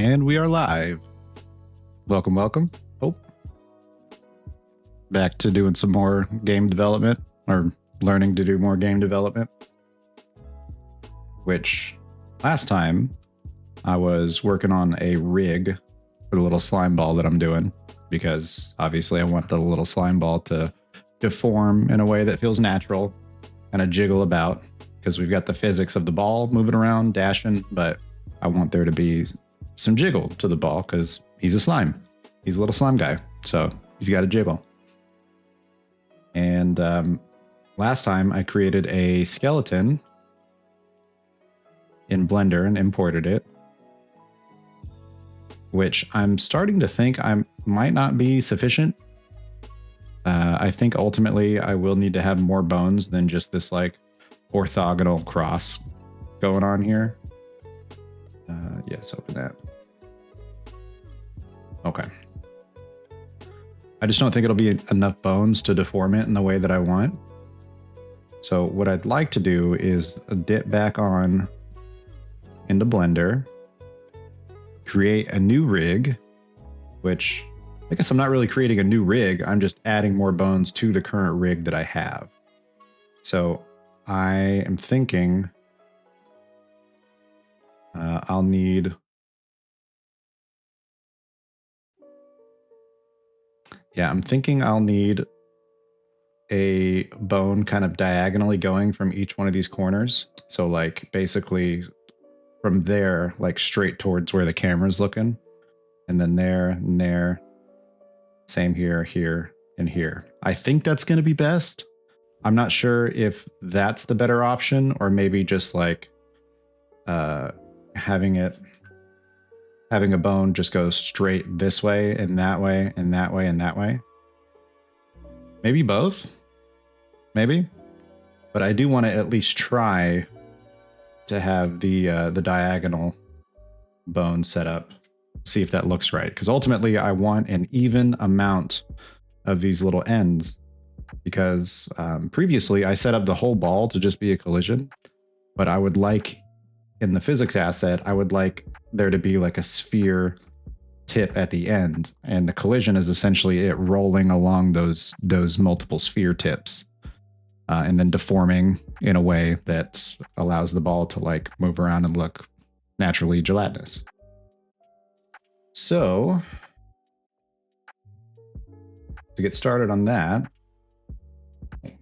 And we are live. Welcome, welcome. Oh, back to doing some more game development, or learning to do more game development. Which last time I was working on a rig for the little slime ball that I'm doing, because obviously I want the little slime ball to deform in a way that feels natural, kind of jiggle about, because we've got the physics of the ball moving around, dashing, but I want there to be some jiggle to the ball because he's a slime. He's a little slime guy, so he's got a jiggle. And last time I created a skeleton in Blender and imported it, which I'm starting to think I might not be sufficient. I think ultimately I will need to have more bones than just this like orthogonal cross going on here. Yes, open that. Okay. I just don't think it'll be enough bones to deform it in the way that I want. So what I'd like to do is dip back on into Blender, create a new rig, which I guess I'm not really creating a new rig. I'm just adding more bones to the current rig that I have. So I am thinking I'll need... Yeah, I'm thinking I'll need a bone kind of diagonally going from each one of these corners. So like basically from there, like straight towards where the camera's looking. And then there and there. Same here, here, and here. I think that's going to be best. I'm not sure if that's the better option, or maybe just like having a bone just go straight this way and that way and that way and that way. Maybe both. Maybe. But I do want to at least try to have the diagonal bone set up. See if that looks right. Because ultimately I want an even amount of these little ends. Because previously I set up the whole ball to just be a collision. But I would like, in the physics asset, I would like there to be like a sphere tip at the end, and the collision is essentially it rolling along those multiple sphere tips, and then deforming in a way that allows the ball to like move around and look naturally gelatinous. So to get started on that,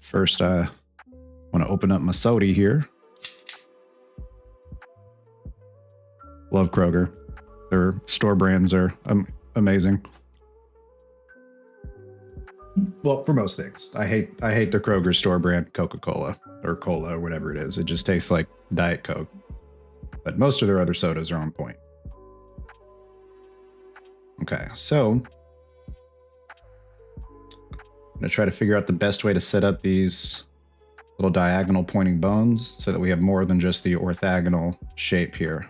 first I want to open up my soda here. Love Kroger. Their store brands are amazing. Well, for most things. I hate the Kroger store brand Coca-Cola or cola or whatever it is. It just tastes like Diet Coke. But most of their other sodas are on point. Okay, so I'm going to try to figure out the best way to set up these little diagonal pointing bones so that we have more than just the orthogonal shape here.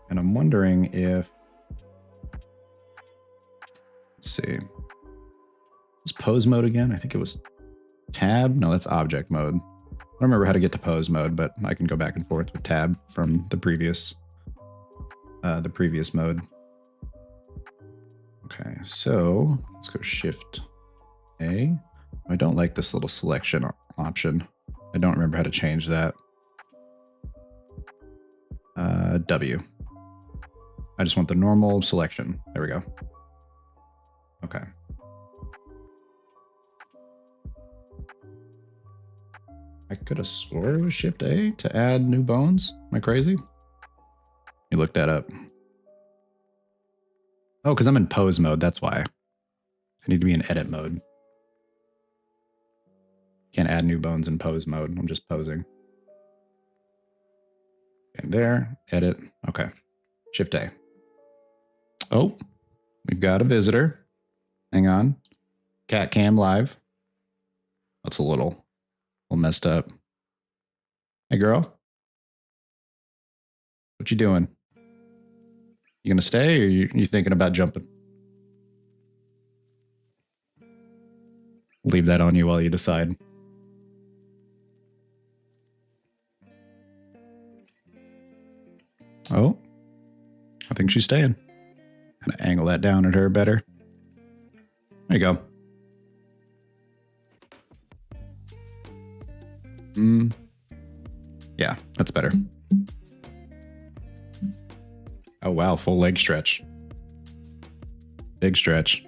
And I'm wondering if, let's see, was pose mode again? I think it was tab. No, that's object mode. I don't remember how to get to pose mode, but I can go back and forth with tab from the previous mode. Okay, so let's go Shift A. I don't like this little selection option. I don't remember how to change that. W. I just want the normal selection. There we go. Okay. I could have swore it was Shift A to add new bones. Am I crazy? You look that up. Oh, because I'm in pose mode. That's why. I need to be in edit mode. Can't add new bones in pose mode. I'm just posing. And there, edit. Okay. Shift A. Oh, we've got a visitor. Hang on. Cat cam live. That's a little messed up. Hey, girl. What you doing? You gonna stay, or you thinking about jumping? Leave that on you while you decide. Oh, think she's staying. Kind of angle that down at her better. There you go. Yeah, that's better. Oh, wow. Full leg stretch. Big stretch.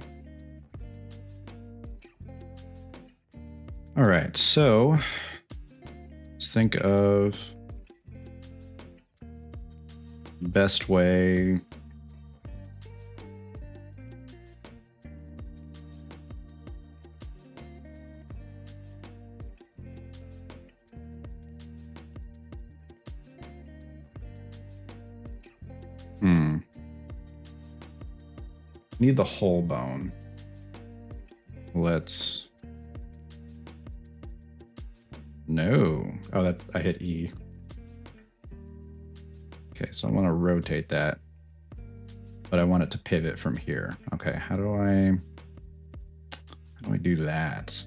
All right. So let's think of best way. Need the whole bone. Let's. No. Oh, that's. I hit E. Okay, so I want to rotate that, but I want it to pivot from here. Okay, how do I do that?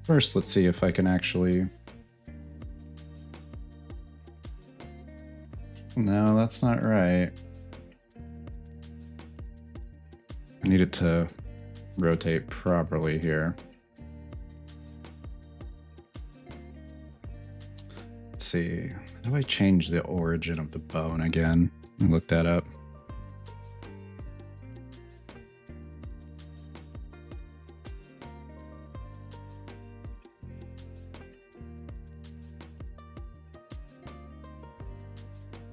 First, let's see if I can actually... No, that's not right. I need it to rotate properly here. Let's see. How do I change the origin of the bone again? Let me look that up.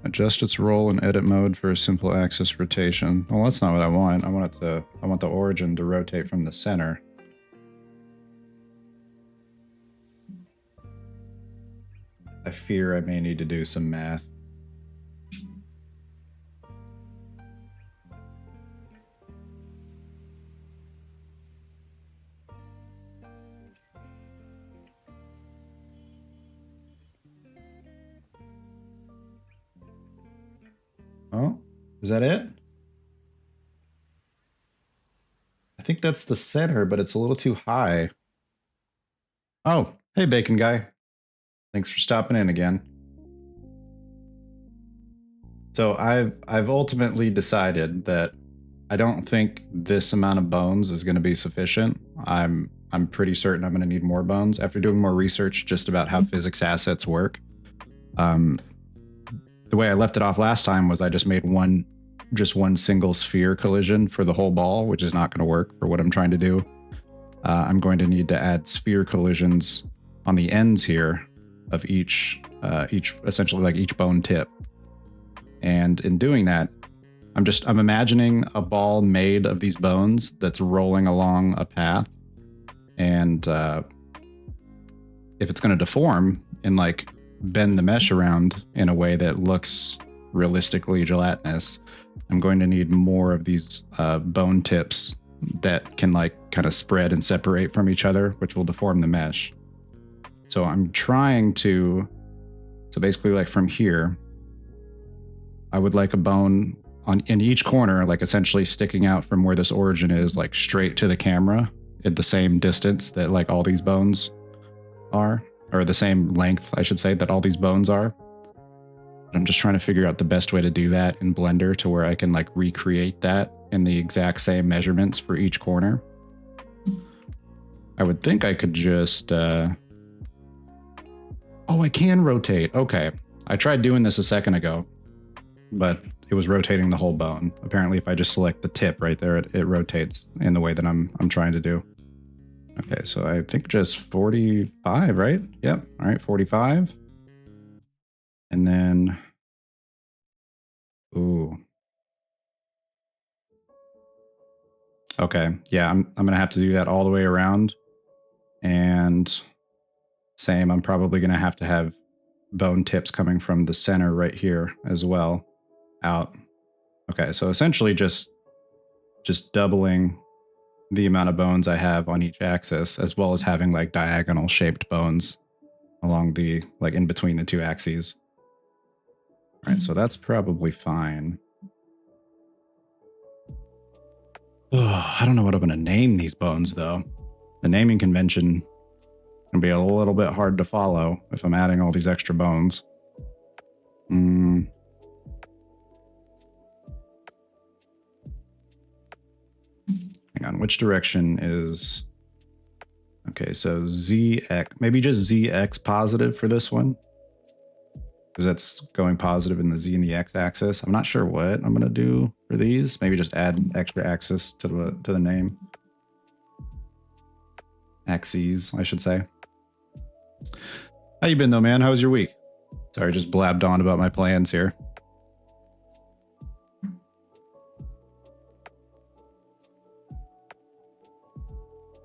Adjust its role in edit mode for a simple axis rotation. Well, that's not what I want. I want the origin to rotate from the center. I fear I may need to do some math. Oh, is that it? I think that's the center, but it's a little too high. Oh, hey, Bacon Guy. Thanks for stopping in again. So I've ultimately decided that I don't think this amount of bones is going to be sufficient. I'm pretty certain I'm going to need more bones after doing more research just about how physics assets work. The way I left it off last time was I just made one single sphere collision for the whole ball, which is not going to work for what I'm trying to do. I'm going to need to add sphere collisions on the ends here of each essentially like each bone tip. And in doing that, I'm imagining a ball made of these bones that's rolling along a path. And if it's going to deform and like bend the mesh around in a way that looks realistically gelatinous, I'm going to need more of these bone tips that can like kind of spread and separate from each other, which will deform the mesh. So I'm trying to, so basically like from here, I would like a bone in each corner, like essentially sticking out from where this origin is, like straight to the camera at the same distance that like all these bones are, or the same length, I should say, that all these bones are. I'm just trying to figure out the best way to do that in Blender to where I can like recreate that in the exact same measurements for each corner. I would think I could just, oh, I can rotate. Okay. I tried doing this a second ago, but it was rotating the whole bone. Apparently, if I just select the tip right there, it rotates in the way that I'm trying to do. Okay, so I think just 45, right? Yep. All right, 45. And then, ooh. Okay, yeah, I'm gonna have to do that all the way around. And same, I'm probably gonna have to have bone tips coming from the center right here as well, out. Okay, so essentially just doubling the amount of bones I have on each axis, as well as having like diagonal shaped bones along the, like in between the two axes. All right, so that's probably fine. Oh, I don't know what I'm going to name these bones, though. The naming convention can be a little bit hard to follow if I'm adding all these extra bones. Hang on, which direction is... Okay, so ZX, maybe just ZX positive for this one. Because that's going positive in the Z and the X axis. I'm not sure what I'm gonna do for these. Maybe just add extra axis to the name. Axes, I should say. How you been though, man? How was your week? Sorry, just blabbed on about my plans here.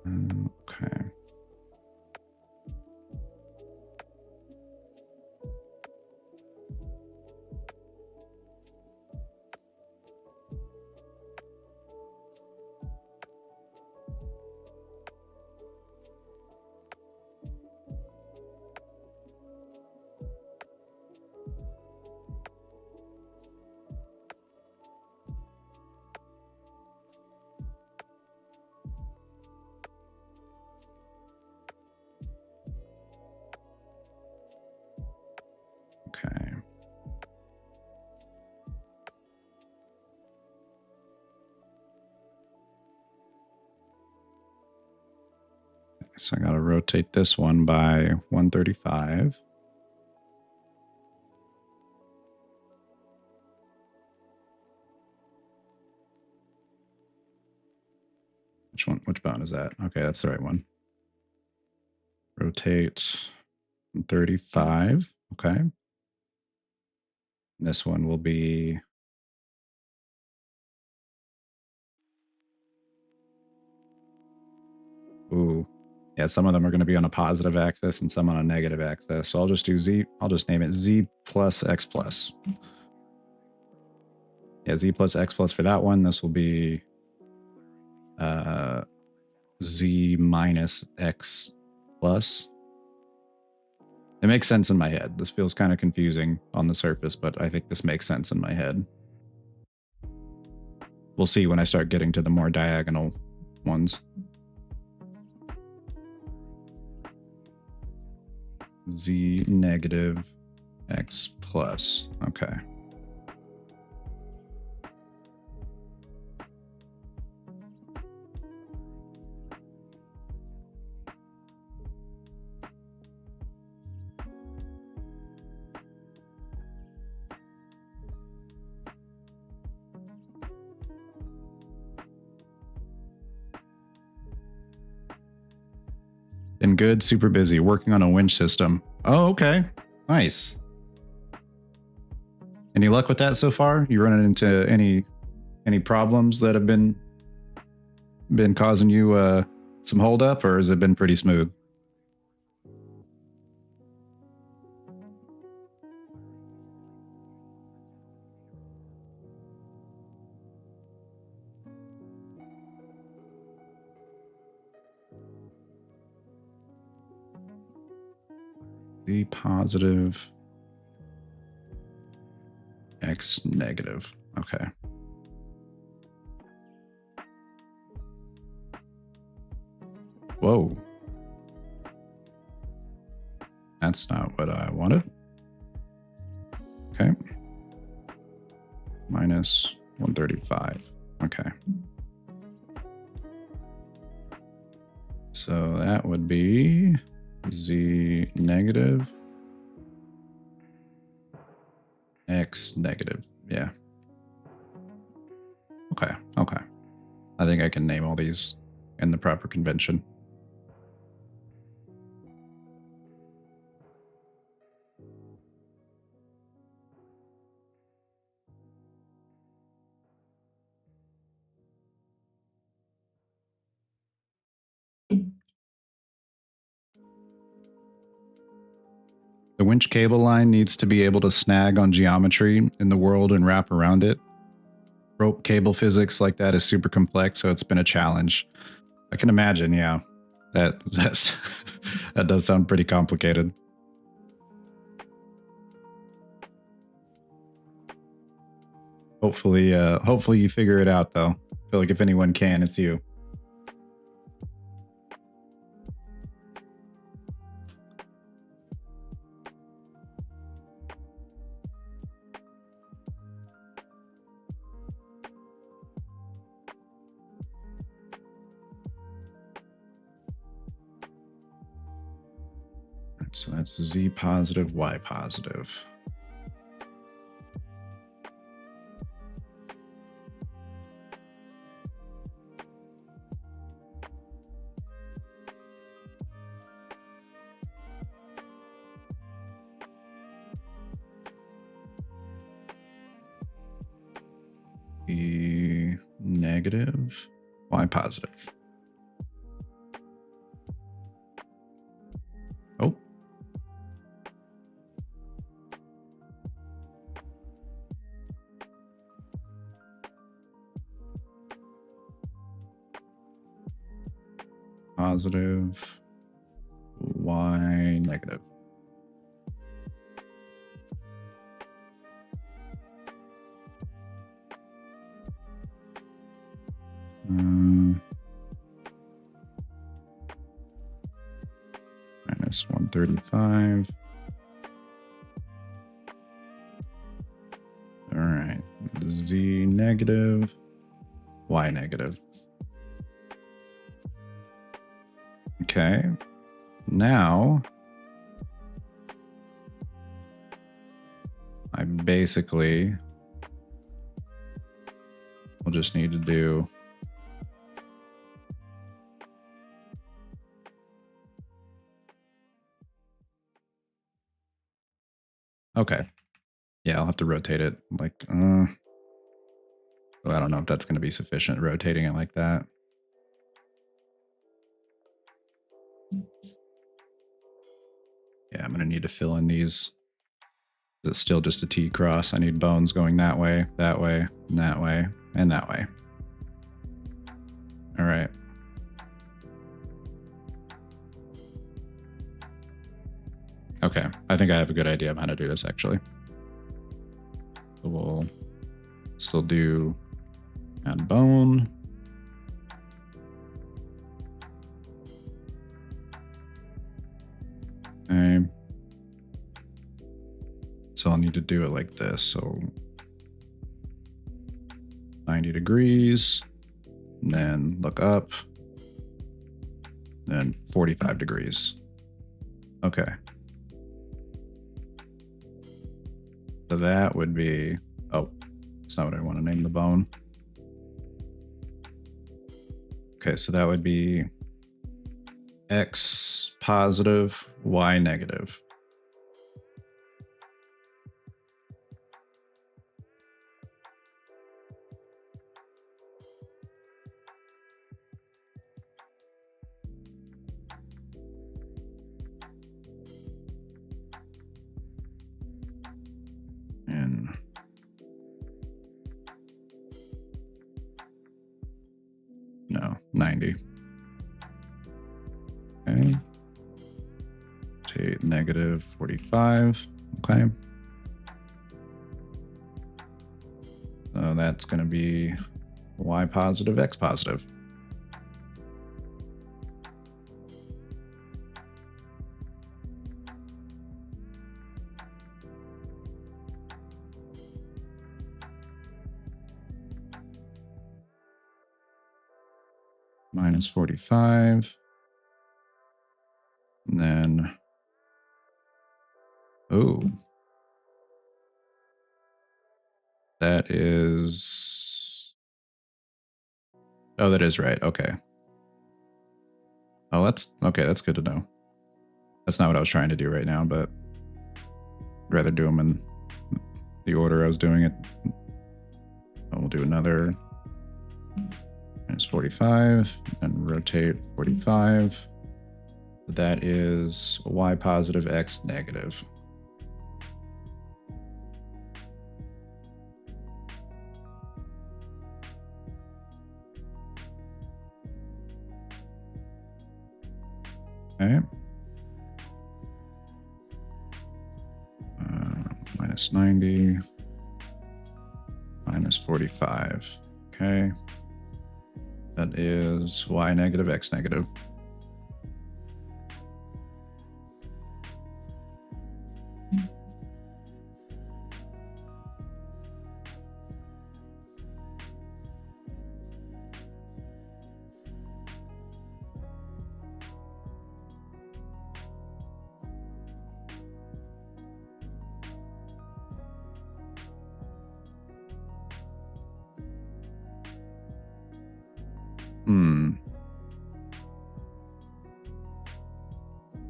Okay. Okay. So I got to rotate this one by 135. Which one? Which bone is that? Okay, that's the right one. Rotate 35. Okay. This one will be... Ooh. Yeah, some of them are going to be on a positive axis and some on a negative axis. So I'll just do Z. I'll just name it Z plus X plus. Yeah, Z plus X plus for that one. This will be Z minus X plus. It makes sense in my head. This feels kind of confusing on the surface, but I think this makes sense in my head. We'll see when I start getting to the more diagonal ones. Z negative X plus. Okay. Been good, super busy, working on a winch system. Oh, okay. Nice. Any luck with that so far? You running into any problems that have been causing you some holdup, or has it been pretty smooth? Z positive, X negative. Okay. Whoa. That's not what I wanted. Okay. Minus 135. Okay. So that would be Z negative, X negative. Yeah. Okay. Okay. I think I can name all these in the proper convention. The winch cable line needs to be able to snag on geometry in the world and wrap around it. Rope cable physics like that is super complex, so it's been a challenge. I can imagine, yeah. That's that does sound pretty complicated. Hopefully you figure it out though. I feel like if anyone can, it's you. So that's Z positive, Y positive. E negative, Y positive. Oh. Positive, Y negative. Minus 135. All right. Z negative, Y negative. Okay. Now I basically will just need to do okay. Yeah, I'll have to rotate it like I don't know if that's going to be sufficient rotating it like that. Yeah, I'm going to need to fill in these. It's still just a T cross. I need bones going that way, and that way, and that way. All right. Okay, I think I have a good idea of how to do this actually. So we'll still do add bone. Okay. So I'll need to do it like this. So 90 degrees, and then look up, then 45 degrees. Okay. So that would be, oh, that's not what I want to name the bone. Okay, so that would be X positive, Y negative. And no, 90. Okay. Take negative 45. Okay. So that's going to be Y positive, X positive. Minus 45. And then, oh, that is, oh, that is right. Okay. Oh, that's okay. That's good to know. That's not what I was trying to do right now, but I'd rather do them in the order I was doing it. We'll do another minus 45 and rotate 45. That is Y positive, X negative. Okay. Minus 90, minus 45. Okay. That is y negative, x negative.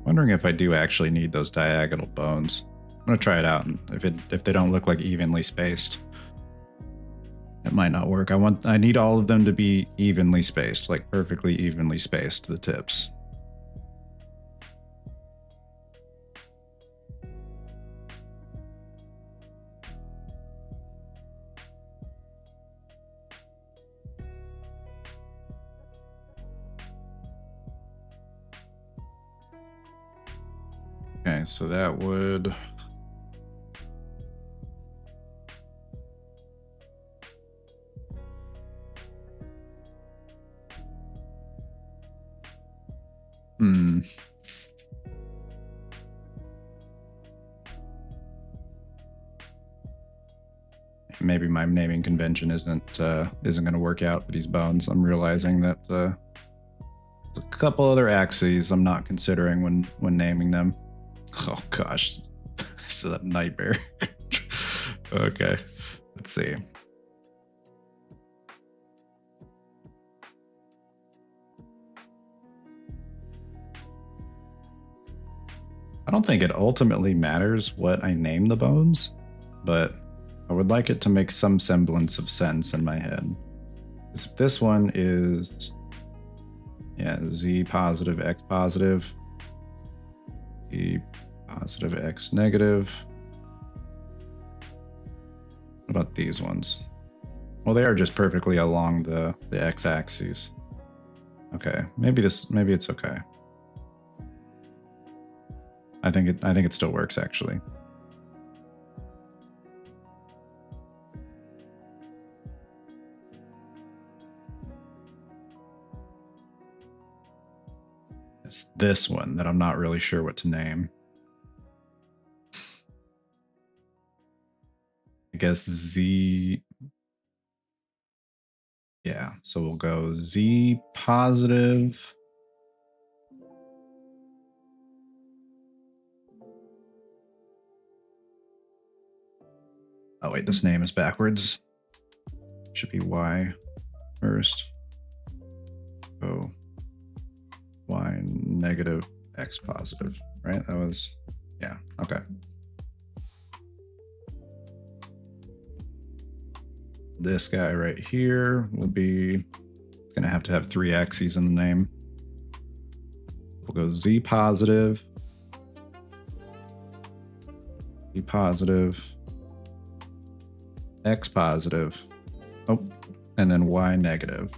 Wondering if I do actually need those diagonal bones. I'm gonna try it out, and if they don't look like evenly spaced, it might not work. I need all of them to be evenly spaced, like perfectly evenly spaced, the tips. Okay, so that would... Maybe my naming convention isn't going to work out for these bones. I'm realizing that there's a couple other axes I'm not considering when naming them. Oh gosh, this is a nightmare. Okay, let's see. I don't think it ultimately matters what I name the bones, but I would like it to make some semblance of sense in my head. This one is, yeah, Z positive, X positive, Z positive, X negative. What about these ones? Well, they are just perfectly along the X axis. Okay, maybe it's okay. I think it still works actually. It's this one that I'm not really sure what to name. I guess Z. Yeah, so we'll go Z positive. Oh wait, this name is backwards. Should be Y first. Oh, Y negative, X positive, right? That was, yeah, okay. This guy right here will be, it's gonna have to have 3 axes in the name. We'll go Z positive, Z positive, X positive, oh, and then Y negative.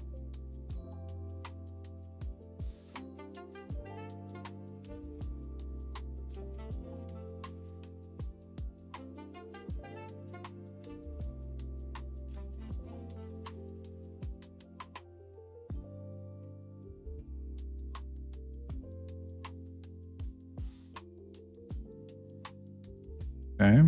Okay.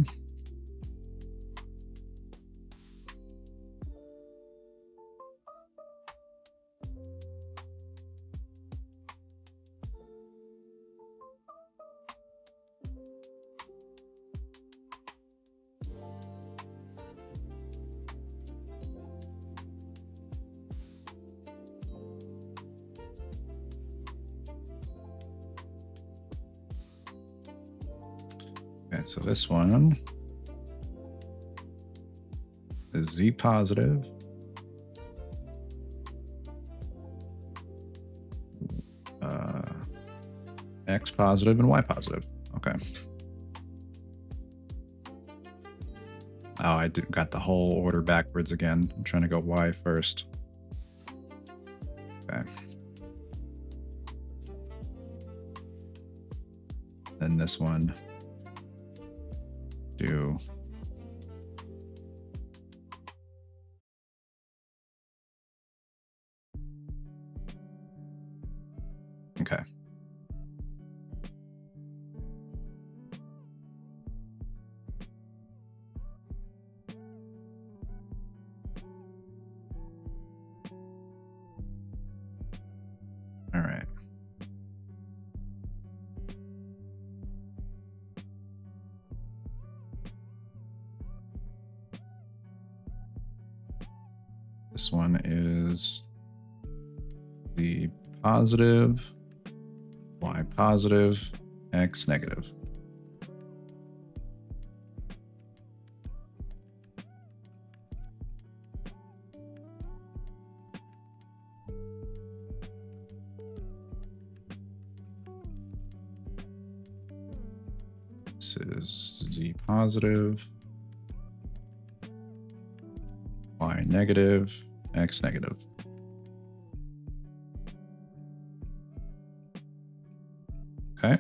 Okay, so this one is Z positive, X positive, and Y positive. Okay. Oh, I got the whole order backwards again. I'm trying to go Y first. Okay. Then this one, do Okay. All right. This one is Z positive, Y positive, X negative. This is Z positive, Y negative, X negative. Okay.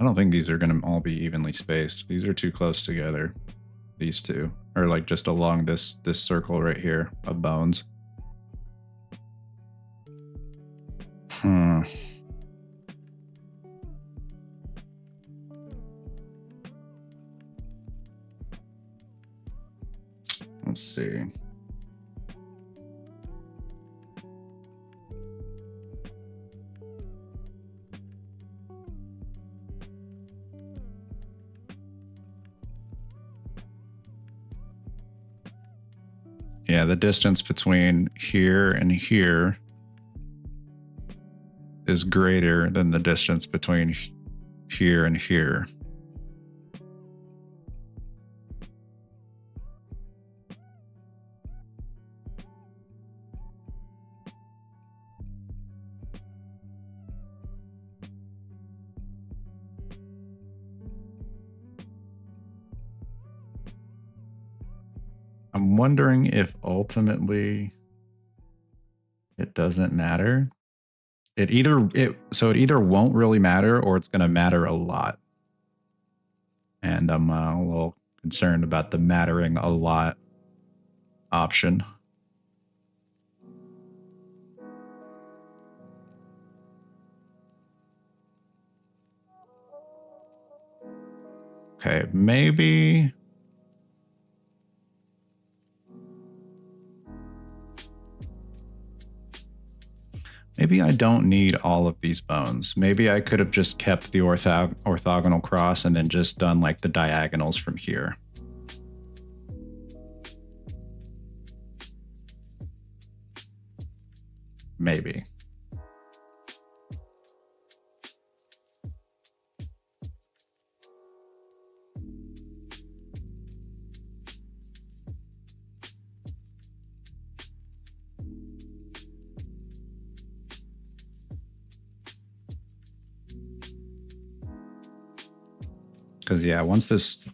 I don't think these are going to all be evenly spaced. These are too close together. These two, or like just along this circle right here of bones. Let's see. Yeah, the distance between here and here is greater than the distance between here and here. I'm wondering if ultimately it doesn't matter. It either won't really matter or it's going to matter a lot. And I'm a little concerned about the mattering a lot option. Okay, maybe I don't need all of these bones. Maybe I could have just kept the orthogonal cross and then just done like the diagonals from here. Maybe. Because yeah, once this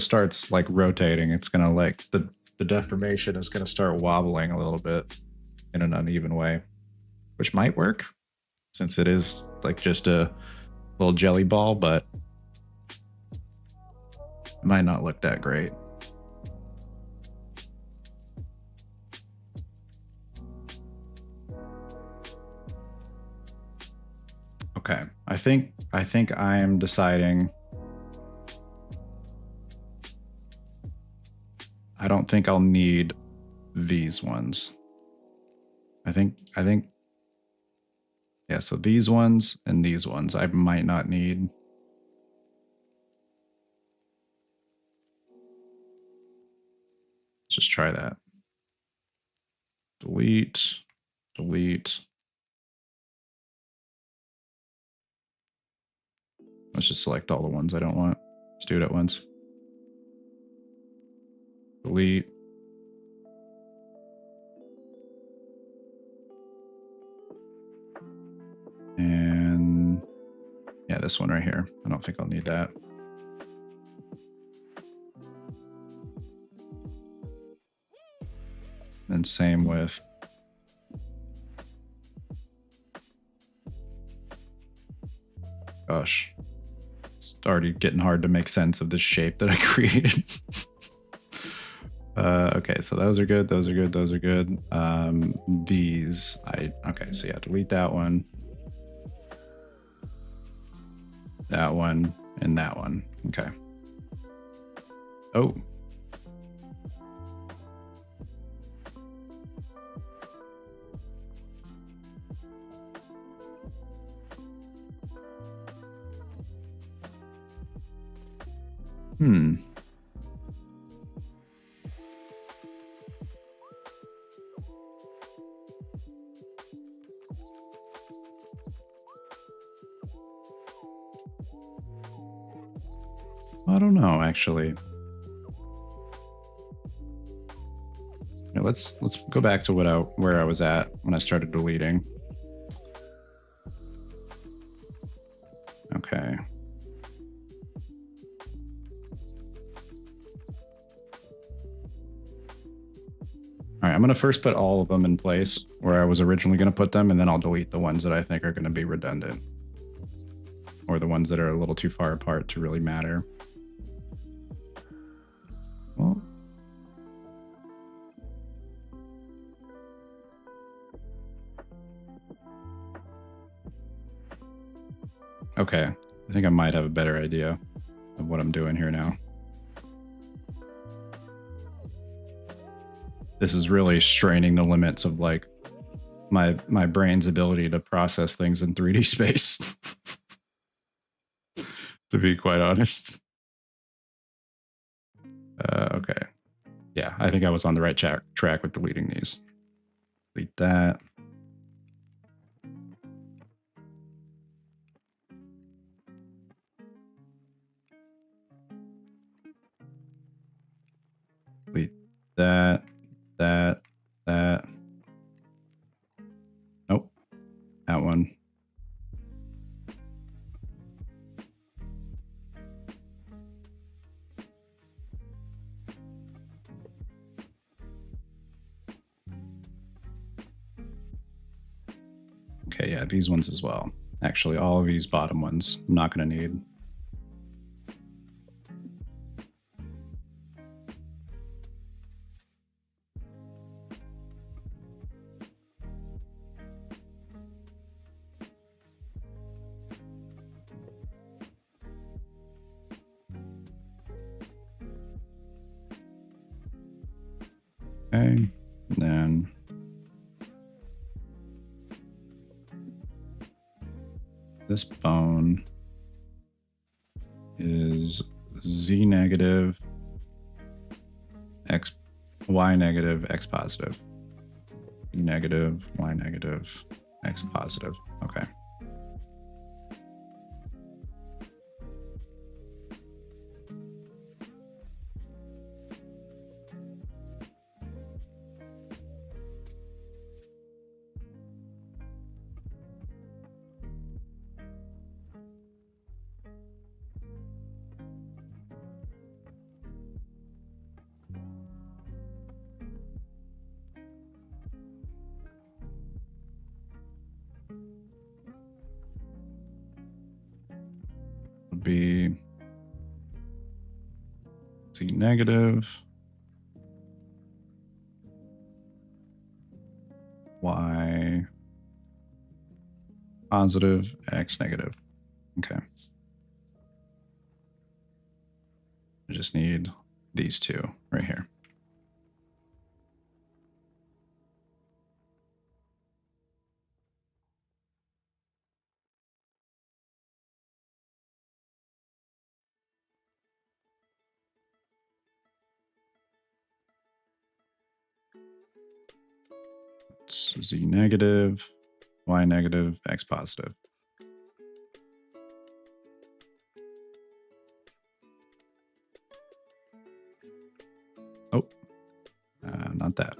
starts like rotating, it's gonna like the deformation is gonna start wobbling a little bit in an uneven way, which might work since it is like just a little jelly ball, but it might not look that great. Okay, I think I am deciding. I don't think I'll need these ones. I think yeah, so these ones and these ones I might not need. Let's just try that. Delete, delete. Let's just select all the ones I don't want. Let's do it at once. Delete. And yeah, this one right here. I don't think I'll need that. And same with gosh. It's already getting hard to make sense of this shape that I created. Okay, so those are good. Those are good. Those are good. These, okay, so yeah, delete that one. That one and that one. Okay. Oh. I don't know, actually. Yeah, let's go back to where I was at when I started deleting. Okay. All right, I'm going to first put all of them in place where I was originally going to put them, and then I'll delete the ones that I think are going to be redundant or the ones that are a little too far apart to really matter. Well, okay, I think I might have a better idea of what I'm doing here now. This is really straining the limits of like my brain's ability to process things in 3D space. To be quite honest. Okay. Yeah, I think I was on the right track with deleting these. Delete that. Delete that. That. Nope. That one. Okay, yeah, these ones as well. Actually, all of these bottom ones I'm not going to need. Okay, and then this bone is Z negative, X, Y negative, X positive. Z negative, Y negative, X positive. Okay. Would be Z negative, Y positive, X negative. Okay. I just need these two right here. It's Z negative, Y negative, X positive. Oh, not that.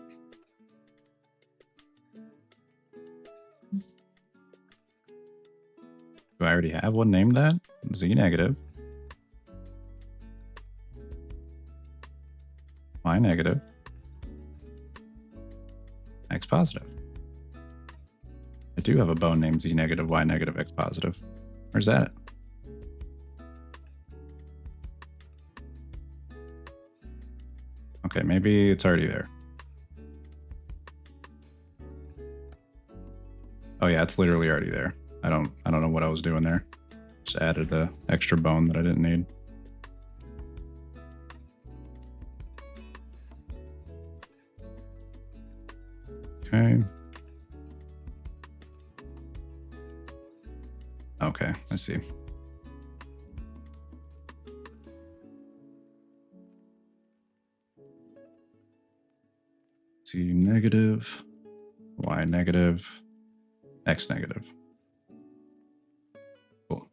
Do I already have one named that? Z negative. Y negative. X positive. I do have a bone named Z negative, Y negative, X positive. Where's that? maybe it's already there. Oh yeah, it's literally already there. I don't know what I was doing there. Just added a extra bone that I didn't need. Okay. Okay, I see. Z negative, Y negative, X negative. Cool.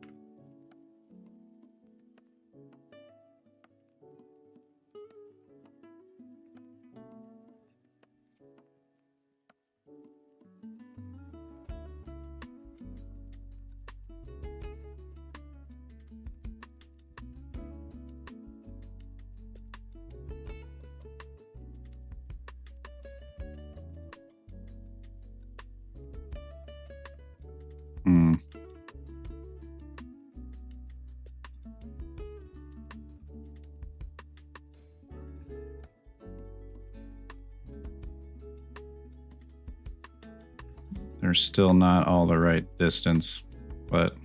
They're still not all the right distance, but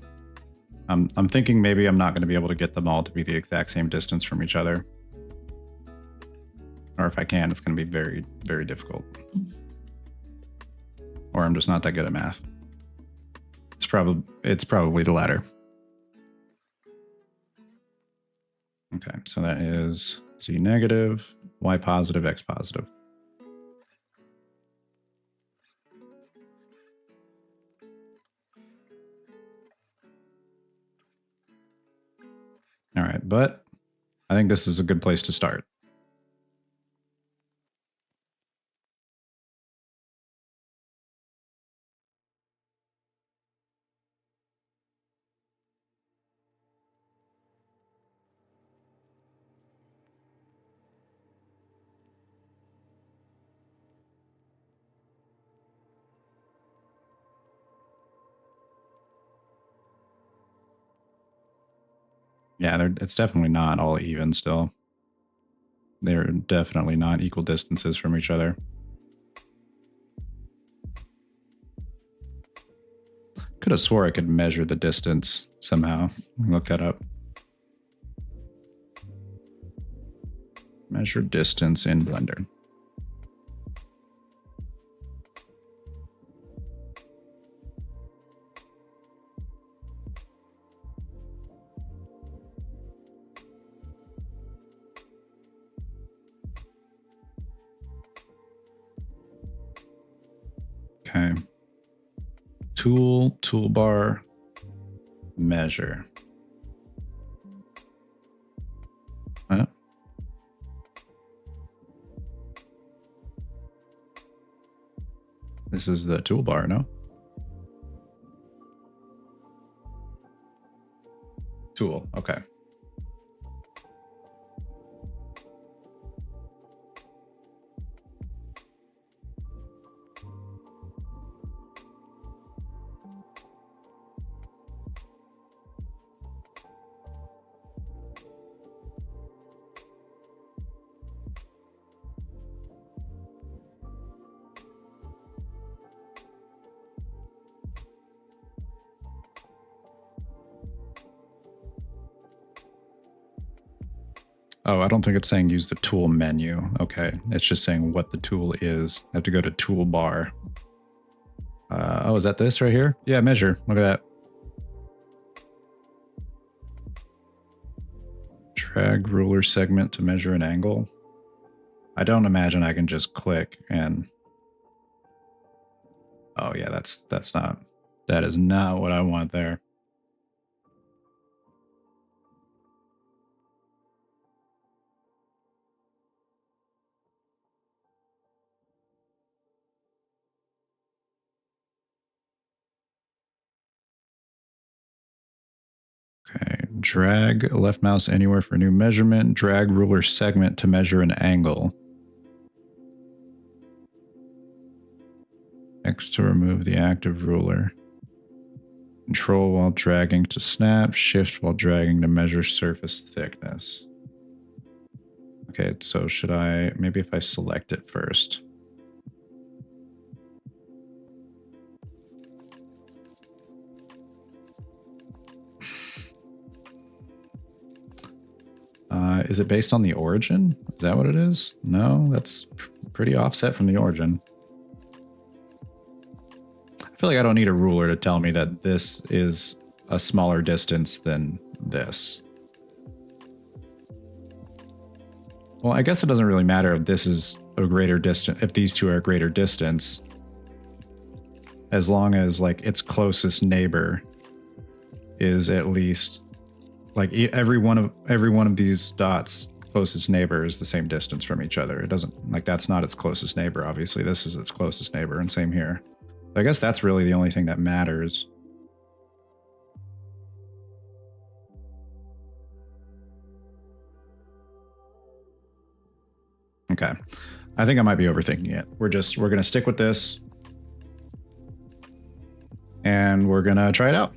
I'm thinking maybe I'm not going to be able to get them all to be the exact same distance from each other. Or if I can, it's going to be very, very difficult. Or I'm just not that good at math. It's probably the latter. Okay, so that is Z negative, Y positive, X positive. All right, but I think this is a good place to start. Yeah, it's definitely not all even still. They're definitely not equal distances from each other. Could have swore I could measure the distance somehow. Look that up. Measure distance in Blender. Okay. Toolbar, measure. Huh? This is the toolbar, no? Tool, okay. Oh, I don't think it's saying use the tool menu. Okay, it's just saying what the tool is. I have to go to toolbar. Oh, is that this right here? Yeah, measure. Look at that. Drag ruler segment to measure an angle. I don't imagine I can just click and... Oh yeah, that is not what I want there. Okay, drag left mouse anywhere for new measurement. Drag ruler segment to measure an angle. X to remove the active ruler. Control while dragging to snap. Shift while dragging to measure surface thickness. Okay, so should I, maybe if I select it first. Is it based on the origin? Is that what it is? No, that's pretty offset from the origin. I feel like I don't need a ruler to tell me that this is a smaller distance than this. Well, I guess it doesn't really matter if this is a greater distance, if these two are a greater distance, as long as like its closest neighbor is at least like every one of these dots closest neighbor is the same distance from each other. It doesn't, like, that's not its closest neighbor. Obviously, this is its closest neighbor, and same here. So I guess that's really the only thing that matters. Okay. I think I might be overthinking it. We're going to stick with this. And we're going to try it out.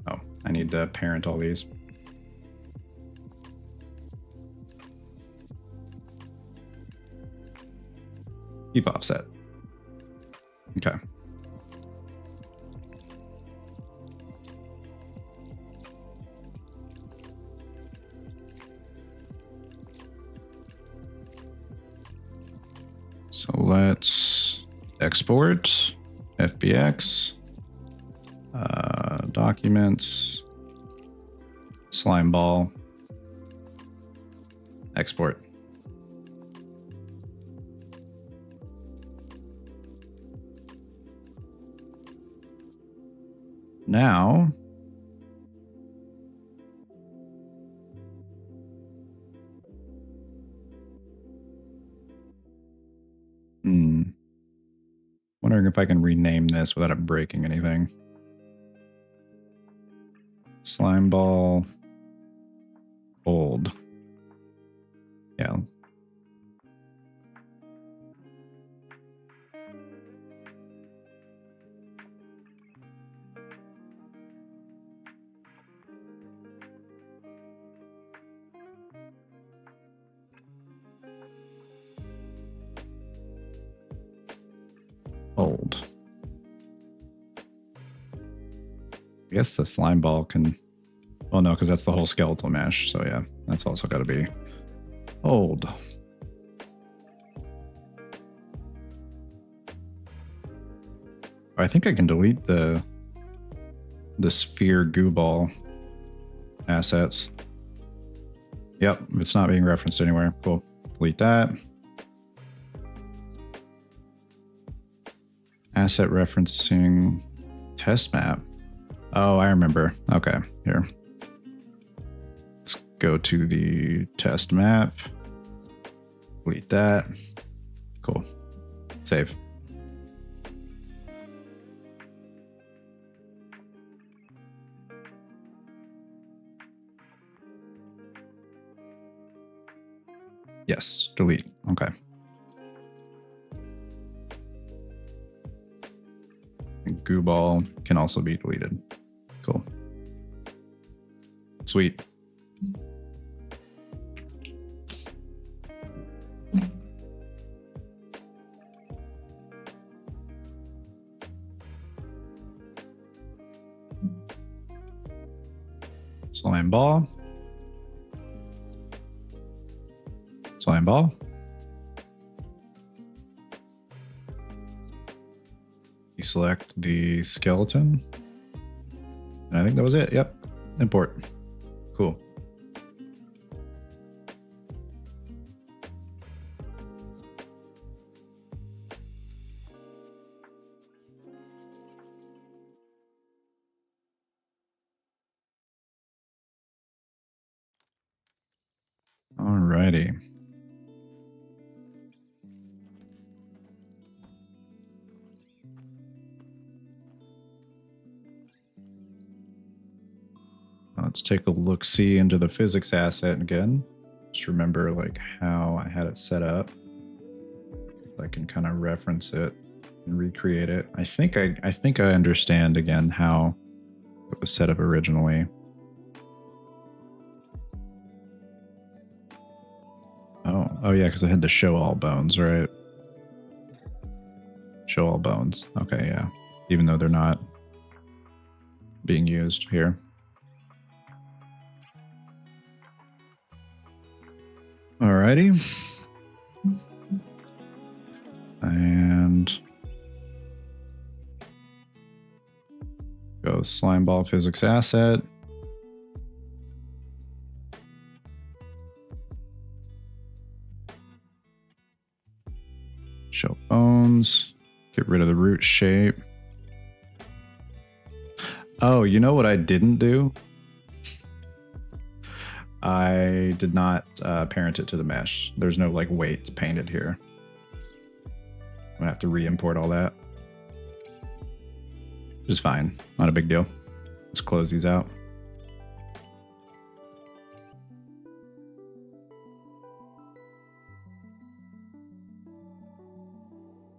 Oh, I need to parent all these. Keep offset. Okay. So let's export FBX, documents, slime ball, export. Now, wondering if I can rename this without it breaking anything. Slime ball old. Yeah. Old. I guess the slime ball can, well, no, because that's the whole skeletal mesh. So yeah, that's also got to be old. I think I can delete the sphere goo ball assets. Yep, it's not being referenced anywhere. Cool. Delete that. Asset referencing test map. Oh, I remember. Okay, here. Let's go to the test map. Delete that. Cool. Save. Yes, delete. Okay. Goo ball can also be deleted. Cool. Sweet. Slime ball. Slime ball. You select the skeleton. And I think that was it. Yep. Import. Cool. Alrighty. Let's take a look-see into the physics asset again. Just remember like how I had it set up. I can kind of reference it and recreate it. I think I understand again how it was set up originally. Oh yeah, because I had to show all bones, right? Show all bones. Okay, yeah. Even though they're not being used here. Alrighty. And go slime ball physics asset. Show bones. Get rid of the root shape. Oh, you know what I didn't do? I did not parent it to the mesh. There's no like weights painted here. I'm gonna have to re-import all that. Which is fine. Not a big deal. Let's close these out.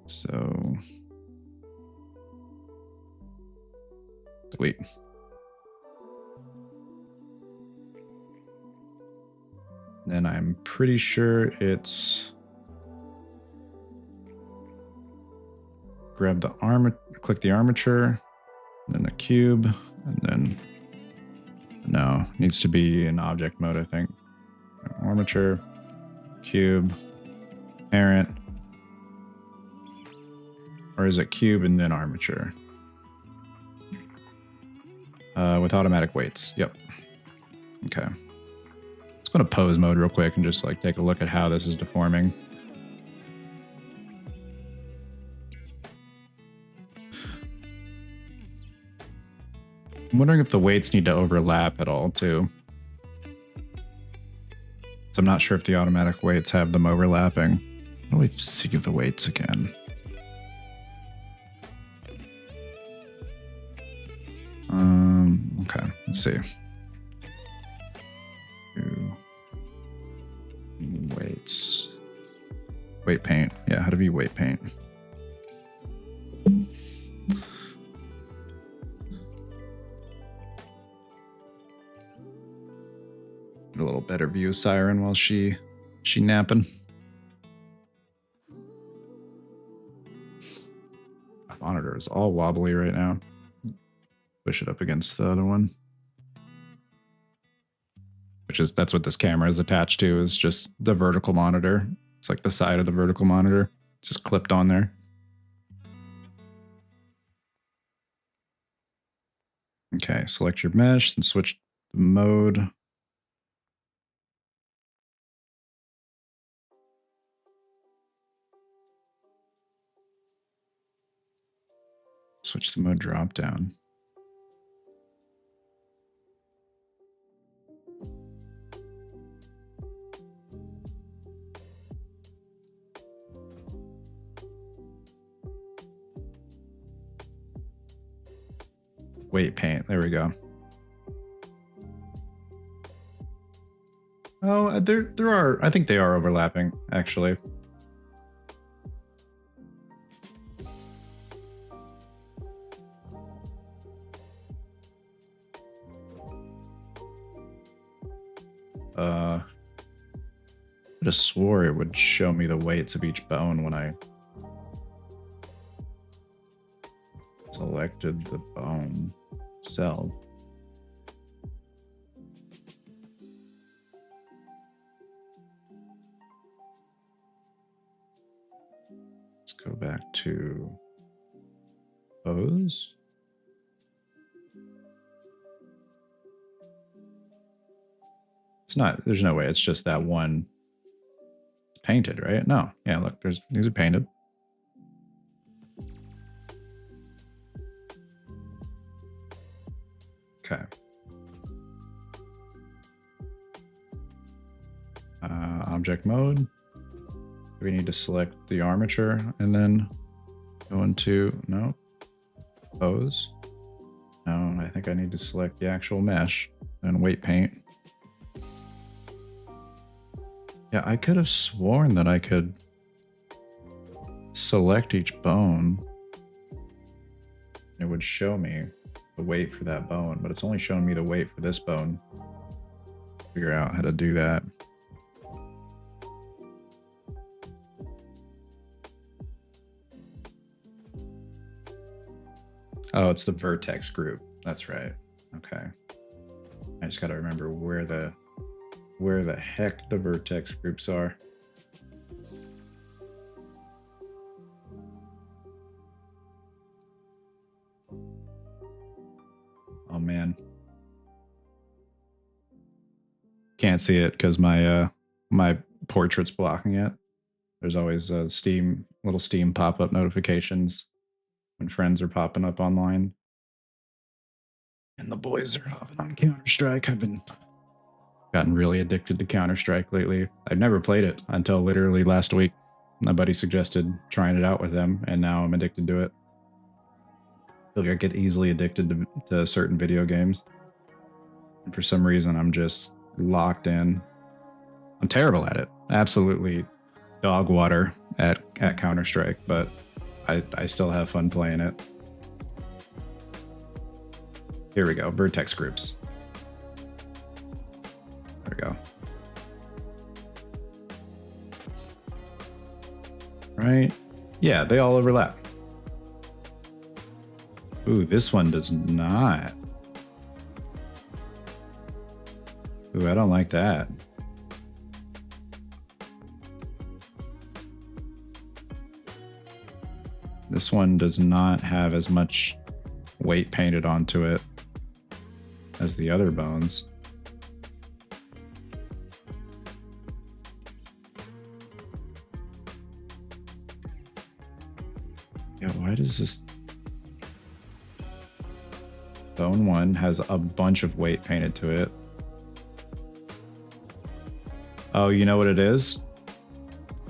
So delete. Then I'm pretty sure it's grab the armor, click the armature, then the cube, and then no, it needs to be in object mode, I think. Armature, cube, parent, or is it cube and then armature? With automatic weights. Yep. Okay. Let's go to pose mode real quick and just like take a look at how this is deforming. I'm wondering if the weights need to overlap at all too. So I'm not sure if the automatic weights have them overlapping. How do we see the weights again? Okay, let's see. Weights. Weight paint. Yeah, how to view weight paint. Get a little better view of Siren while she napping. My monitor is all wobbly right now. Push it up against the other one. That's what this camera is attached to, is just the vertical monitor. It's like the side of the vertical monitor, just clipped on there. Okay, select your mesh and switch the mode. Switch the mode drop down. Weight paint. There we go. Oh, there are. I think they are overlapping, actually. I could have swore it would show me the weights of each bone when I selected the bone cell. Let's go back to pose. It's not, there's no way, it's just that one. It's painted, right? No. Yeah, look, these are painted. Okay. Object mode. We need to select the armature and then go into, no, pose. No, I think I need to select the actual mesh and weight paint. Yeah, I could have sworn that I could select each bone. It would show me the weight for that bone, but it's only showing me the weight for this bone. Figure out how to do that. Oh, it's the vertex group. That's right. Okay. I just got to remember where the heck the vertex groups are. Oh man. Can't see it because my portrait's blocking it. There's always little Steam pop-up notifications when friends are popping up online. And the boys are hopping on Counter-Strike. I've gotten really addicted to Counter-Strike lately. I've never played it until literally last week. My buddy suggested trying it out with him, and now I'm addicted to it. I feel like I get easily addicted to certain video games. And for some reason, I'm just locked in. I'm terrible at it. Absolutely dog water at Counter-Strike, but I still have fun playing it. Here we go. Vertex groups. There we go. Right? Yeah, they all overlap. Ooh, this one does not. Ooh, I don't like that. This one does not have as much weight painted onto it as the other bones. Yeah, why does this... Bone 1 has a bunch of weight painted to it. Oh, you know what it is?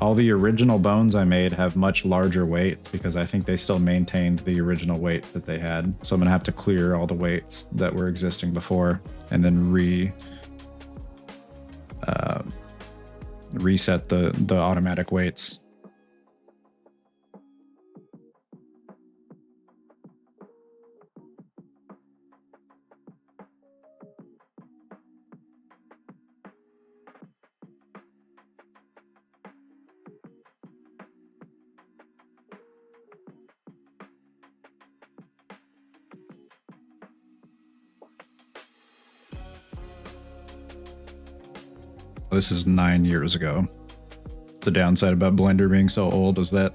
All the original bones I made have much larger weights because I think they still maintained the original weight that they had. So I'm gonna have to clear all the weights that were existing before and then reset the automatic weights. This is 9 years ago. The downside about Blender being so old is that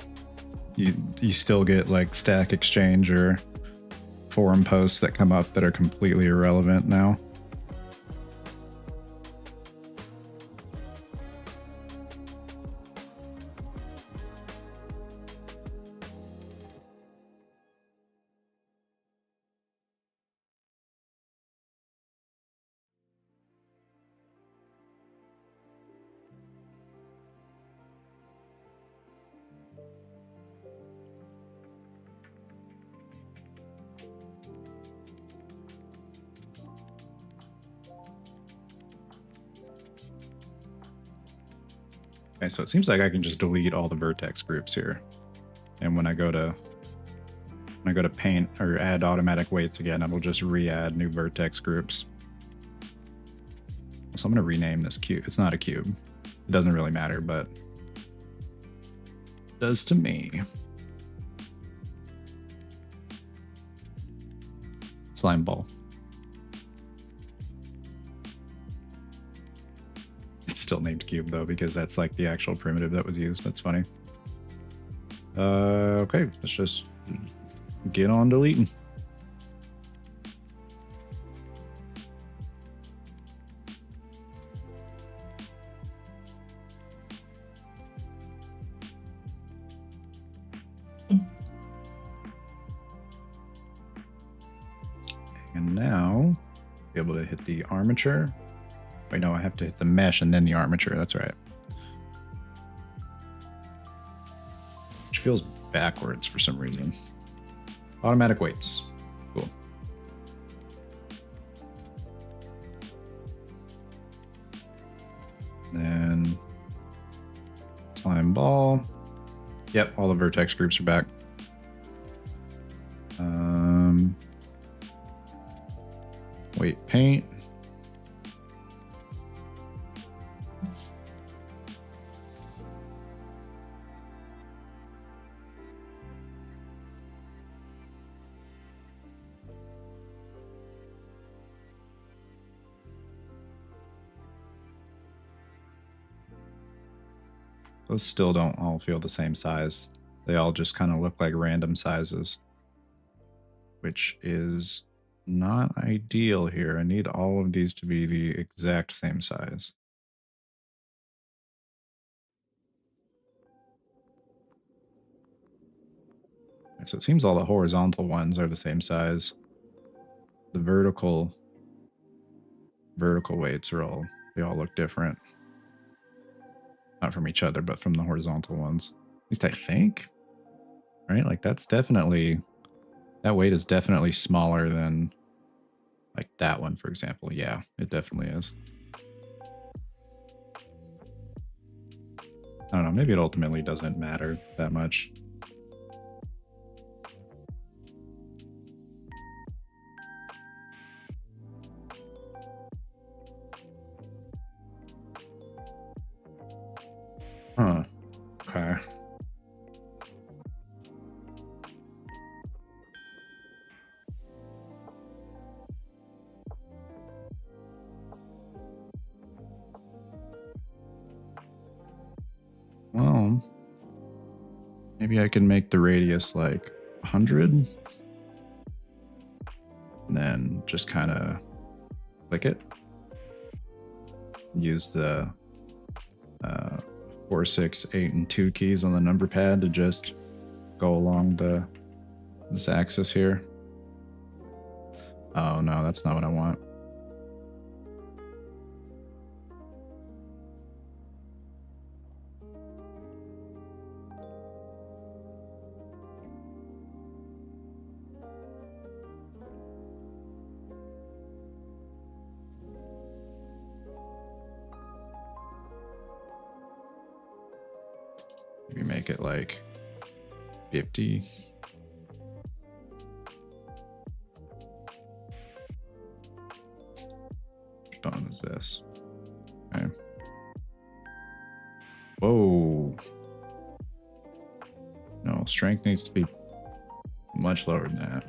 you still get like Stack Exchange or forum posts that come up that are completely irrelevant now. Okay, so it seems like I can just delete all the vertex groups here. And when I go to paint or add automatic weights again, it'll just re-add new vertex groups. So I'm going to rename this cube. It's not a cube. It doesn't really matter, but it does to me. Slime ball. It's still named cube though, because that's like the actual primitive that was used. That's funny. Okay, let's just get on deleting. And now, be able to hit the armature. Wait, no, I have to hit the mesh and then the armature. That's right. Which feels backwards for some reason. Automatic weights. Cool. Then slime ball. Yep, all the vertex groups are back. Weight paint. Those still don't all feel the same size. They all just kind of look like random sizes, which is not ideal here. I need all of these to be the exact same size. So it seems all the horizontal ones are the same size. The vertical weights they all look different. Not from each other, but from the horizontal ones. At least I think. Right? Like that weight is definitely smaller than like that one, for example. Yeah, it definitely is. I don't know, maybe it ultimately doesn't matter that much. Huh. Okay. Well, maybe I can make the radius like 100 and then just kind of click it. Use the 4, 6, 8, and 2 keys on the number pad to just go along this axis here. Oh no, that's not what I want. Maybe make it like 50. Which bone is this? Okay. Whoa. No, strength needs to be much lower than that.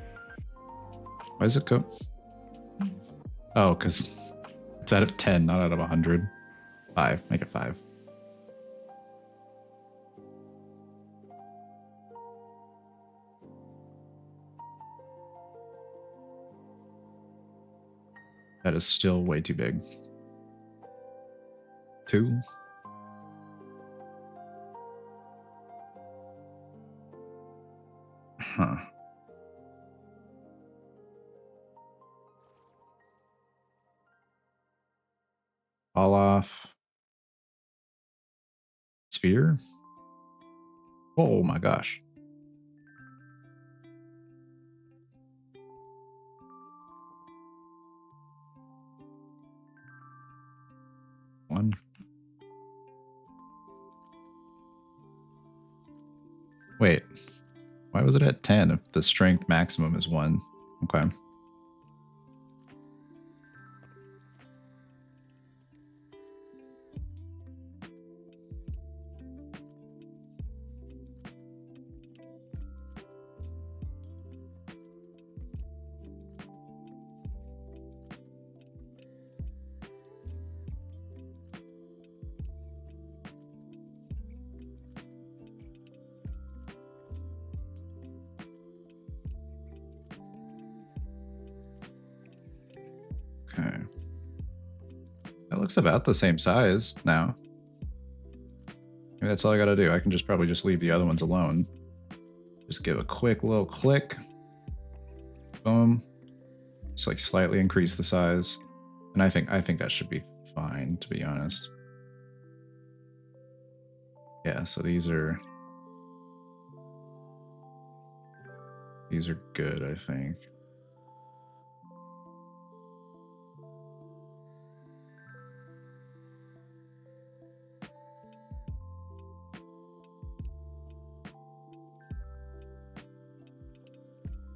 Why does it go? Oh, because it's out of 10, not out of 100. 5. Make it 5. That is still way too big. 2. Huh. Fall off. Sphere. Oh my gosh. One. Wait. Why was it at 10 if the strength maximum is 1? Okay. Okay. That looks about the same size now. Maybe that's all I gotta do. I can probably just leave the other ones alone. Just give a quick little click. Boom. Just like slightly increase the size. And I think that should be fine, to be honest. Yeah, so these are good, I think.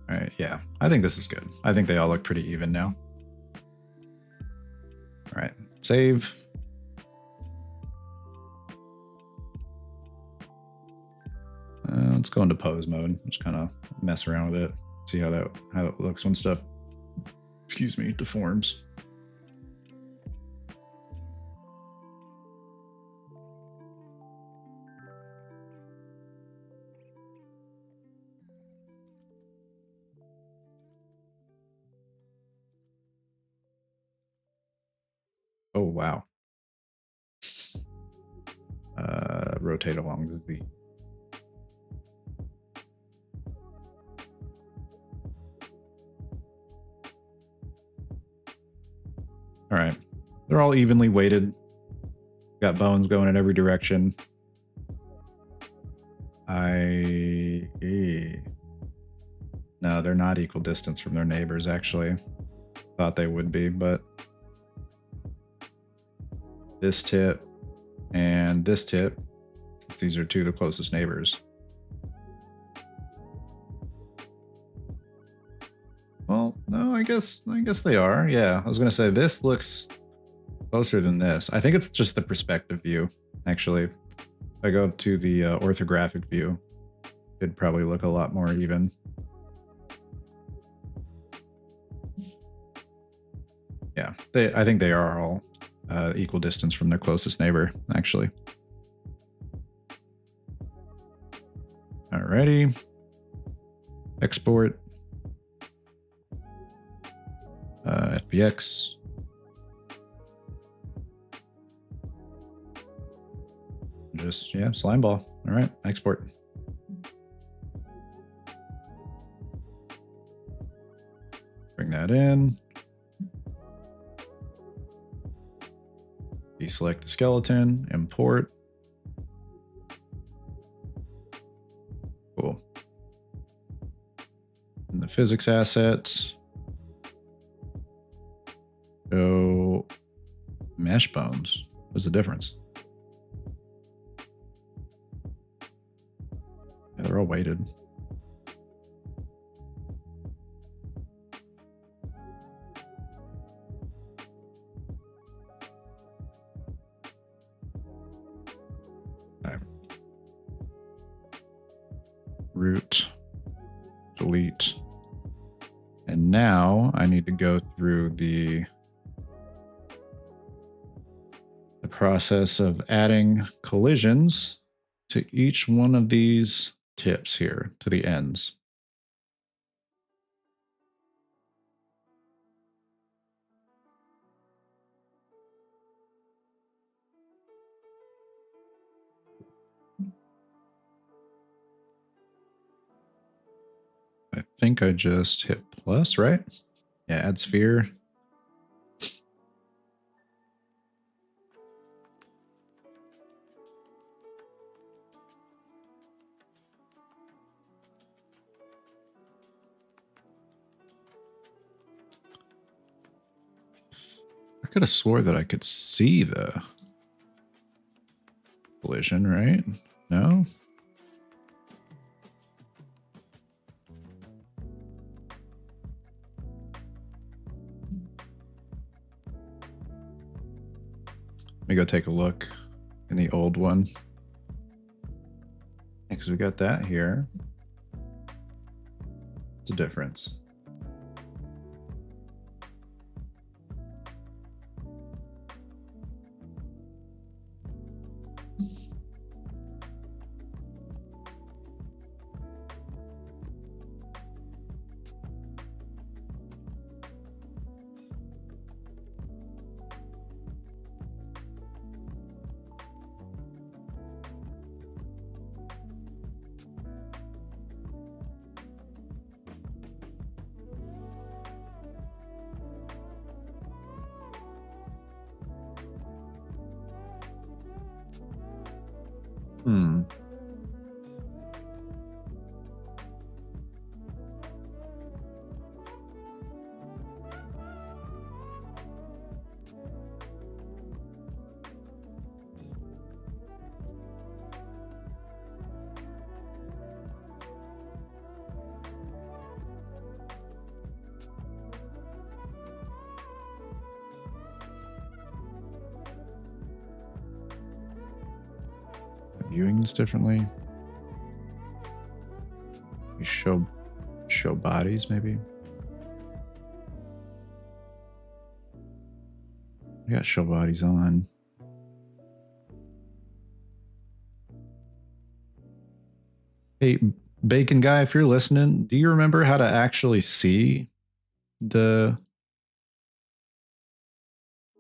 All right, yeah, I think this is good. I think they all look pretty even now. All right, save. Let's go into pose mode. Just kind of mess around with it. See how it looks when stuff, excuse me, deforms. Oh, wow. Rotate along the Z. All right. They're all evenly weighted. Got bones going in every direction. No, they're not equal distance from their neighbors, actually. Thought they would be, but this tip and this tip, since these are two of the closest neighbors. Well, no, I guess they are. Yeah, I was gonna say this looks closer than this. I think it's just the perspective view, actually. If I go to the orthographic view, it'd probably look a lot more even. Yeah, I think they are all equal distance from their closest neighbor, actually. Alrighty. Export. FBX. Just, yeah, slime ball. All right, export. Bring that in. Deselect the skeleton, import. Cool. And the physics assets. Go mesh bones. What's the difference? Yeah, they're all weighted. Root, delete. And now I need to go through the process of adding collisions to each one of these tips here, to the ends. I think I just hit plus, right? Yeah, add sphere. I could have swore that I could see the collision, right? No? Let me go take a look in the old one. Because we got that here. What's the difference? Hmm. Viewing this differently. We show bodies, maybe. We got show bodies on. Hey, Bacon Guy, if you're listening, do you remember how to actually see the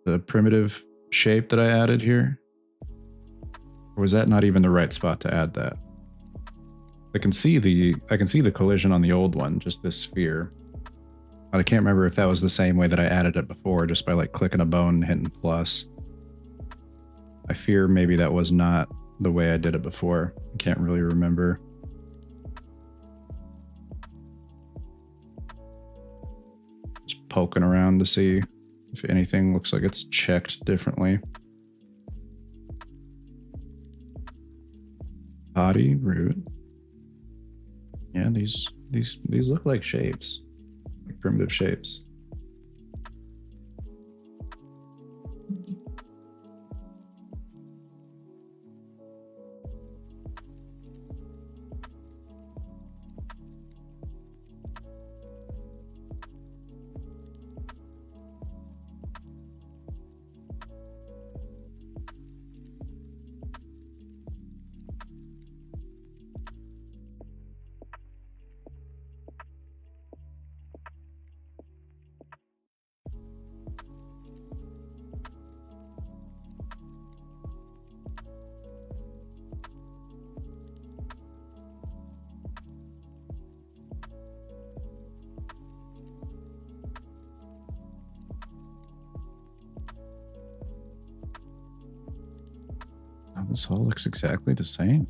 the primitive shape that I added here? Or was that not even the right spot to add that? I can see the collision on the old one, just this sphere. But I can't remember if that was the same way that I added it before, just by like clicking a bone and hitting plus. I fear maybe that was not the way I did it before. I can't really remember. Just poking around to see if anything looks like it's checked differently. Body, root. Yeah, these look like shapes, like primitive shapes. Oh, this all looks exactly the same.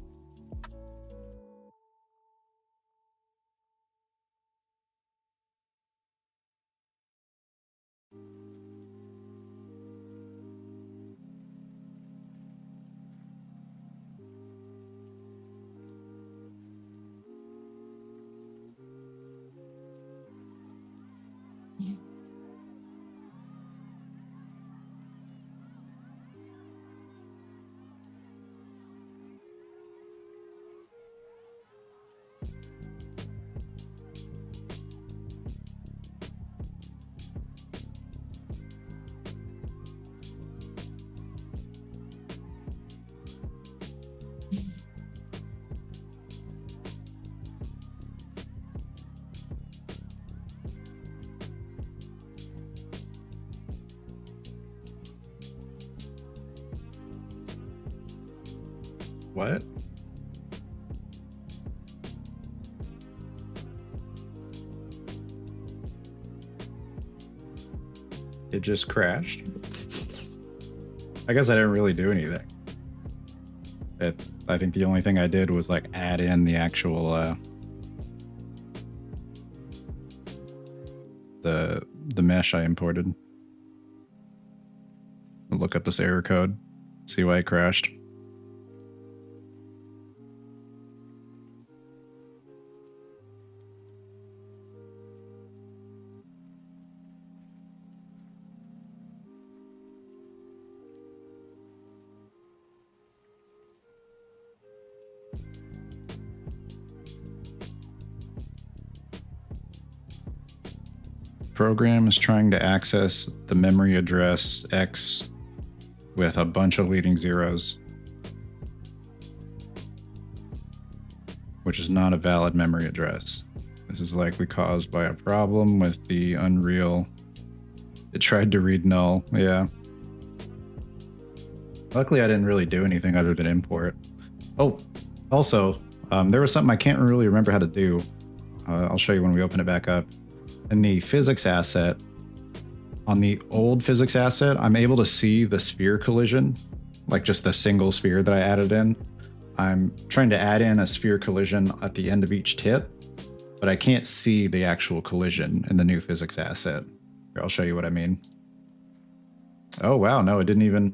What? It just crashed. I guess I didn't really do anything. I think the only thing I did was like add in the actual the mesh I imported. I'll look up this error code, see why it crashed. Program is trying to access the memory address X with a bunch of leading zeros, which is not a valid memory address. This is likely caused by a problem with the Unreal. It tried to read null, yeah. Luckily, I didn't really do anything other than import. Oh, also, there was something I can't really remember how to do. I'll show you when we open it back up. In the physics asset, on the old physics asset, I'm able to see the sphere collision, like just the single sphere that I added in. I'm trying to add in a sphere collision at the end of each tip, but I can't see the actual collision in the new physics asset. Here, I'll show you what I mean. Oh wow, no, it didn't even.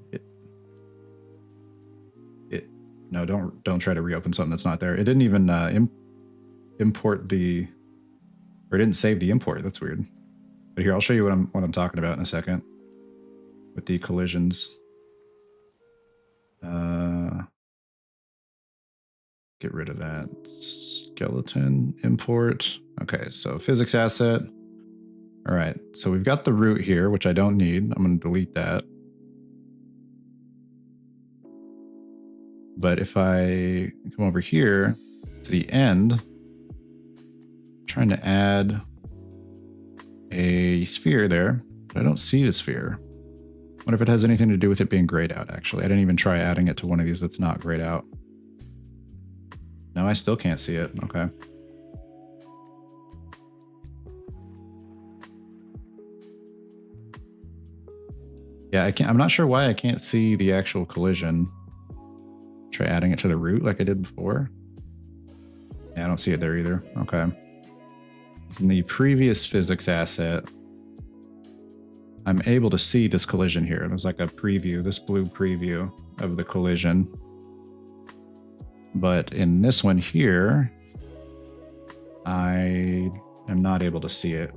No, don't try to reopen something that's not there. It didn't even import the. Or it didn't save the import. That's weird. But here, I'll show you what I'm talking about in a second with the collisions. Get rid of that skeleton import. Okay, so physics asset. All right, so we've got the root here, which I don't need. I'm going to delete that. But if I come over here to the end, trying to add a sphere there, but I don't see the sphere. What if it has anything to do with it being grayed out, actually? I didn't even try adding it to one of these that's not grayed out. No, I still can't see it. Okay. Yeah, I can't. I'm not sure why I can't see the actual collision. Try adding it to the root like I did before. Yeah, I don't see it there either. Okay. So in the previous physics asset, I'm able to see this collision here. There's like a preview, this blue preview of the collision. But in this one here, I am not able to see it.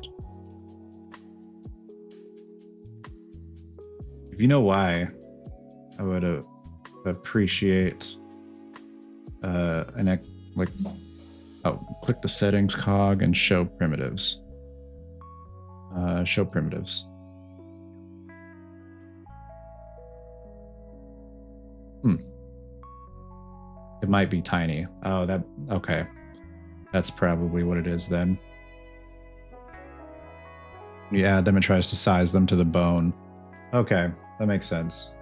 If you know why, I would appreciate click the settings cog and show primitives. Show primitives. It might be tiny. Oh, okay. That's probably what it is then. You add them and tries to size them to the bone. Okay, that makes sense.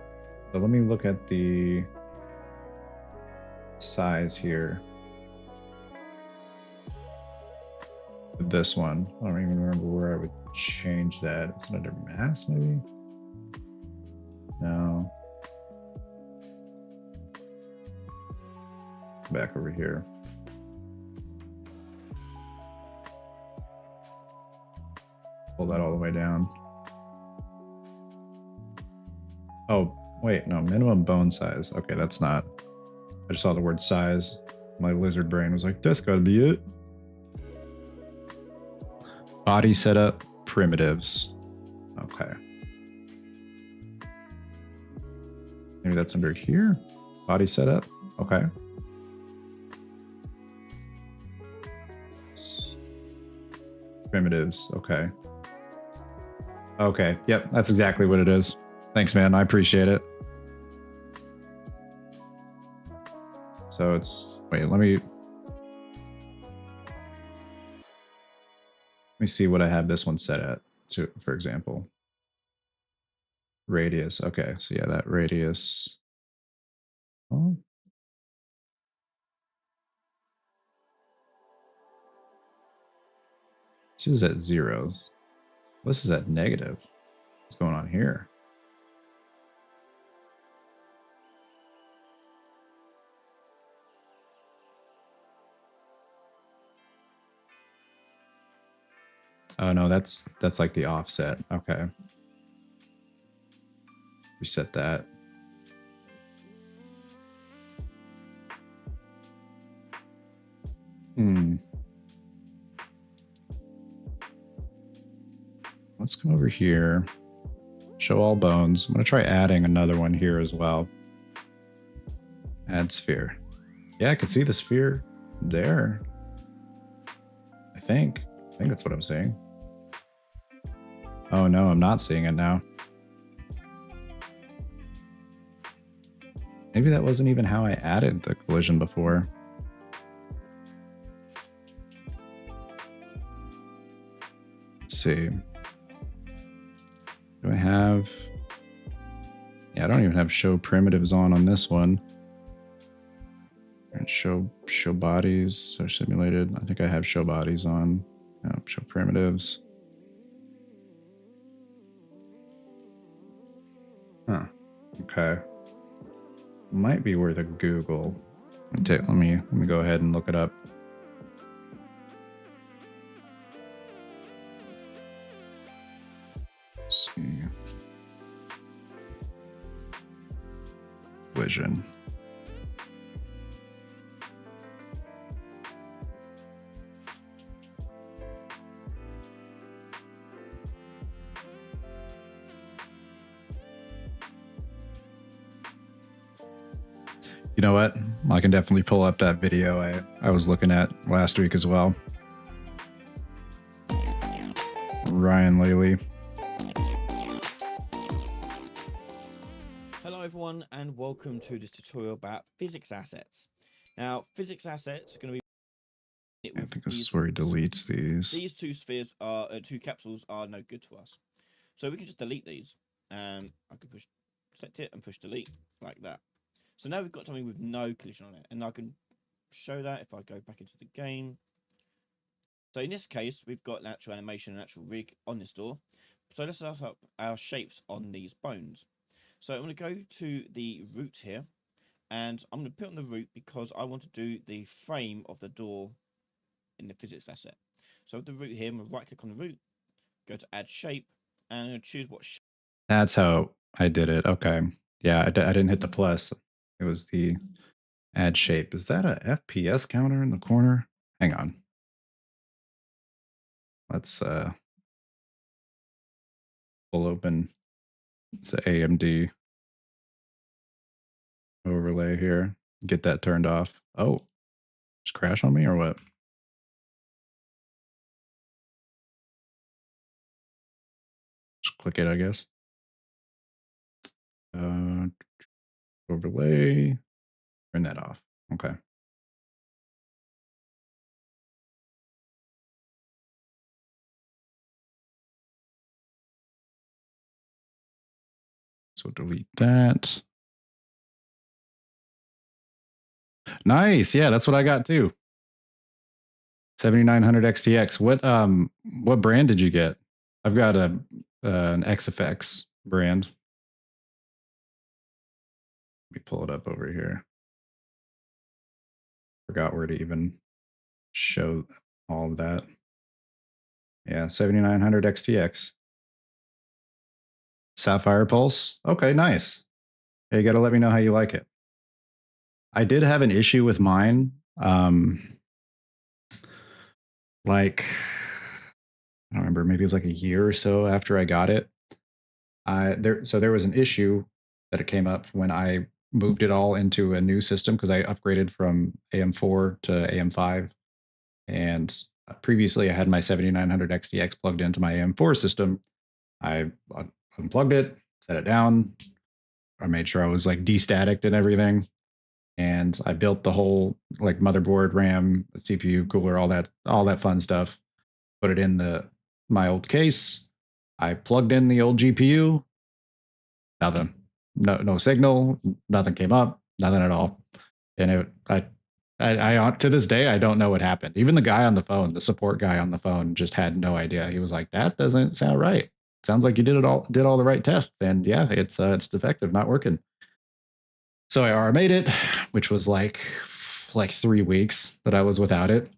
So let me look at the size here. This one. I don't even remember where I would change that. It's under mass, maybe? No. Back over here. Pull that all the way down. Oh, wait, no, minimum bone size. Okay, that's not. I just saw the word size. My lizard brain was like, that's gotta be it. Body setup, primitives. Okay. Maybe that's under here. Body setup. Okay. Primitives. Okay. Okay. Yep. That's exactly what it is. Thanks, man. I appreciate it. So it's, wait, let me see what I have this one set at, to, for example. Radius. Okay. So yeah, that radius. Oh. This is at zeros. This is at negative. What's going on here? Oh no, that's like the offset. Okay. Reset that. Let's come over here. Show all bones. I'm going to try adding another one here as well. Add sphere. Yeah, I can see the sphere there. I think that's what I'm seeing. Oh no, I'm not seeing it now. Maybe that wasn't even how I added the collision before. Let's see. Do I have... Yeah, I don't even have show primitives on this one. And show bodies are simulated. I think I have show bodies on. No, show primitives. Huh. Okay. Might be worth a Google. Let me go ahead and look it up. Let's see. Collision. You know what? I can definitely pull up that video I was looking at last week as well. Ryan Laley. Hello everyone and welcome to this tutorial about physics assets. Now physics assets are going to be... I think this is where he deletes these. These two spheres are, two capsules are no good to us. So we can just delete these. and I can select it and push delete like that. So now we've got something with no collision on it, and I can show that if I go back into the game. So in this case, we've got an actual animation and actual rig on this door. So let's set up our shapes on these bones. So I'm going to go to the root here, and I'm going to put on the root because I want to do the frame of the door in the physics asset. So with the root here, I'm going to right click on the root, go to add shape, and I'm going to choose what shape. That's how I did it. Okay. Yeah, I didn't hit the plus. It was the add shape. Is that a FPS counter in the corner? Hang on. Let's pull open the AMD overlay here. Get that turned off. Oh, just crash on me or what? Just click it, I guess. Overlay. Turn that off. Okay. So delete that. Nice. Yeah, that's what I got too. 7900 XTX. What brand did you get? I've got an XFX brand. Let me pull it up over here. Forgot where to even show all of that. Yeah, 7900 XTX. Sapphire Pulse. Okay, nice. Hey, you got to let me know how you like it. I did have an issue with mine. Like, I don't remember, maybe it was like a year or so after I got it. There was an issue that it came up when I moved it all into a new system because I upgraded from AM4 to AM5. And previously I had my 7900 XTX plugged into my AM4 system. I unplugged it, set it down. I made sure I was like destaticked and everything. And I built the whole like motherboard, RAM, CPU, cooler, all that fun stuff. Put it in my old case. I plugged in the old GPU. Nothing. No signal. Nothing came up. Nothing at all. And I to this day I don't know what happened. Even the guy on the phone, the support guy on the phone, just had no idea. He was like, "That doesn't sound right. Sounds like you did all the right tests." And yeah, it's defective, not working. So I RMA'd it, which was like 3 weeks that I was without it.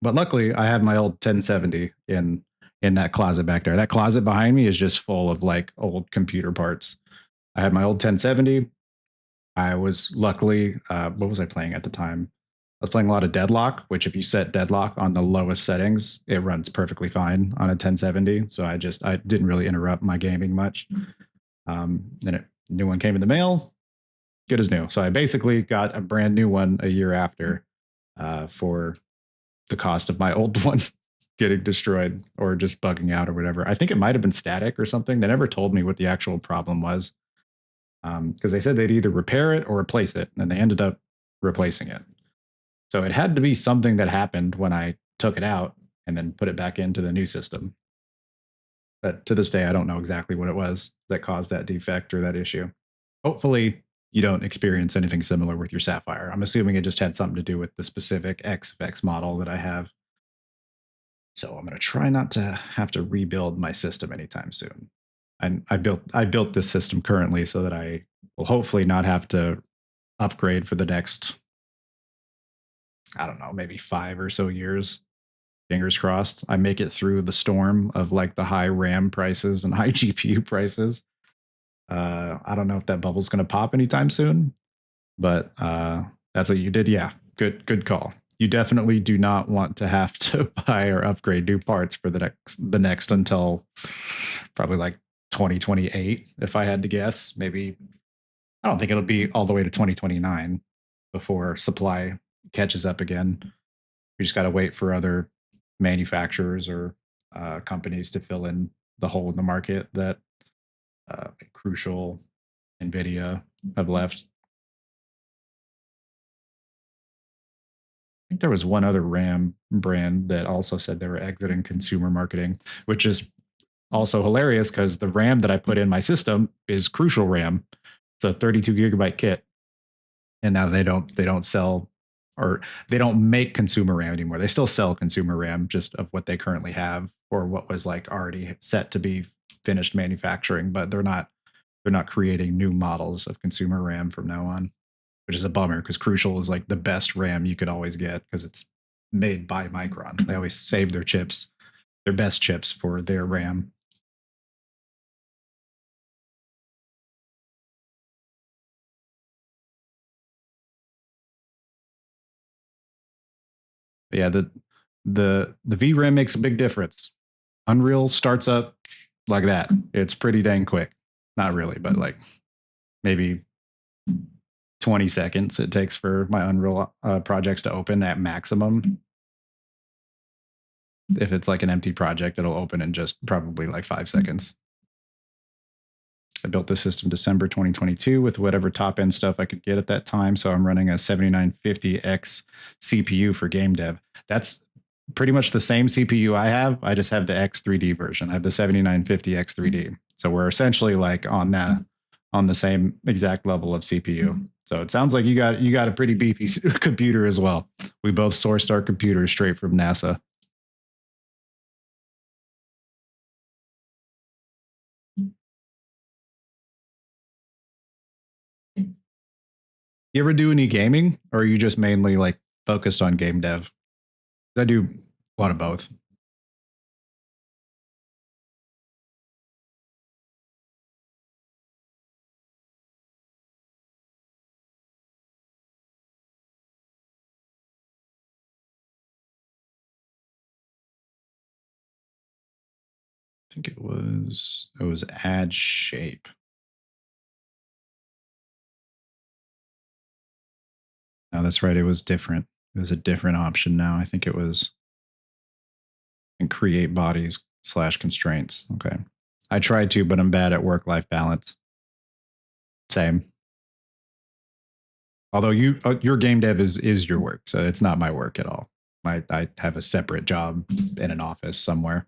But luckily, I have my old 1070 in that closet back there. That closet behind me is just full of like old computer parts. I had my old 1070. I was luckily, what was I playing at the time? I was playing a lot of Deadlock, which if you set Deadlock on the lowest settings, it runs perfectly fine on a 1070. So I didn't really interrupt my gaming much. Then a new one came in the mail, good as new. So I basically got a brand new one a year after for the cost of my old one getting destroyed or just bugging out or whatever. I think it might have been static or something. They never told me what the actual problem was because they said they'd either repair it or replace it, and they ended up replacing it. So it had to be something that happened when I took it out and then put it back into the new system. But to this day, I don't know exactly what it was that caused that defect or that issue. Hopefully, you don't experience anything similar with your Sapphire. I'm assuming it just had something to do with the specific XFX model that I have. So I'm going to try not to have to rebuild my system anytime soon. And I built this system currently so that I will hopefully not have to upgrade for the next, I don't know, maybe 5 or so years. Fingers crossed. I make it through the storm of like the high RAM prices and high GPU prices. I don't know if that bubble's going to pop anytime soon, but that's what you did. Yeah, good call. You definitely do not want to have to buy or upgrade new parts for the next until probably like 2028, if I had to guess. Maybe I don't think it'll be all the way to 2029 before supply catches up again. We just got to wait for other manufacturers or companies to fill in the hole in the market that Crucial, Nvidia have left. I think there was one other RAM brand that also said they were exiting consumer marketing, which is also hilarious because the RAM that I put in my system is Crucial RAM. It's a 32 gigabyte kit, and now they don't sell, or they don't make consumer RAM anymore. They still sell consumer RAM just of what they currently have or what was like already set to be finished manufacturing, but they're not creating new models of consumer RAM from now on, which is a bummer because Crucial is like the best RAM you could always get because it's made by Micron. They always save their chips, their best chips for their RAM. But yeah, the VRAM makes a big difference. Unreal starts up like that. It's pretty dang quick. Not really, but like maybe 20 seconds it takes for my Unreal projects to open at maximum. If it's like an empty project, it'll open in just probably like 5 seconds. I built this system December 2022 with whatever top end stuff I could get at that time. So I'm running a 7950X CPU for game dev. That's pretty much the same CPU I have. I just have the X3D version. I have the 7950X3D. So we're essentially like on the same exact level of CPU. So it sounds like you got a pretty beefy computer as well. We both sourced our computers straight from NASA. You ever do any gaming, or are you just mainly like focused on game dev? I do a lot of both. I think it was add shape. No, that's right. It was different. It was a different option now. I think it was in create bodies / constraints. Okay. I tried to, but I'm bad at work-life balance. Same. Although your game dev is your work, so it's not my work at all. I have a separate job in an office somewhere.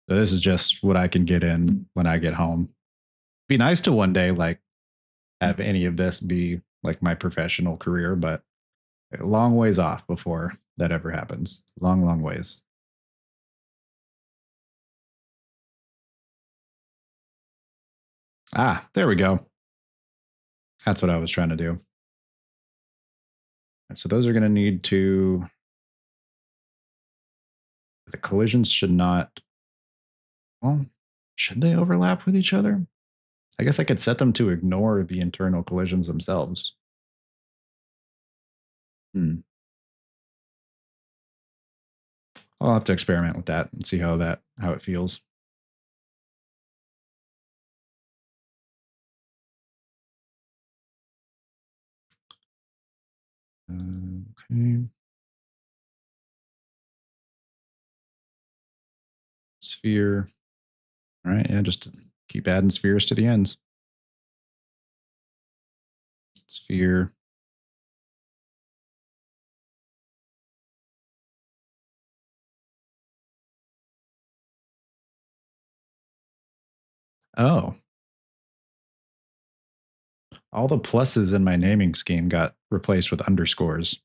So this is just what I can get in when I get home. Be nice to one day like have any of this be like my professional career, but a long ways off before that ever happens. Long, long ways. Ah, there we go. That's what I was trying to do. And so those are going to need to, the collisions should not, well, should they overlap with each other? I guess I could set them to ignore the internal collisions themselves. Hmm. I'll have to experiment with that and see how it feels. Okay. Sphere. All right. Yeah, just keep adding spheres to the ends. Sphere. Oh, all the pluses in my naming scheme got replaced with underscores.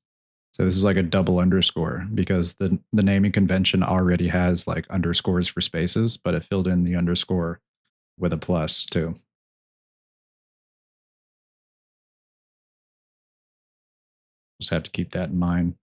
So this is like a double underscore because the naming convention already has like underscores for spaces, but it filled in the underscore with a plus too. Just have to keep that in mind.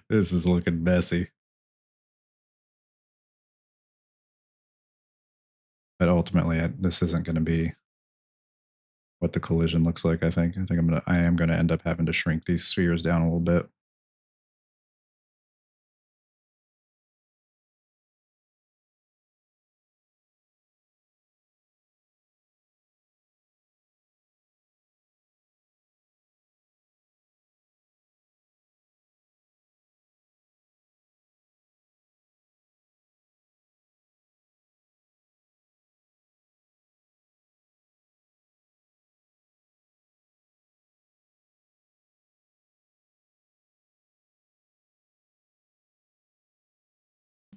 This is looking messy. But ultimately, this isn't going to be what the collision looks like. I am going to end up having to shrink these spheres down a little bit.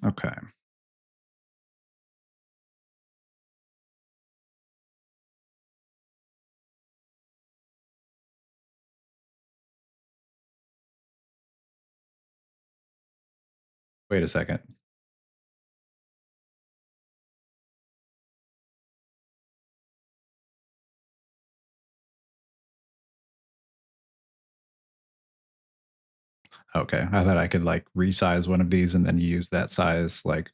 Okay. Wait a second. Okay. I thought I could like resize one of these and then use that size like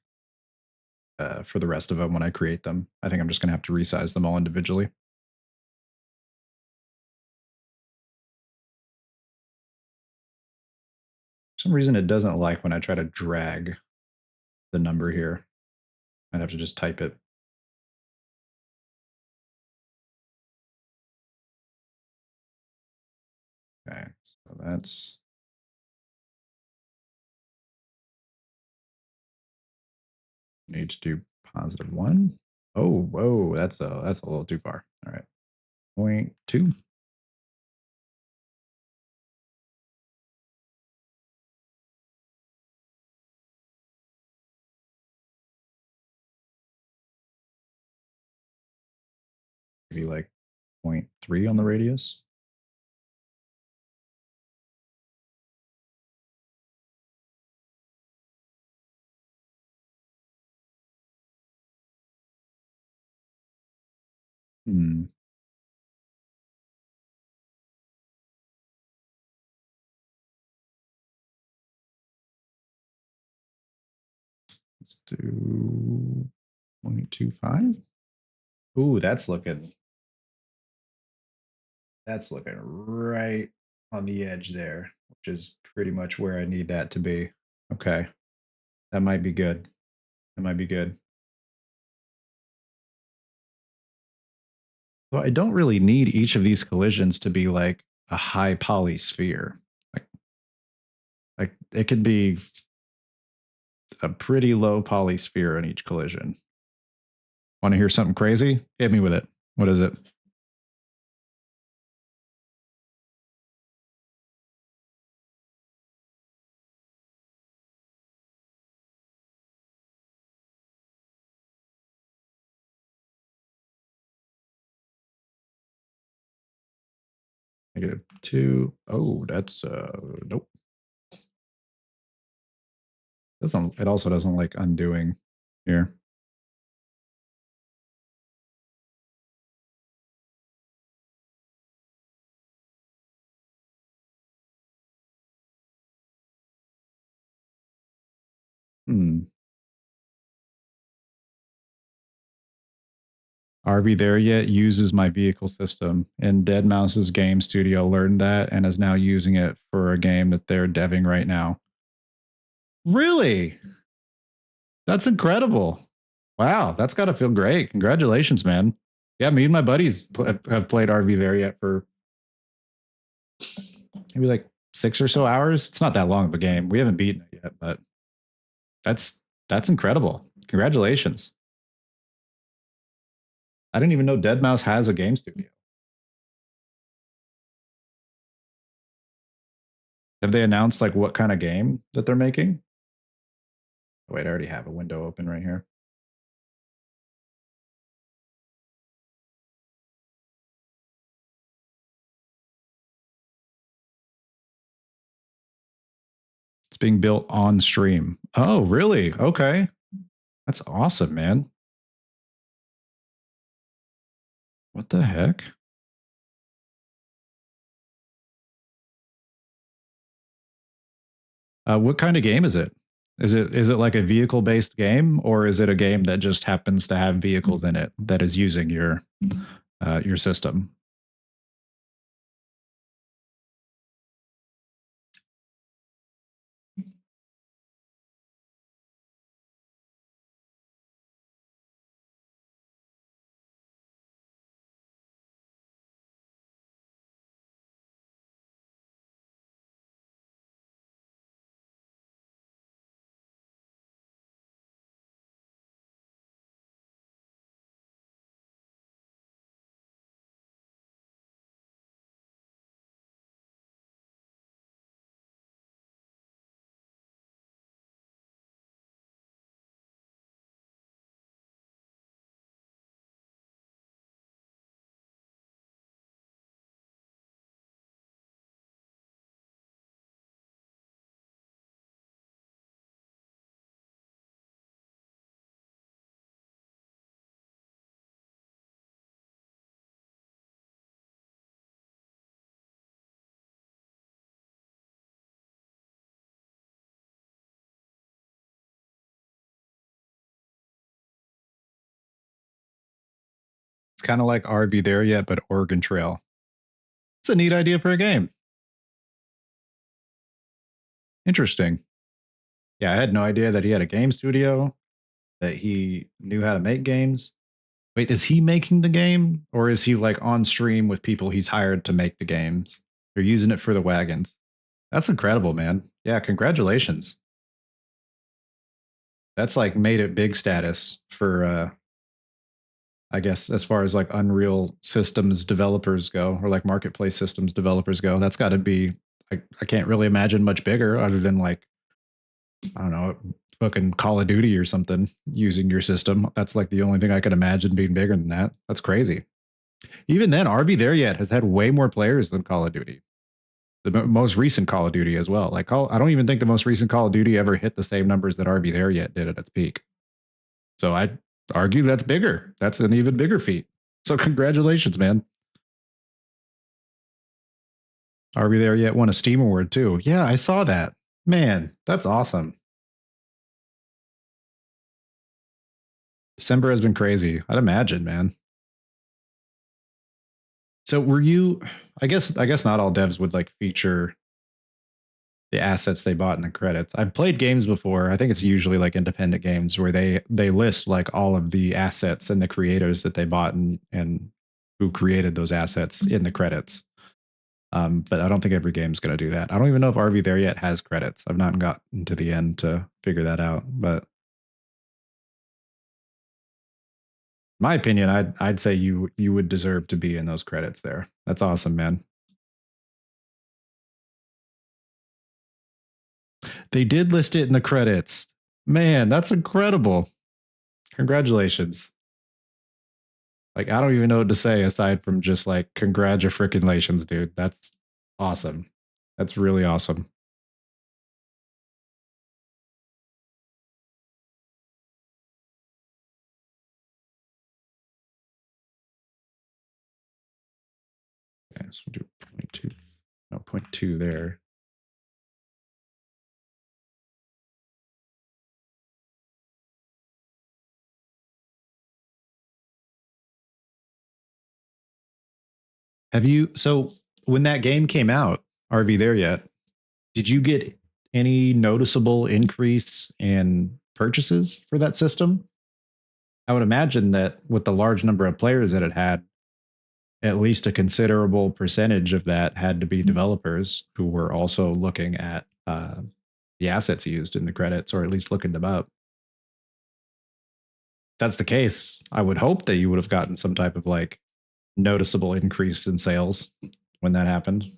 for the rest of them when I create them. I think I'm just going to have to resize them all individually. For some reason, it doesn't like when I try to drag the number here. I'd have to just type it. Okay, so that's need to do +1. Oh, whoa, that's a little too far. All right, 0.2. Maybe like 0.3 on the radius. Hmm. Let's do 0.25. Ooh, that's looking right on the edge there, which is pretty much where I need that to be. Okay, that might be good. That might be good. So I don't really need each of these collisions to be like a high poly sphere. Like it could be a pretty low poly sphere in each collision. Want to hear something crazy? Hit me with it. What is it? -2. Oh, that's nope. Doesn't it also doesn't like undoing here. Hmm. Are we there yet? Uses my vehicle system. And Dead Mouse's game studio learned that and is now using it for a game that they're deving right now. Really? That's incredible. Wow, that's got to feel great. Congratulations, man. Yeah, me and my buddies have played RV there yet for maybe like 6 or so hours. It's not that long of a game. We haven't beaten it yet, but that's incredible. Congratulations. I didn't even know Dead Mouse has a game studio. Have they announced like what kind of game that they're making? Oh, wait, I already have a window open right here. It's being built on stream. Oh, really? Okay. That's awesome, man. What the heck? What kind of game is it? Is it like a vehicle based game, or is it a game that just happens to have vehicles in it that is using your system? It's kind of like RB There Yet, but Oregon Trail. It's a neat idea for a game. Interesting. Yeah, I had no idea that he had a game studio, that he knew how to make games. Wait, is he making the game or is he like on stream with people he's hired to make the games? They're using it for the wagons. That's incredible, man. Yeah, congratulations. That's like made it big status for I guess as far as like Unreal systems developers go or like marketplace systems developers go. That's got to be I can't really imagine much bigger other than like I don't know, fucking Call of Duty or something using your system. That's like the only thing I could imagine being bigger than that. That's crazy. Even then, RB There Yet has had way more players than Call of Duty. The most recent Call of Duty as well. Like, I don't even think the most recent Call of Duty ever hit the same numbers that RB There Yet did at its peak. So I'd argue that's bigger. That's an even bigger feat. So congratulations, man. RB There Yet won a Steam Award too. Yeah, I saw that. Man, that's awesome. December has been crazy. I'd imagine, man. So were you I guess not all devs would like feature the assets they bought in the credits. I've played games before. I think it's usually like independent games where they list like all of the assets and the creators that they bought and who created those assets in the credits. But I don't think every game's going to do that. I don't even know if RV There Yet has credits. I've not gotten to the end to figure that out. But my opinion, I'd say you would deserve to be in those credits there. That's awesome, man. They did list it in the credits. Man, that's incredible. Congratulations. Like, I don't even know what to say aside from just like, congratulations, dude. That's awesome. That's really awesome. Okay, so we'll do 0.2, no, 0.2 there. Have you, so when that game came out, RV There Yet, did you get any noticeable increase in purchases for that system? I would imagine that with the large number of players that it had, at least a considerable percentage of that had to be developers who were also looking at the assets used in the credits, or at least looking them up. If that's the case, I would hope that you would have gotten some type of like noticeable increase in sales when that happened.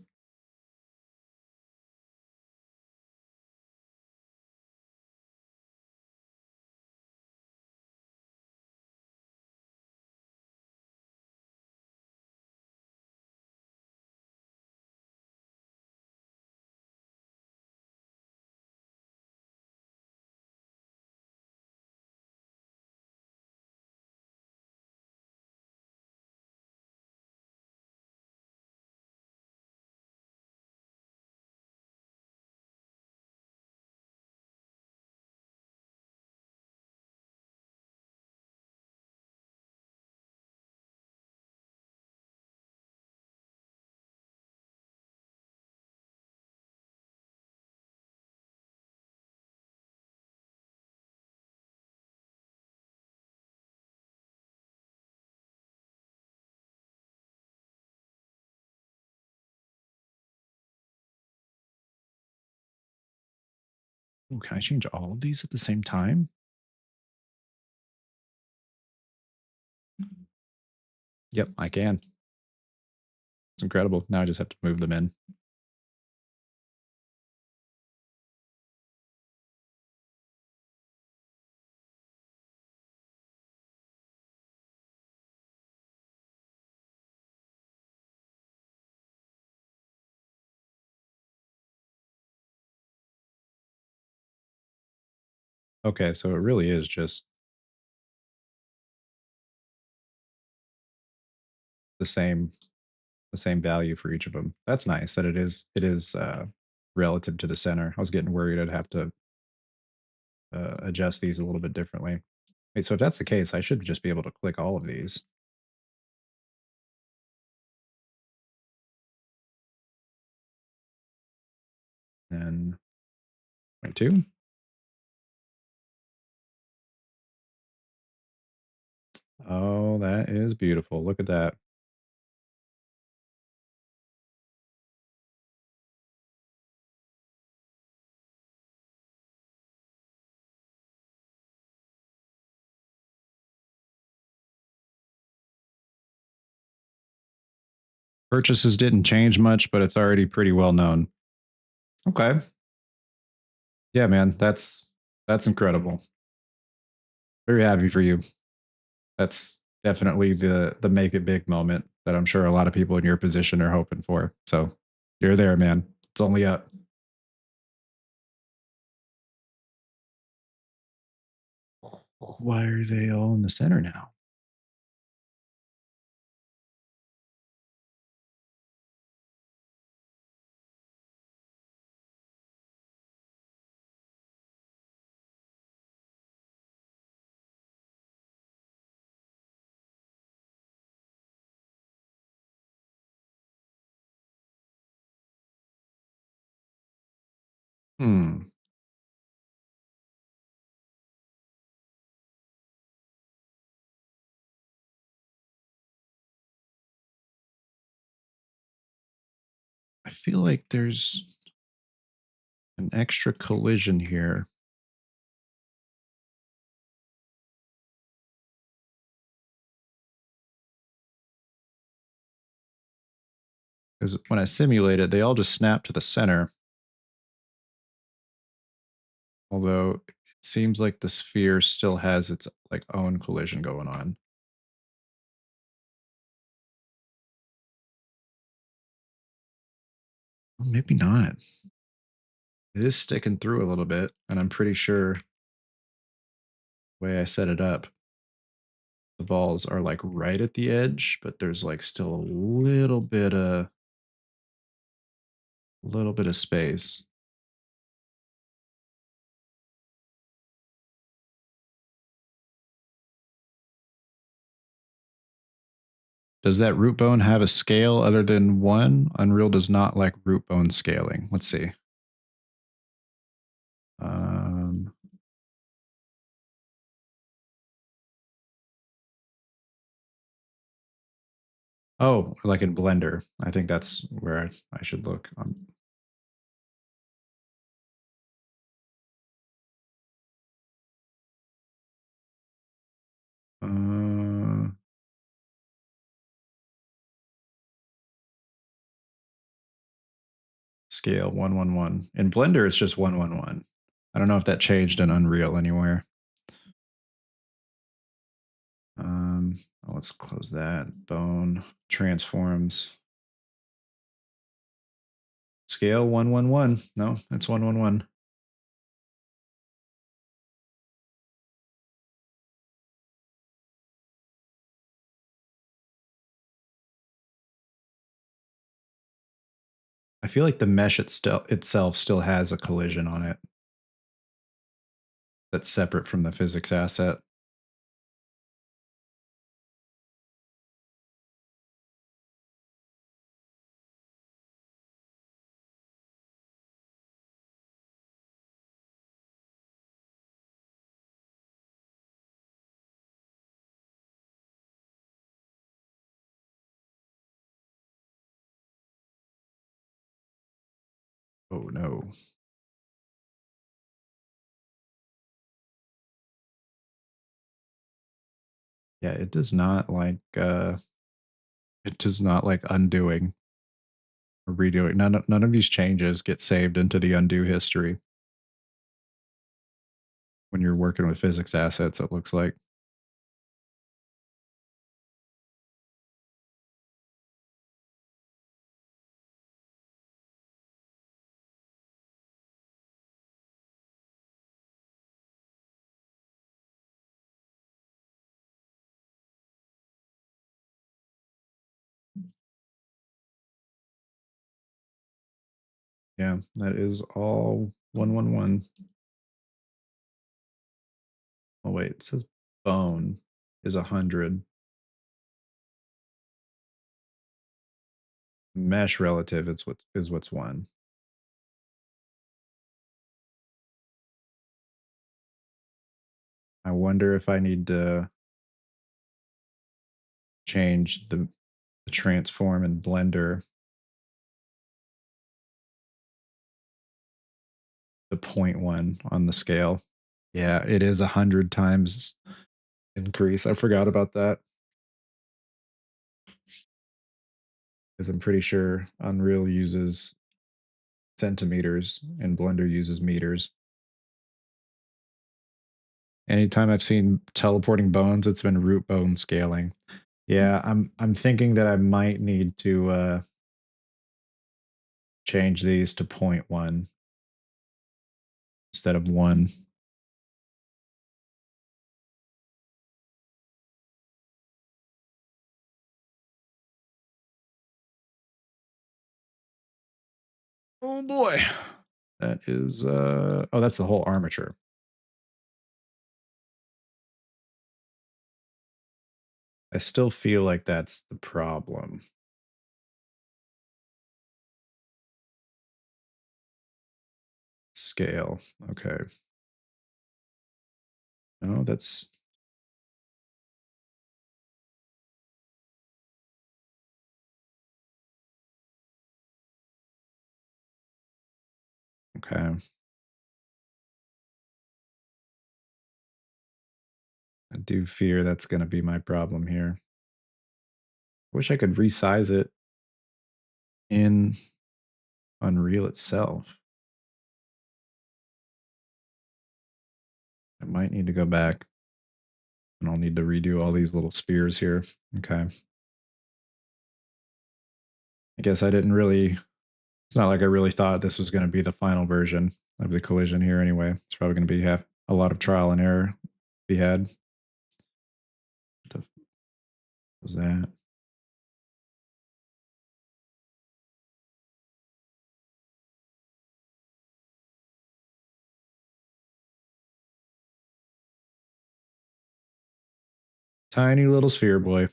Ooh, can I change all of these at the same time? Yep, I can. It's incredible. Now I just have to move them in. Okay, so it really is just the same value for each of them. That's nice that it is relative to the center. I was getting worried I'd have to adjust these a little bit differently. Wait, so if that's the case, I should just be able to click all of these. and 0.2. Oh, that is beautiful. Look at that. Purchases didn't change much, but it's already pretty well known. Okay. Yeah, man, that's incredible. Very happy for you. That's definitely the make it big moment that I'm sure a lot of people in your position are hoping for. So you're there, man. It's only up. Why are they all in the center now? Hmm. I feel like there's an extra collision here. Because when I simulate it, they all just snap to the center. Although it seems like the sphere still has its like own collision going on. Well, maybe not. It is sticking through a little bit, and I'm pretty sure the way I set it up, the balls are like right at the edge, but there's like still a little bit of space. Does that root bone have a scale other than one? Unreal does not like root bone scaling. Let's see. Um, oh, like in Blender. I think that's where I should look. Uh, Scale 111. In Blender, it's just 111. I don't know if that changed in Unreal anywhere. Let's close that. Bone transforms. Scale 111. No, it's 111. I feel like the mesh itself still has a collision on it that's separate from the physics asset. Oh no. Yeah, it does not like undoing or redoing. None of these changes get saved into the undo history when you're working with physics assets, it looks like. Yeah, that is all 111. Oh wait, it says bone is 100. Mesh relative is what's one. wonder if I need to change the transform in Blender to 0.1 on the scale. Yeah, it is 100 times increase. I forgot about that. Because I'm pretty sure Unreal uses centimeters and Blender uses meters. Anytime I've seen teleporting bones, it's been root bone scaling. Yeah, I'm thinking that I might need to change these to 0.1 instead of 1. Oh boy. That is oh, that's the whole armature. I still feel like that's the problem. Scale. Okay. No, that's okay. I do fear that's going to be my problem here. I wish I could resize it in Unreal itself. I might need to go back and I'll need to redo all these little spheres here. Okay. I guess I didn't really, it's not like I really thought this was going to be the final version of the collision here anyway. It's probably going to be a lot of trial and error be had. What the was that? Tiny little sphere boy.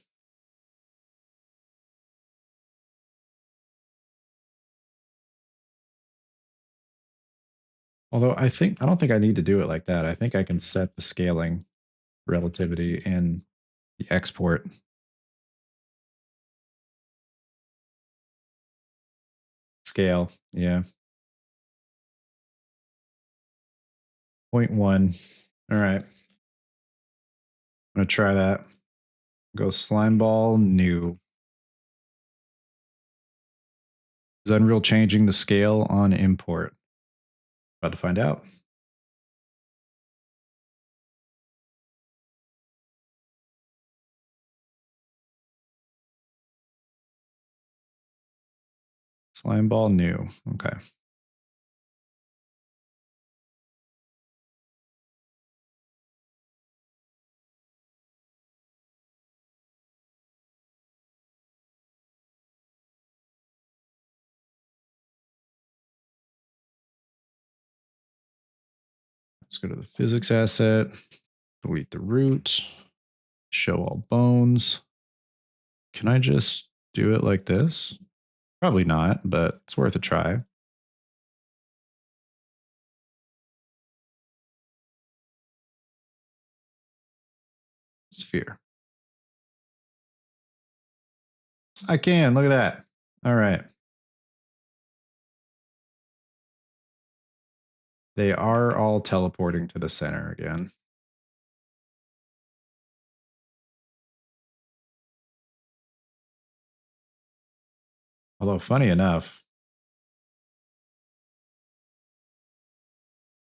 Although I don't think I need to do it like that. I think I can set the scaling relativity in the export. Scale, yeah. 0.1. All right. I'm gonna try that. Go slime ball new. Is Unreal changing the scale on import? About to find out. Slime ball new. Okay. Let's go to the physics asset. Delete the root. Show all bones. Can I just do it like this? Probably not, but it's worth a try. Sphere. I can. Look at that. All right. They are all teleporting to the center again. Although, funny enough,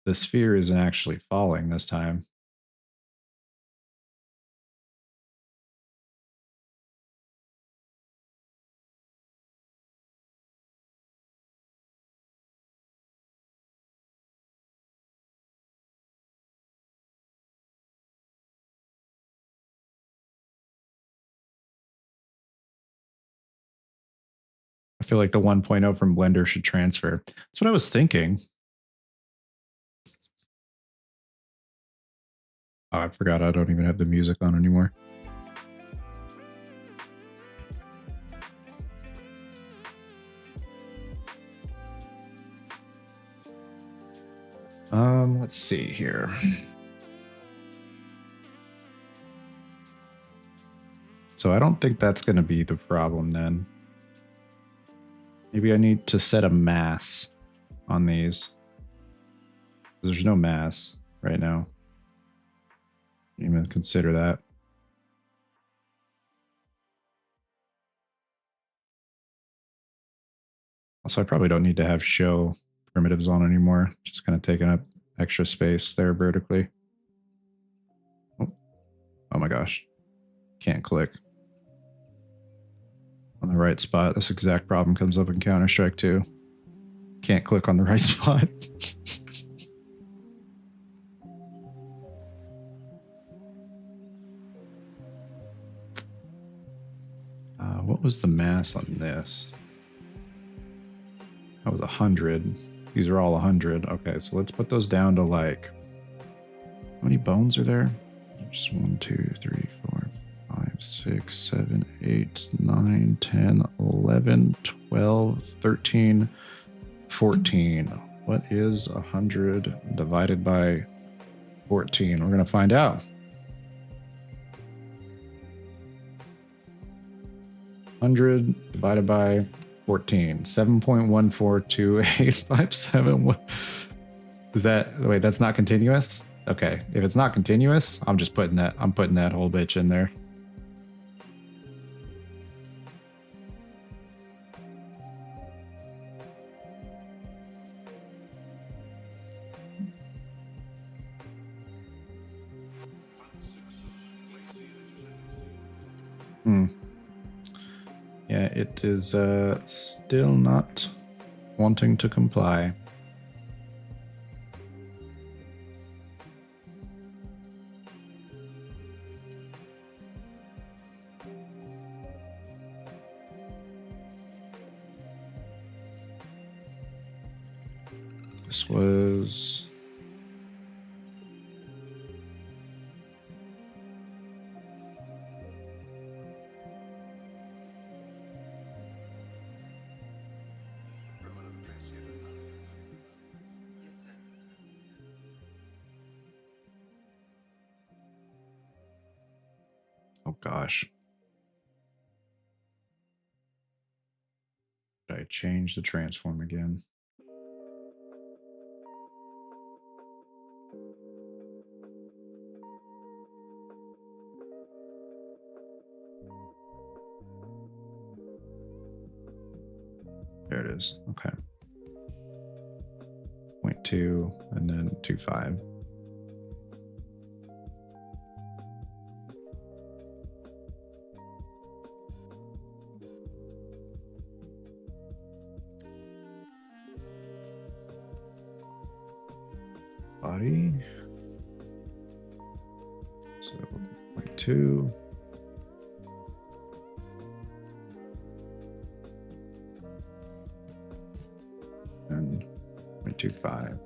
the sphere isn't actually falling this time. I feel like the 1.0 from Blender should transfer. That's what I was thinking. Oh, I forgot I don't even have the music on anymore. Let's see here. So I don't think that's going to be the problem then. Maybe I need to set a mass on these. There's no mass right now. Even consider that. Also, I probably don't need to have show primitives on anymore. Just kind of taking up extra space there vertically. Oh my gosh. Can't click on the right spot. This exact problem comes up in Counter-Strike 2. Can't click on the right spot. What was the mass on this? That was 100. These are all 100. Okay, so let's put those down to like, how many bones are there? Just 1, 2, 3, 4, 5, 6, 7, 8, 9, 10, 11, 12, 13, 14. What is 100 divided by 14? We're going to find out. 100 divided by 14. 7.142857. Is that, wait, that's not continuous? Okay, if it's not continuous, I'm just putting that, I'm putting that whole bitch in there. Yeah, it is still not wanting to comply. This was... Oh gosh. Did I change the transform again? There it is. Okay. 0.2 and then 2.5. Body. So 0.2. And 0.25.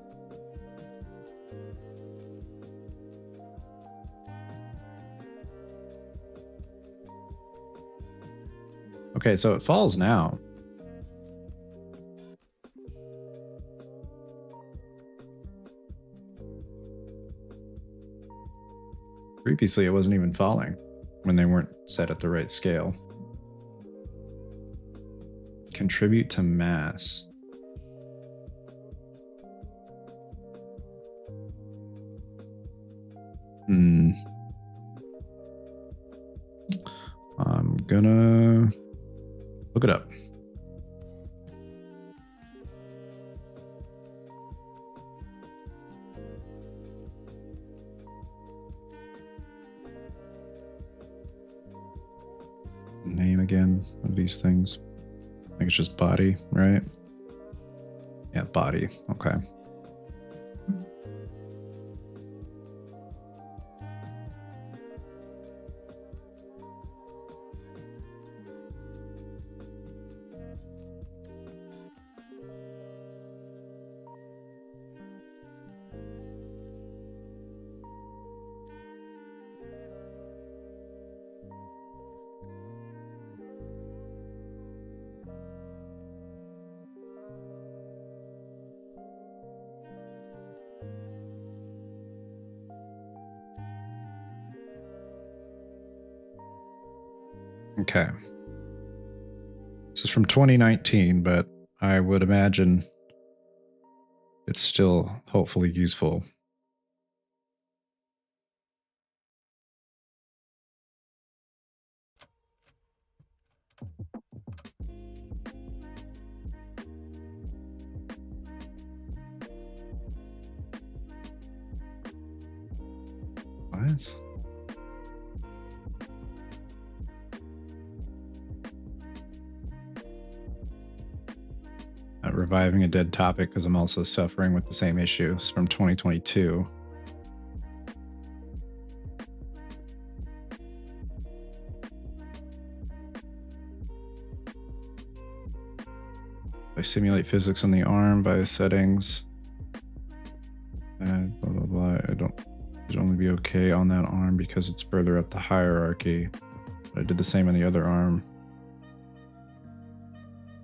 Okay, so it falls now. Previously, it wasn't even falling when they weren't set at the right scale. Contribute to mass. I'm gonna look it up. Name again of these things. I think it's just body, right? Yeah, body. Okay. Okay. This is from 2019, but I would imagine it's still hopefully useful. What? Not reviving a dead topic because I'm also suffering with the same issues from 2022. I simulate physics on the arm by the settings. Blah blah blah. It'd only be okay on that arm because it's further up the hierarchy. But I did the same on the other arm.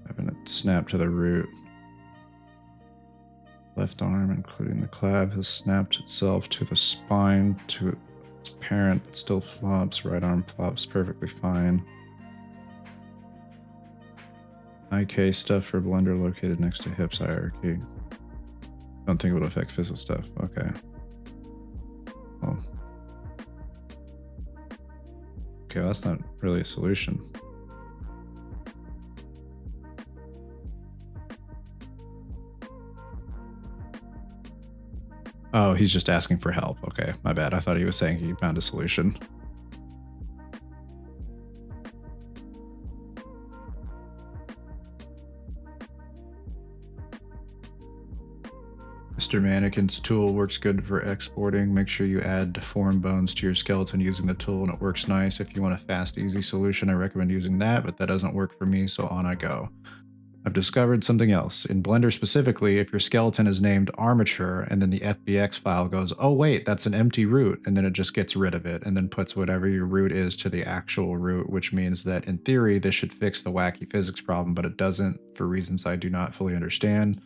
Having it snap to the root. Left arm, including the clav, has snapped itself to the spine to its parent, but still flops. Right arm flops perfectly fine. IK stuff for blender located next to hips hierarchy. Don't think it would affect physical stuff. Okay. Well. Okay, well, that's not really a solution. Oh, he's just asking for help. Okay, my bad. I thought he was saying he found a solution. Mr. Mannequin's tool works good for exporting. Make sure you add deformed bones to your skeleton using the tool and it works nice. If you want a fast, easy solution, I recommend using that, but that doesn't work for me, so on I go. I've discovered something else. In Blender specifically, if your skeleton is named armature and then the FBX file goes, oh wait, that's an empty root, and then it just gets rid of it and then puts whatever your root is to the actual root, which means that in theory, this should fix the wacky physics problem, but it doesn't for reasons I do not fully understand.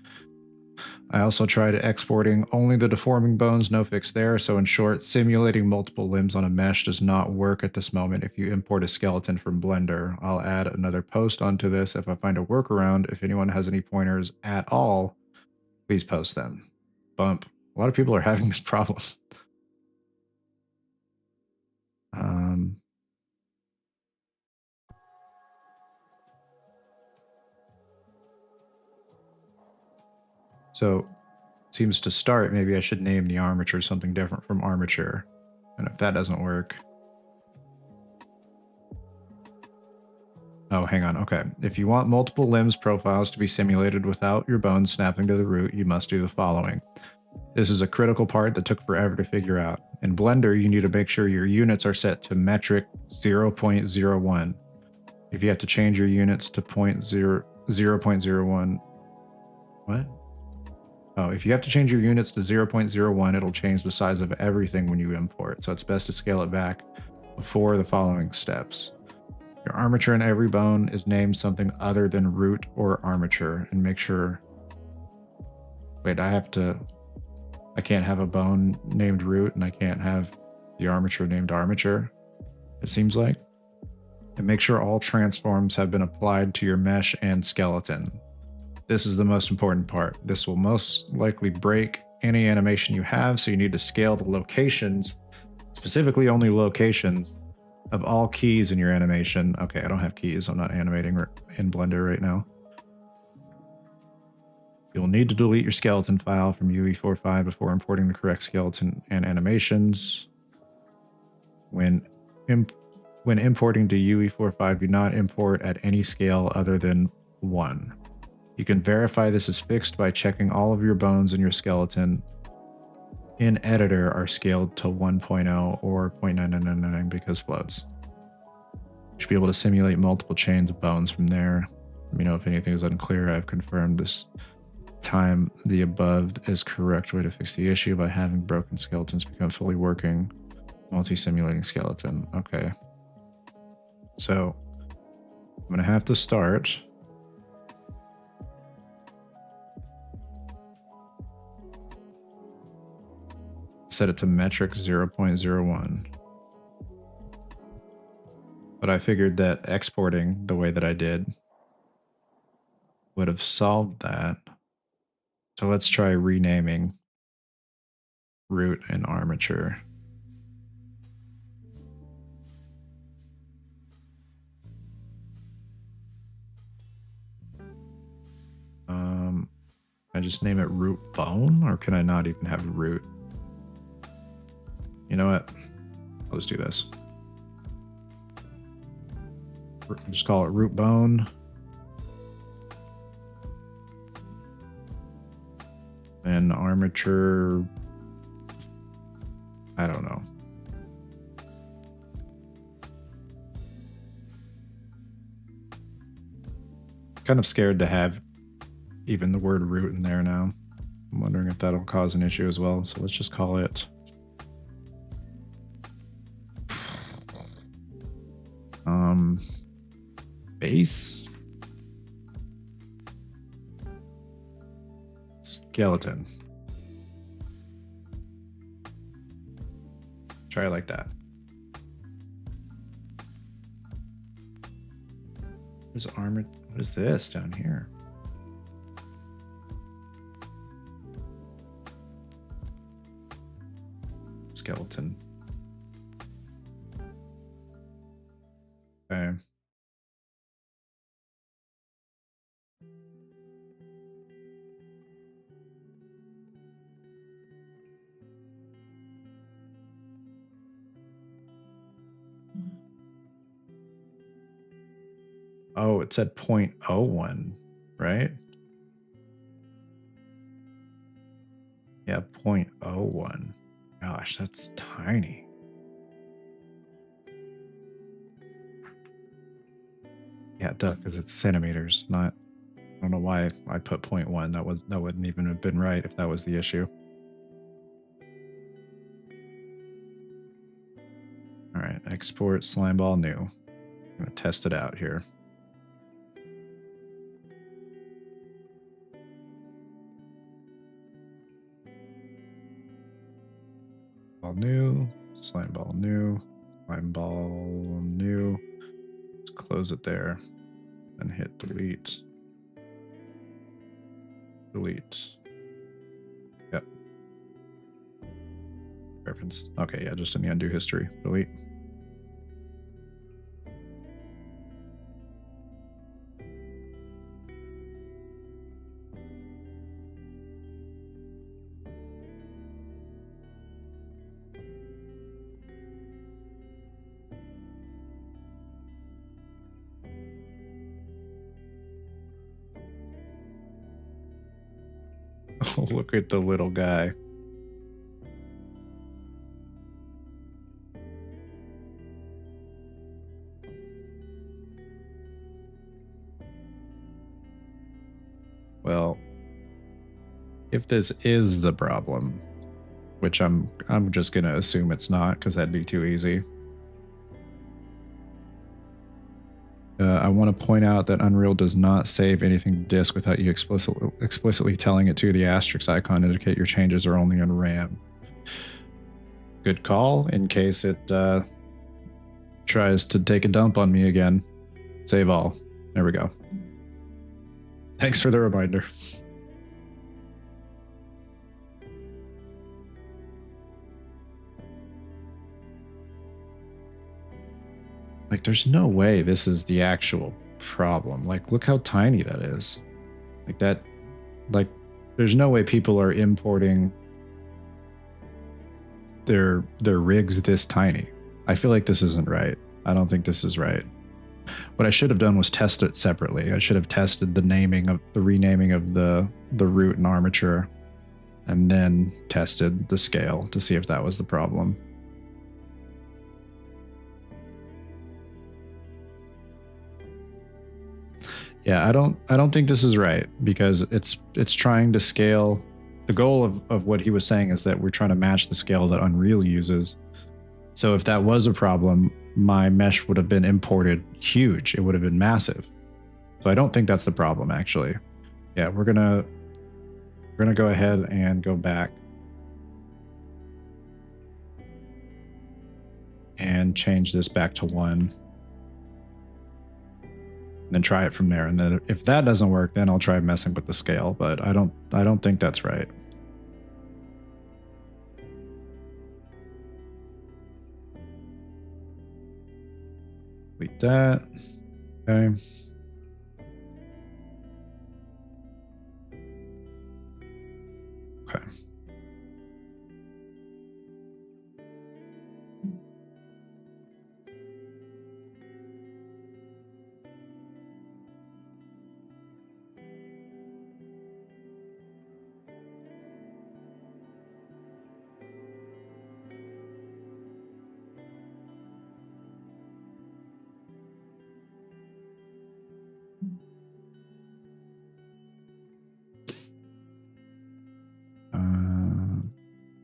I also tried exporting only the deforming bones, no fix there. So in short, simulating multiple limbs on a mesh does not work at this moment if you import a skeleton from Blender. I'll add another post onto this if I find a workaround. If anyone has any pointers at all, please post them. Bump. A lot of people are having this problem. So seems to start, maybe I should name the armature something different from armature. And if that doesn't work. Oh, hang on. Okay. If you want multiple limbs profiles to be simulated without your bones snapping to the root, you must do the following. This is a critical part that took forever to figure out. In Blender, you need to make sure your units are set to metric 0.01. If you have to change your units to 0.01, what? Oh, if you have to change your units to 0.01, it'll change the size of everything when you import. So it's best to scale it back before the following steps. Your armature in every bone is named something other than root or armature, and make sure. Wait, I can't have a bone named root and I can't have the armature named armature, it seems like. And make sure all transforms have been applied to your mesh and skeleton. This is the most important part. This will most likely break any animation you have, so you need to scale the locations, specifically only locations, of all keys in your animation. Okay, I don't have keys. I'm not animating in Blender right now. You'll need to delete your skeleton file from UE45 before importing the correct skeleton and animations. When importing to UE45, do not import at any scale other than 1. You can verify this is fixed by checking all of your bones in your skeleton in editor are scaled to 1.0 or 0.9999 because floats. You should be able to simulate multiple chains of bones from there. Let me know if anything is unclear. I've confirmed this time the above is correct way to fix the issue by having broken skeletons become fully working multi-simulating skeleton. Okay. So I'm going to have to start. Set it to metric 0.01. But I figured that exporting the way that I did would have solved that. So let's try renaming root and armature. I just name it root bone, or can I not even have root? You know what? I'll just do this. Just call it root bone. And armature, I don't know. Kind of scared to have even the word root in there now. I'm wondering if that'll cause an issue as well. So let's just call it base skeleton. Try it like that. There's armor. What is this down here? Skeleton. Okay. Oh, it said 0.01, right? Yeah, 0.01. Gosh, that's tiny. Yeah, duh, because it's centimeters, not. I don't know why I put 0.1. That wouldn't even have been right if that was the issue. All right, export slimeball new. I'm gonna test it out here. Ball new, slimeball new, slimeball new. Let's close it there and hit delete. Delete. Yep. Reference. Okay, yeah, just in the undo history. Delete. Oh, look at the little guy. Well, if this is the problem, which I'm just gonna assume it's not, because that'd be too easy. I want to point out that Unreal does not save anything to disk without you explicitly telling it to. The asterisk icon indicate your changes are only on RAM. Good call. In case it tries to take a dump on me again. Save all. There we go. Thanks for the reminder. Like, there's no way this is the actual problem. Like, look how tiny that is. Like that, like, there's no way people are importing their rigs this tiny. I feel like this isn't right. I don't think this is right. What I should have done was test it separately. I should have tested the renaming of the root and armature, and then tested the scale to see if that was the problem. Yeah, I don't think this is right, because it's trying to scale. The goal of what he was saying is that we're trying to match the scale that Unreal uses. So if that was a problem, my mesh would have been imported huge. It would have been massive. So I don't think that's the problem, actually. Yeah, we're gonna go ahead and go back and change this back to 1. then try it from there. And then if that doesn't work, then I'll try messing with the scale. But I don't think that's right. Delete that. Okay. Okay.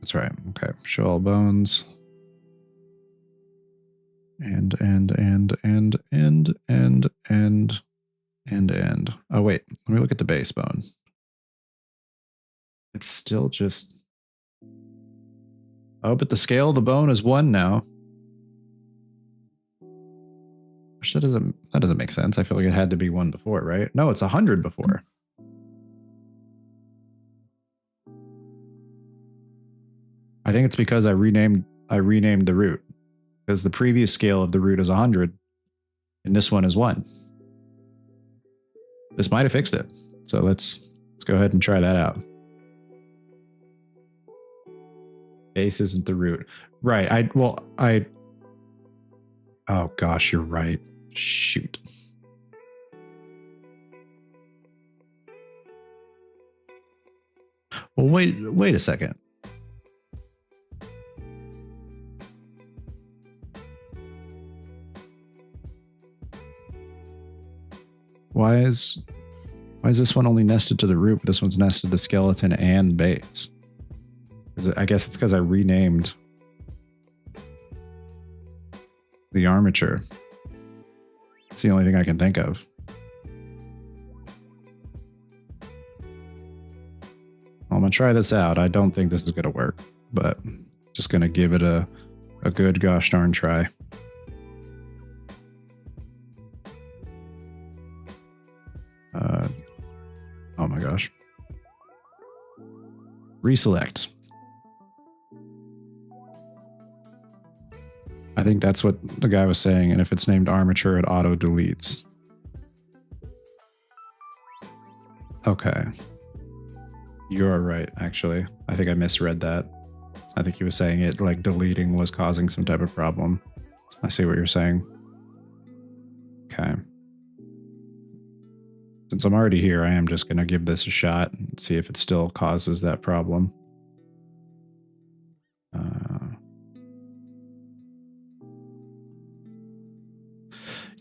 That's right. Okay. Show all bones. And. Oh, wait. Let me look at the base bone. It's still just. Oh, but the scale of the bone is 1 now. Which that doesn't make sense. I feel like it had to be 1 before, right? No, it's 100 before. I think it's because I renamed the root. Because the previous scale of the root is 100, and this one is 1. This might have fixed it. So let's go ahead and try that out. Base isn't the root. Right. Oh gosh, you're right. Shoot. Well, wait a second. Why is this one only nested to the root? This one's nested to skeleton and base. I guess it's because I renamed the armature. It's the only thing I can think of. I'm gonna try this out. I don't think this is gonna work, but just gonna give it a good gosh darn try. Oh my gosh. Reselect. I think that's what the guy was saying, and if it's named armature, it auto deletes. Okay. You're right, actually. I think I misread that. I think he was saying it like deleting was causing some type of problem. I see what you're saying. Okay. Since I'm already here, I am just going to give this a shot and see if it still causes that problem.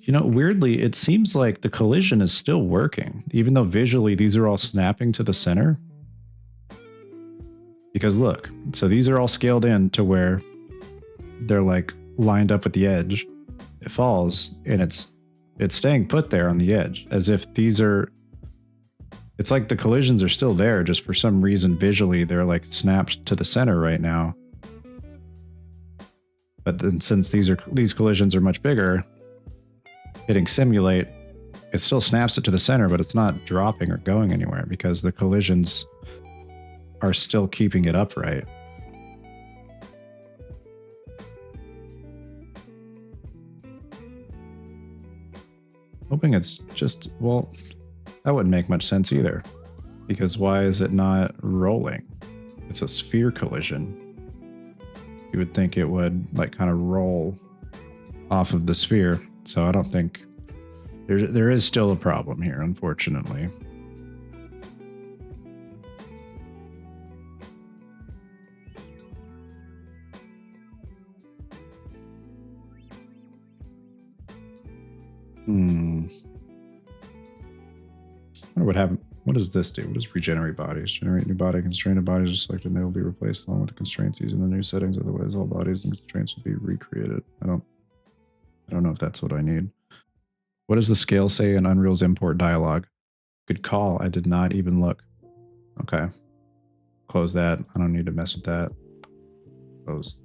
You know, weirdly, it seems like the collision is still working, even though visually these are all snapping to the center. Because look, so these are all scaled in to where they're like lined up with the edge. It falls and it's staying put there on the edge, as if these are. It's like the collisions are still there, just for some reason visually they're like snapped to the center right now. But then since these collisions are much bigger, hitting simulate, it still snaps it to the center, but it's not dropping or going anywhere because the collisions are still keeping it upright. Hoping it's just, well, that wouldn't make much sense either, because why is it not rolling? It's a sphere collision. You would think it would like kind of roll off of the sphere. So I don't think there is still a problem here, unfortunately. I wonder what does this do? What does regenerate bodies? Generate new body, constrained bodies are selected and they will be replaced along with the constraints using the new settings. Otherwise, all bodies and constraints will be recreated. I don't know if that's what I need. What does the scale say in Unreal's import dialog? Good call. I did not even look. Okay. Close that. I don't need to mess with that. Close.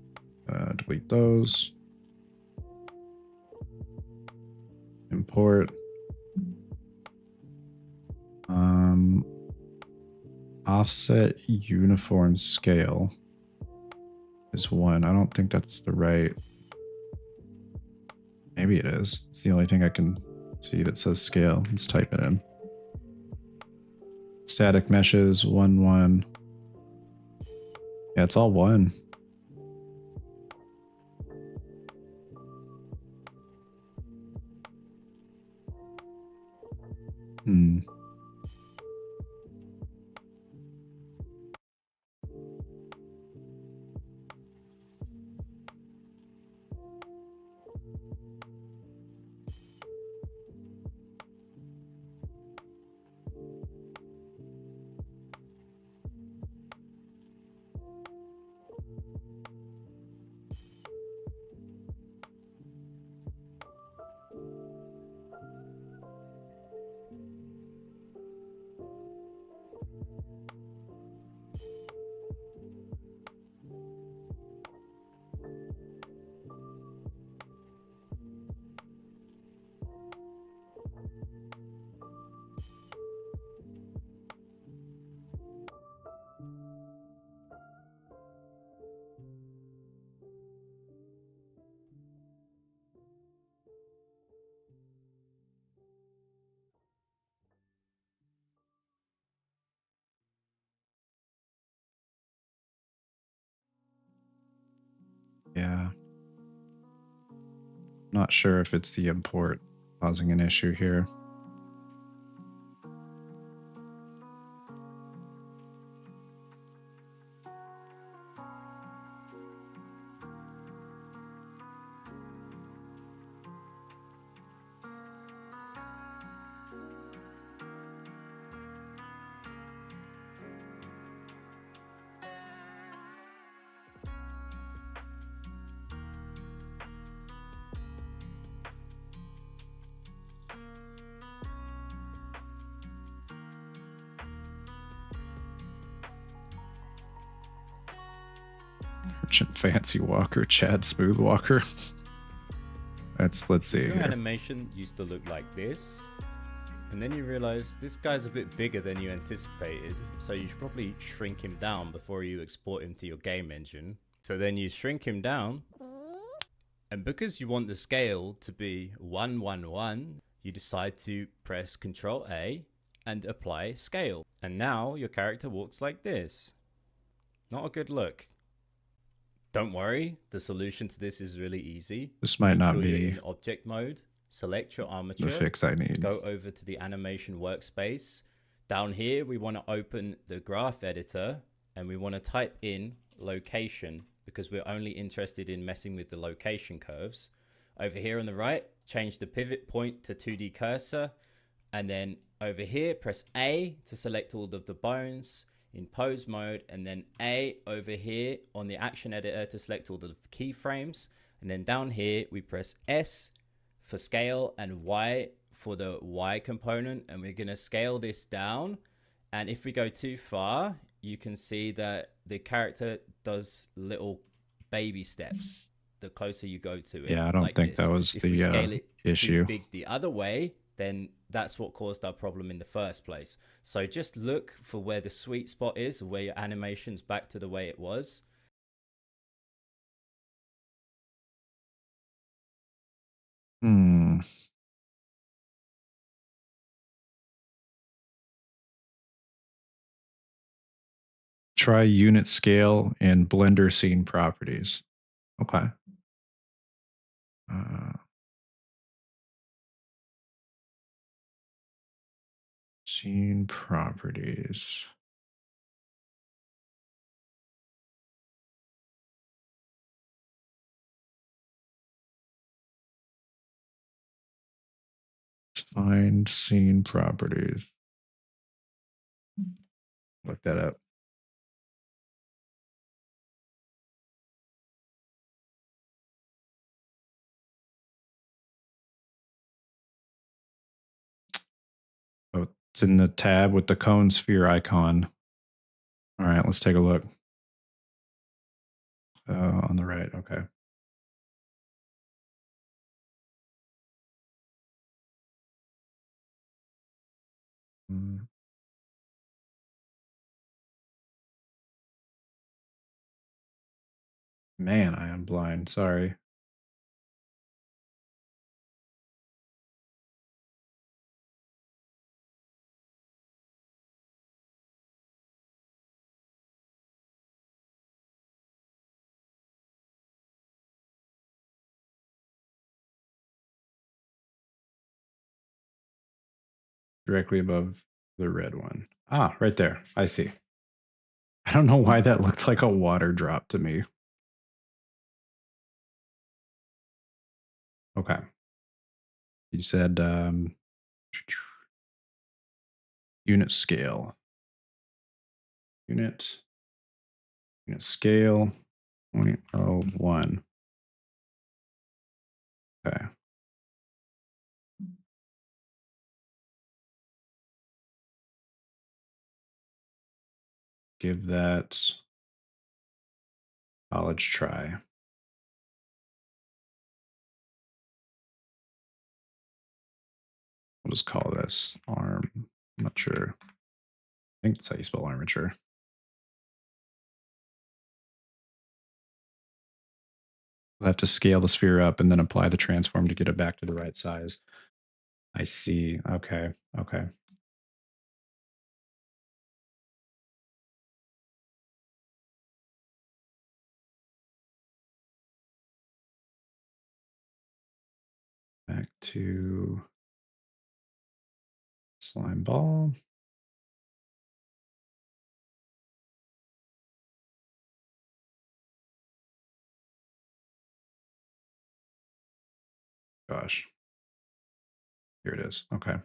Delete those. Import. offset uniform scale is 1. I don't think that's the right. Maybe it is. It's the only thing I can see that says scale. Let's type it in. Static meshes, 1, 1. Yeah, it's all 1. Hmm. Yeah. Not sure if it's the import causing an issue here. Merchant Fancy Walker, Chad Smooth Walker. Let's see. Your here. animation used to look like this, and then you realize this guy's a bit bigger than you anticipated, so you should probably shrink him down before you export him to your game engine. So then you shrink him down, and because you want the scale to be 1, 1, 1, you decide to press Ctrl A and apply scale. And now your character walks like this. Not a good look. Don't worry, the solution to this is really easy. This might not Make sure be you're in object mode, select your armature, the fix I need. go over to the animation workspace. Down here, we want to open the graph editor and we want to type in location because we're only interested in messing with the location curves. Over here on the right, change the pivot point to 2D cursor. And then over here, press A to select all of the bones in pose mode, and then A over here on the action editor to select all the keyframes. And then down here, we press S for scale and Y for the Y component. And we're gonna scale this down. And if we go too far, you can see that the character does little baby steps the closer you go to it. Yeah, I don't like think this. that was If we the scale it issue. too big the other way, then that's what caused our problem in the first place. So just look for where the sweet spot is, where your animation's back to the way it was. Try unit scale in Blender scene properties. Okay. Scene properties. Find scene properties. Look that up. Oh, it's in the tab with the cone sphere icon. All right, let's take a look. On the right, okay. Man, I am blind. Sorry. Directly above the red one. Ah, right there. I see. I don't know why that looked like a water drop to me. Okay. You said unit scale. Unit scale 0.01. Okay. Give that college try. We'll just call this arm. I'm not sure. I think that's how you spell armature. We'll have to scale the sphere up and then apply the transform to get it back to the right size. I see. Okay. Okay. Back to slime ball. Gosh. Here it is. Okay.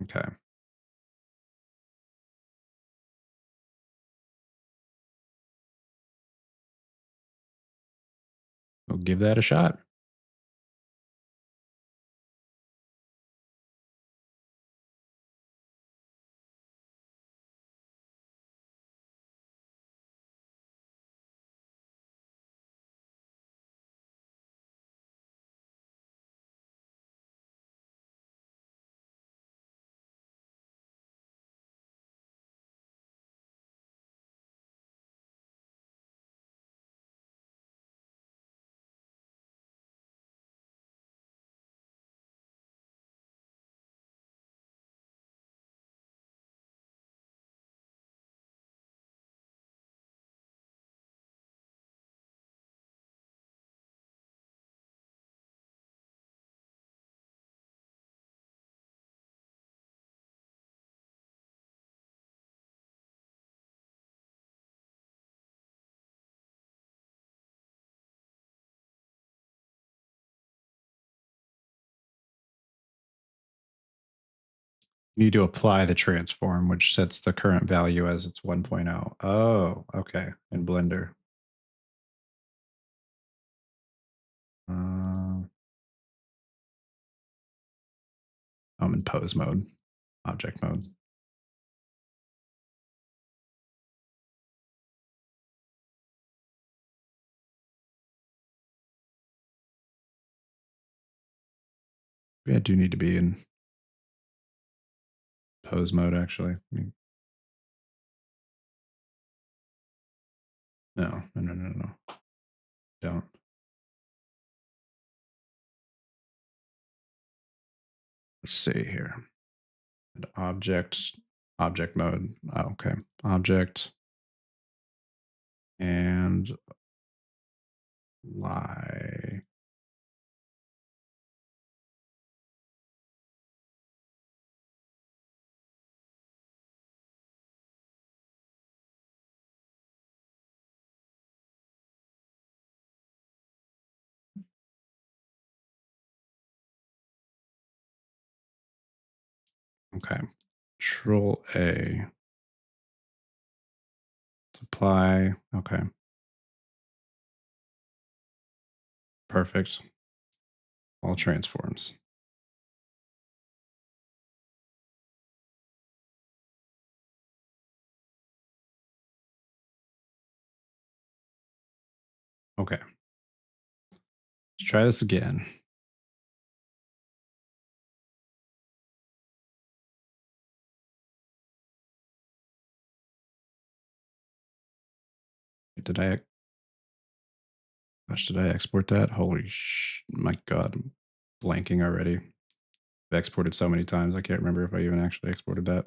Okay. We'll give that a shot. You need to apply the transform, which sets the current value as its 1.0. Oh, okay. In Blender. I'm in pose mode, object mode. Maybe I do need to be in pose mode, actually. No. Don't. Let's see here. And object mode. Oh, okay. Object and lie. Okay. Control A. Apply. Okay. Perfect. All transforms. Okay. Let's try this again. did I? Gosh, did I export that? Holy my God, I'm blanking already. I've exported so many times, I can't remember if I even actually exported that.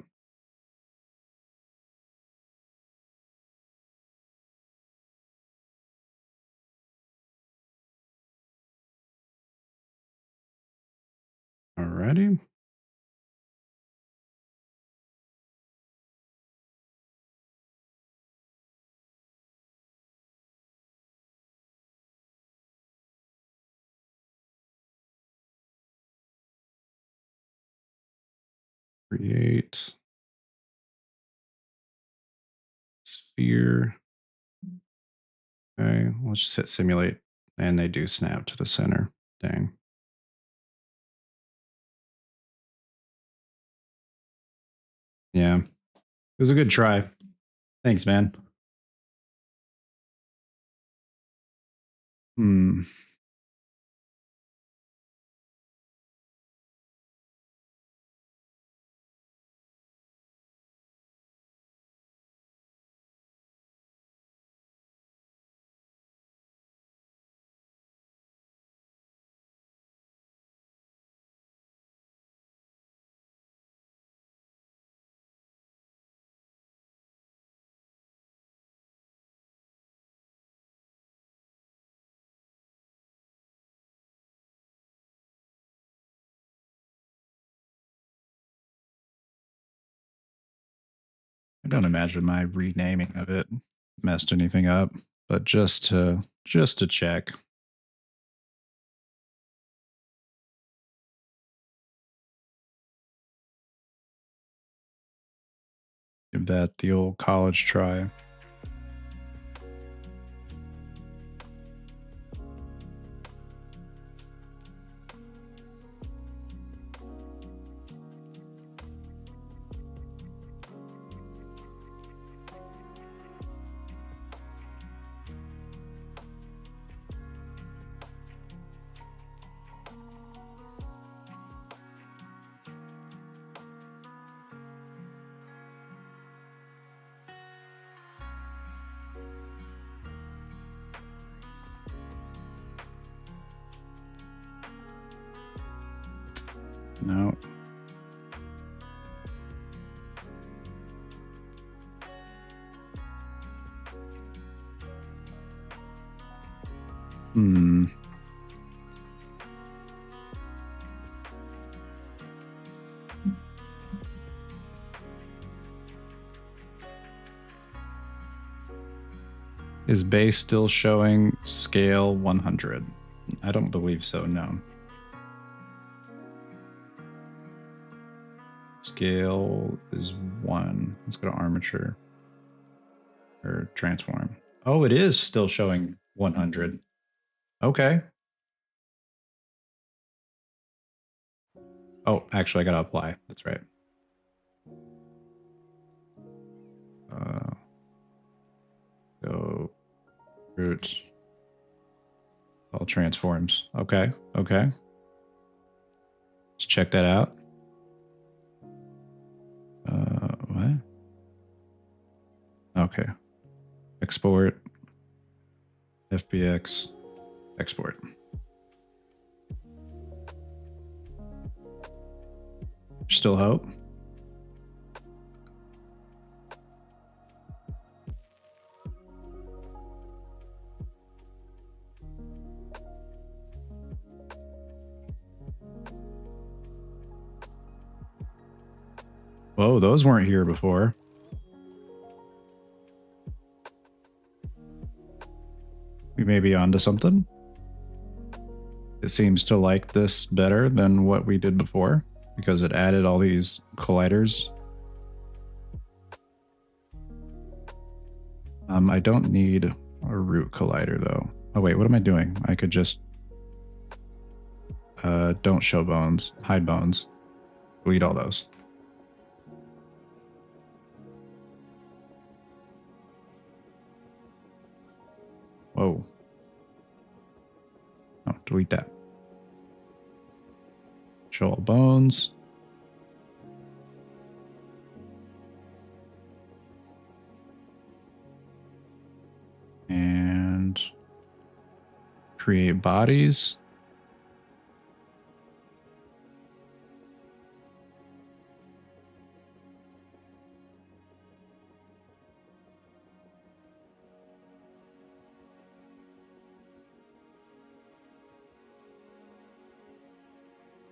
Alrighty. Create sphere. Okay, let's just hit simulate, and they do snap to the center. Dang. Yeah, it was a good try. Thanks, man. Hmm. I don't imagine my renaming of it messed anything up, but just to check. Give that the old college try. No. Hmm. Is base still showing scale 100? I don't believe so, no. Scale is 1. Let's go to armature or transform. Oh, it is still showing 100. Okay. Oh, actually, I gotta apply. That's right. Go root all transforms. Okay. Okay. Let's check that out. What? Okay. Export. FBX. Export. Still hope. Whoa, those weren't here before. We may be onto something. It seems to like this better than what we did before because it added all these colliders. I don't need a root collider though. Oh wait, what am I doing? I could just don't show bones, hide bones, delete all those. Whoa. Oh, delete that. Show all bones. Create bodies.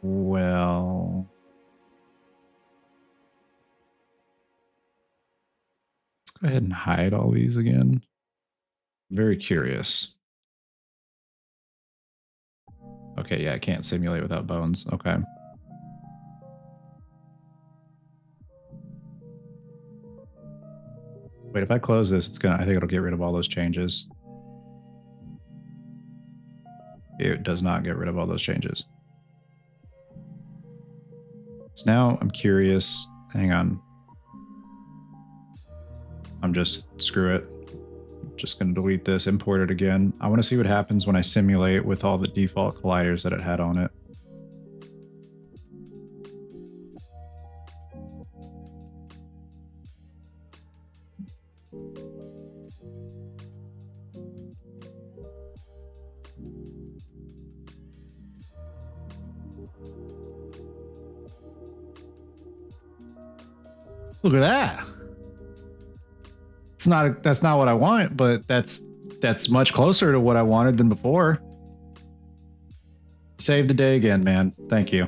Well, let's go ahead and hide all these again. Very curious. Okay, yeah, I can't simulate without bones. Okay. Wait, if I close this, I think it'll get rid of all those changes. It does not get rid of all those changes. So now I'm curious. Hang on. Screw it. Just going to delete this, import it again. I want to see what happens when I simulate with all the default colliders that it had on it. Look at that. That's not what I want, but that's much closer to what I wanted than before. Save the day again, man. Thank you.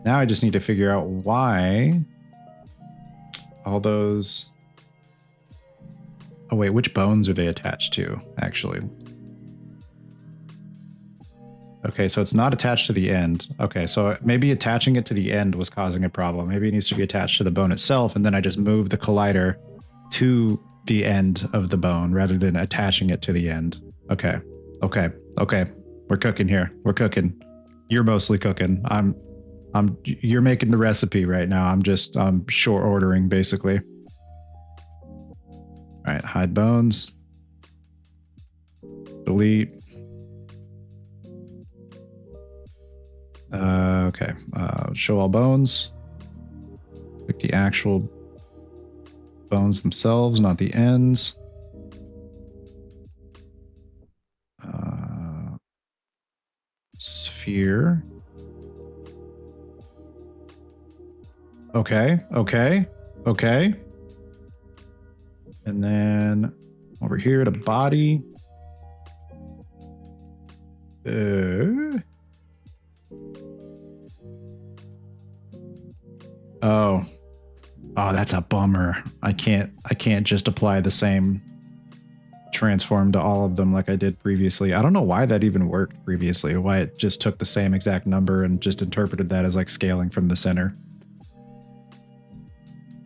Now I just need to figure out why all those... Oh wait, which bones are they attached to, actually? Okay, so it's not attached to the end. Okay, so maybe attaching it to the end was causing a problem. Maybe it needs to be attached to the bone itself, and then I just move the collider to the end of the bone rather than attaching it to the end. Okay, okay, okay. We're cooking here. We're cooking. You're mostly cooking. You're making the recipe right now. I'm short ordering, basically. All right, hide bones. Delete. Okay, show all bones. Pick the actual bones themselves, not the ends. Sphere. Okay, okay, okay. And then over here to body. Oh, that's a bummer. I can't just apply the same transform to all of them like I did previously. I don't know why that even worked previously, why it just took the same exact number and just interpreted that as like scaling from the center.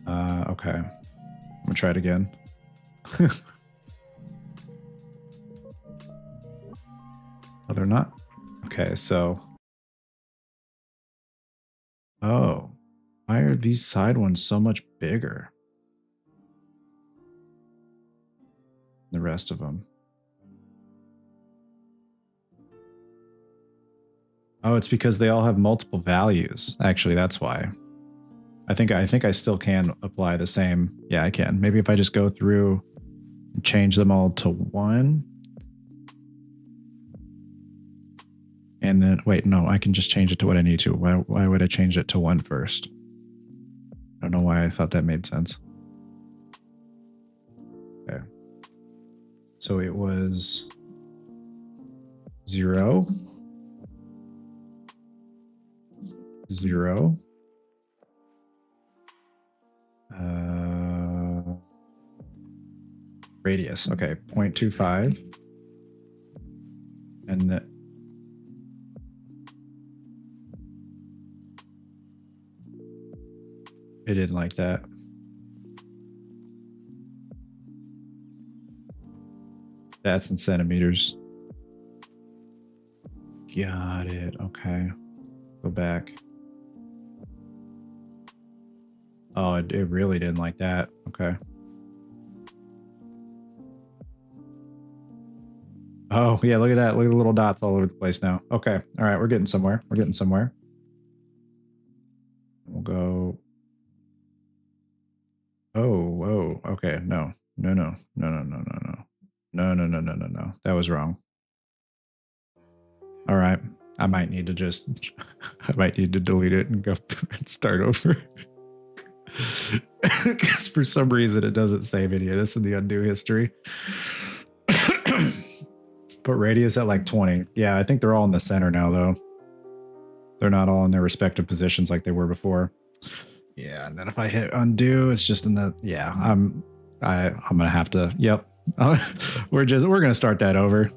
Okay. I'm gonna try it again. Oh, they're not? Okay, so... Oh. Why are these side ones so much bigger than the rest of them? Oh, it's because they all have multiple values. Actually, that's why. I think I still can apply the same. Yeah, I can. Maybe if I just go through and change them all to 1. And then, wait, no, I can just change it to what I need to. Why would I change it to 1 first? I don't know why I thought that made sense. Okay. So it was 0, 0. Radius. Okay, 0.25. And the it didn't like that. That's in centimeters. Got it. Okay. Go back. Oh, it really didn't like that. Okay. Oh, yeah, look at that. Look at the little dots all over the place now. Okay. All right, we're getting somewhere. We're getting somewhere. We'll go... Oh, whoa. Okay. Okay, no. No. That was wrong. All right. I might need to delete it and go and start over. Because for some reason it doesn't save any of this in the undo history. Put radius at like 20. Yeah, I think they're all in the center now, though. They're not all in their respective positions like they were before. Yeah, and then if I hit undo, it's just in the I'm gonna have to. Yep, we're gonna start that over.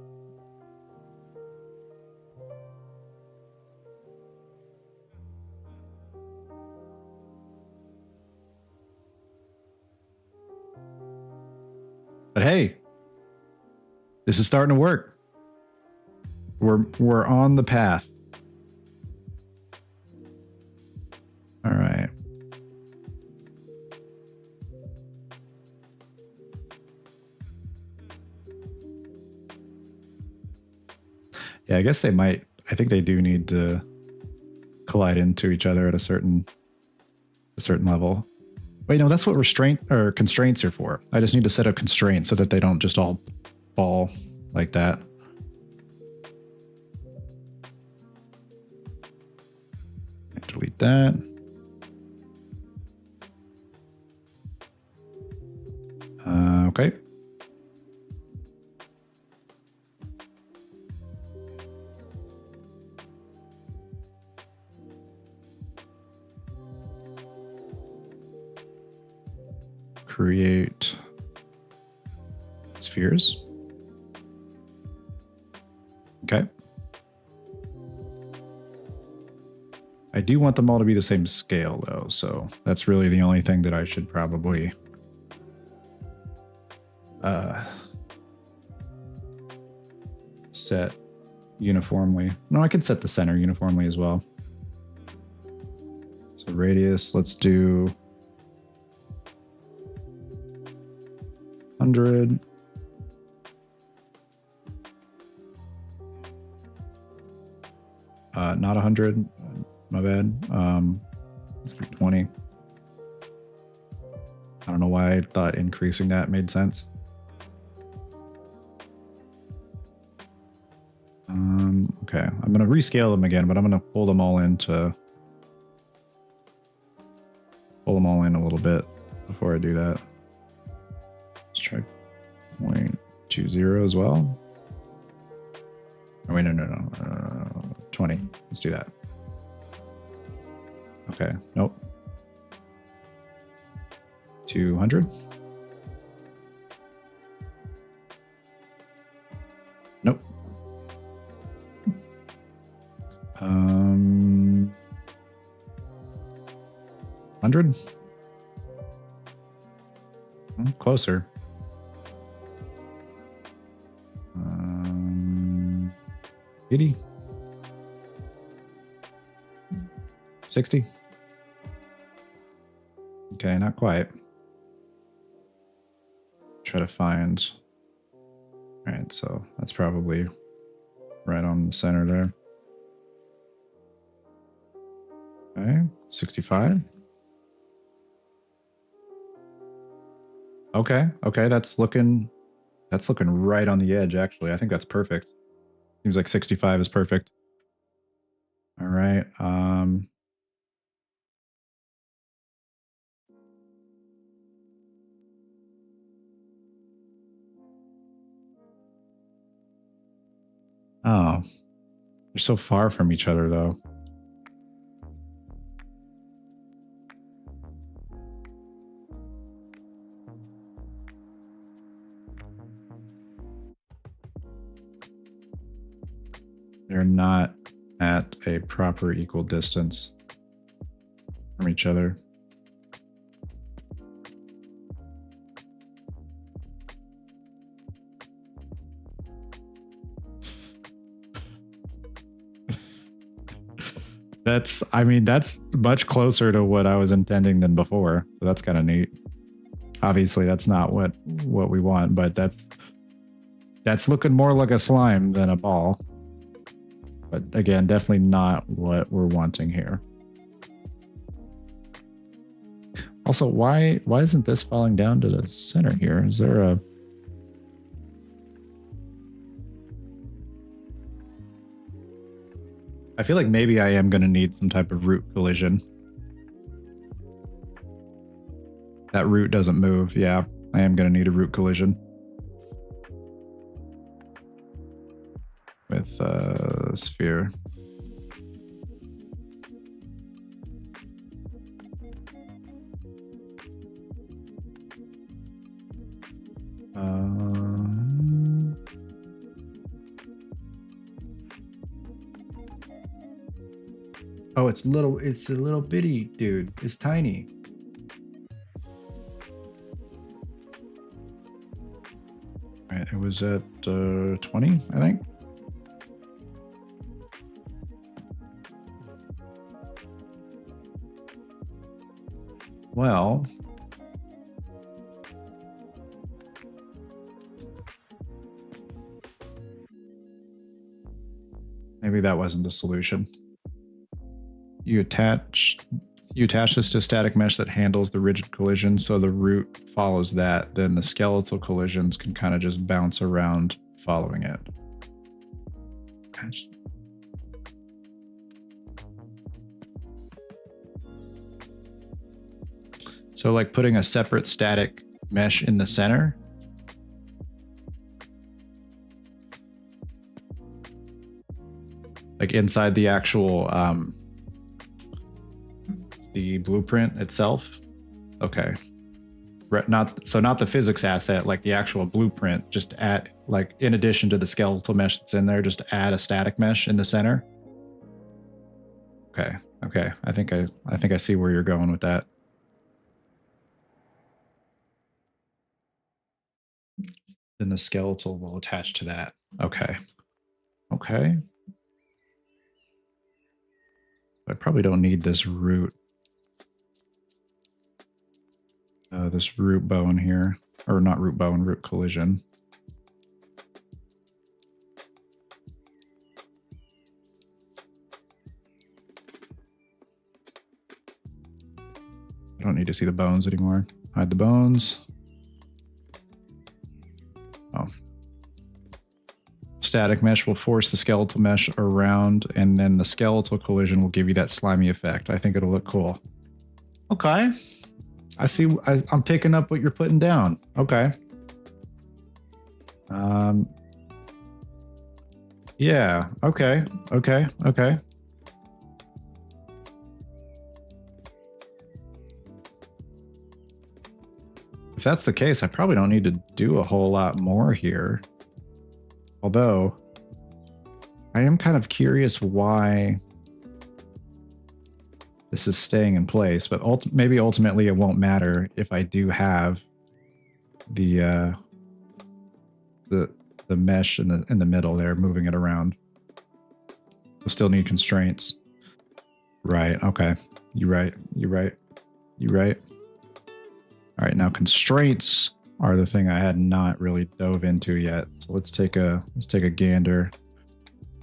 But hey, this is starting to work. We're on the path. All right. Yeah, I guess they might. I think they do need to collide into each other at a certain level. Wait, no, that's what constraints are for. I just need to set up constraints so that they don't just all fall like that. Delete that. Okay. Create spheres. Okay. I do want them all to be the same scale, though, so that's really the only thing that I should probably set uniformly. No, I could set the center uniformly as well. So radius, let's do 100. Not 100. My bad. Let's do 20. I don't know why I thought increasing that made sense. Okay, I'm going to rescale them again, but I'm going to pull them all in a little bit before I do that. Let's try 0.20 as well. Oh, wait, no. 20. Let's do that. Okay, nope. 200. Nope. 100. Closer. 80. 60. Okay, not quite. Try to find. All right, so that's probably right on the center there. Okay, 65. Okay, that's looking right on the edge, actually. I think that's perfect. Seems like 65 is perfect. All right. Oh, they're so far from each other, though. They're not at a proper equal distance from each other. That's much closer to what I was intending than before. So that's kind of neat. Obviously, that's not what we want, but that's looking more like a slime than a ball. But again, definitely not what we're wanting here. Also, why isn't this falling down to the center here? Is there a... I feel like maybe I am going to need some type of root collision. That root doesn't move. Yeah, I am going to need a root collision. With sphere. Oh, it's a little bitty dude. It's tiny. All right, it was at 20, I think. Well, maybe that wasn't the solution. You attach this to a static mesh that handles the rigid collision, so the root follows that. Then the skeletal collisions can kind of just bounce around following it. Gosh. So like putting a separate static mesh in the center. Like inside the actual the blueprint itself. Okay. Not the physics asset, like the actual blueprint, just add, like, in addition to the skeletal mesh that's in there, just add a static mesh in the center. Okay. Okay. I think I see where you're going with that. Then the skeletal will attach to that. Okay. Okay. I probably don't need this root. This root bone here, or not root bone, root collision. I don't need to see the bones anymore. Hide the bones. Oh. Static mesh will force the skeletal mesh around, and then the skeletal collision will give you that slimy effect. I think it'll look cool. Okay. I see. I'm picking up what you're putting down. Okay. Yeah. Okay. Okay. Okay. If that's the case, I probably don't need to do a whole lot more here. Although, I am kind of curious why this is staying in place, but maybe ultimately it won't matter if I do have the mesh in the middle there, moving it around. We'll still need constraints. Right. Okay. You're right. You're right. You're right. All right. Now constraints are the thing I had not really dove into yet. So let's take a gander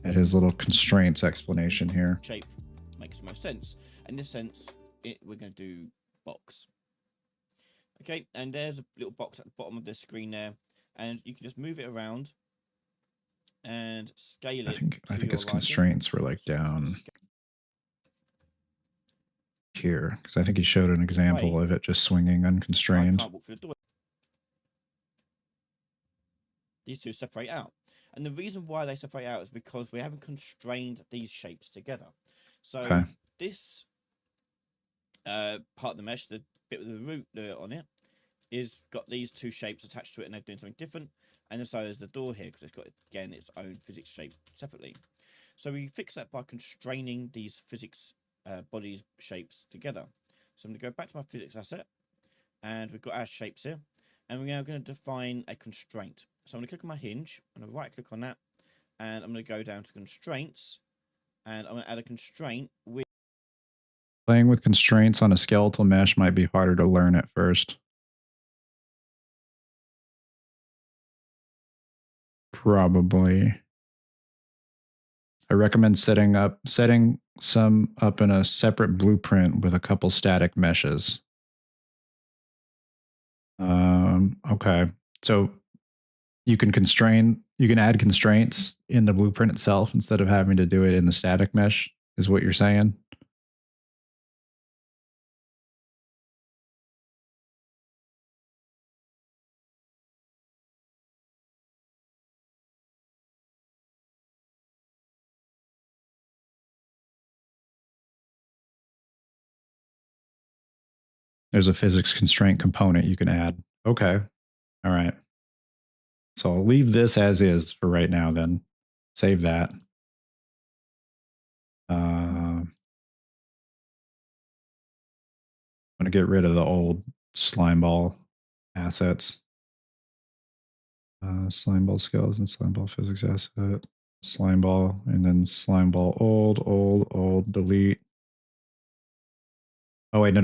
at his little constraints explanation here. Shape makes most sense. In this sense, we're going to do box. Okay, and there's a little box at the bottom of the screen there, and you can just move it around and scale it. I think his constraints were like down here, because I think he showed an example of it just swinging unconstrained. These two separate out, and the reason why they separate out is because we haven't constrained these shapes together. So this part of the mesh, the bit with the root on it, is got these two shapes attached to it, and they're doing something different. And so there's the door here because it's got, again, its own physics shape separately. So we fix that by constraining these physics bodies shapes together. So I'm going to go back to my physics asset, and we've got our shapes here, and we're now going to define a constraint. So I'm going to click on my hinge, I'm going to right click on that, and I'm going to go down to constraints, and I'm going to add a constraint with. Playing with constraints on a skeletal mesh might be harder to learn at first. Probably. I recommend setting some up in a separate blueprint with a couple static meshes. Okay. So you can add constraints in the blueprint itself instead of having to do it in the static mesh, is what you're saying? There's a physics constraint component you can add. Okay. All right. So I'll leave this as is for right now then. Save that. I'm going to get rid of the old slime ball assets. Slime ball skeleton, slime ball physics asset, slime ball, and then slime ball old, delete. Oh wait, no.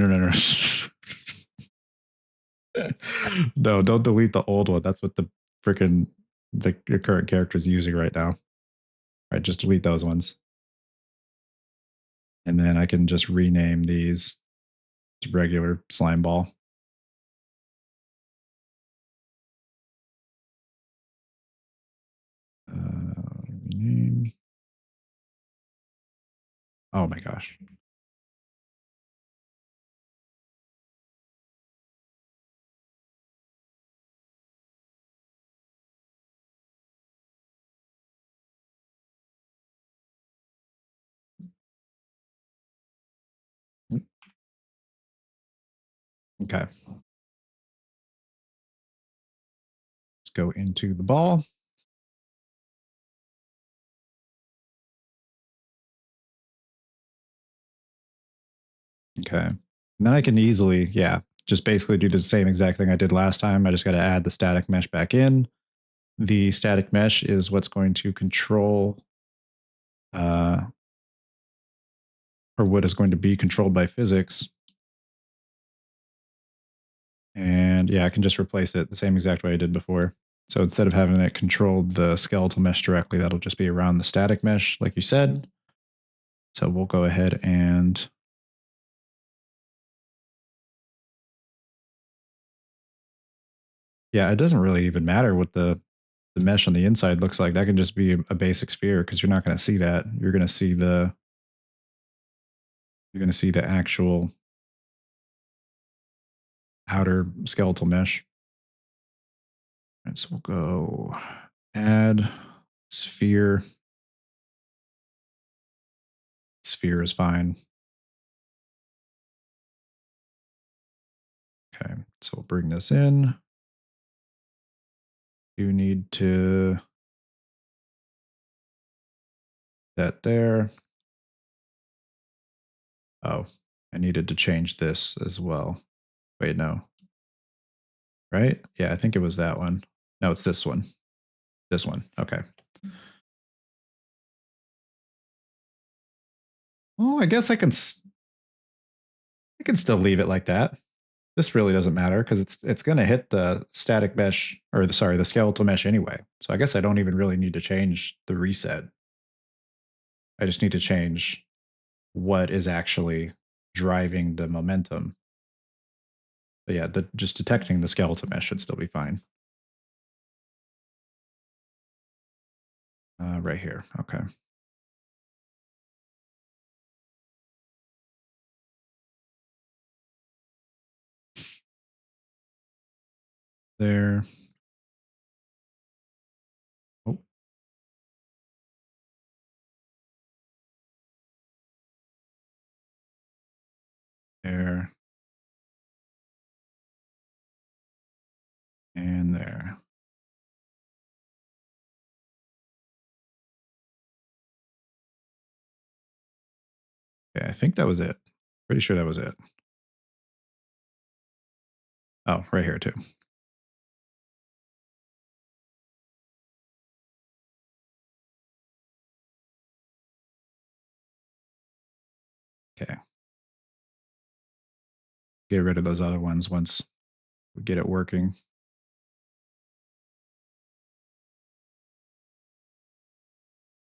No, don't delete the old one. That's what the freaking your current character is using right now. All right, just delete those ones. And then I can just rename these to regular slime ball. Rename. Oh my gosh. Okay. Let's go into the ball. Okay. And then I can easily, just basically do the same exact thing I did last time. I just got to add the static mesh back in. The static mesh is what's going to control, or what is going to be controlled by physics. And yeah, I can just replace it the same exact way I did before. So instead of having it control the skeletal mesh directly, that'll just be around the static mesh, like you said. So we'll go ahead and yeah, it doesn't really even matter what the mesh on the inside looks like. That can just be a basic sphere because you're not going to see that. You're going to see the actual outer skeletal mesh. And so we'll go add sphere. Sphere is fine. Okay, so we'll bring this in. You need to that there. Oh, I needed to change this as well. Wait, no. Right? Yeah, I think it was that one. No, it's this one. This one. Okay. Well, I guess I can still leave it like that. This really doesn't matter because it's going to hit the static mesh or the skeletal mesh anyway. So I guess I don't even really need to change the reset. I just need to change what is actually driving the momentum. But yeah, just detecting the skeletal mesh should still be fine. Right here. Okay. There. Oh. There. And there. Okay, I think that was it. Pretty sure that was it. Oh, right here too. Okay. Get rid of those other ones once we get it working.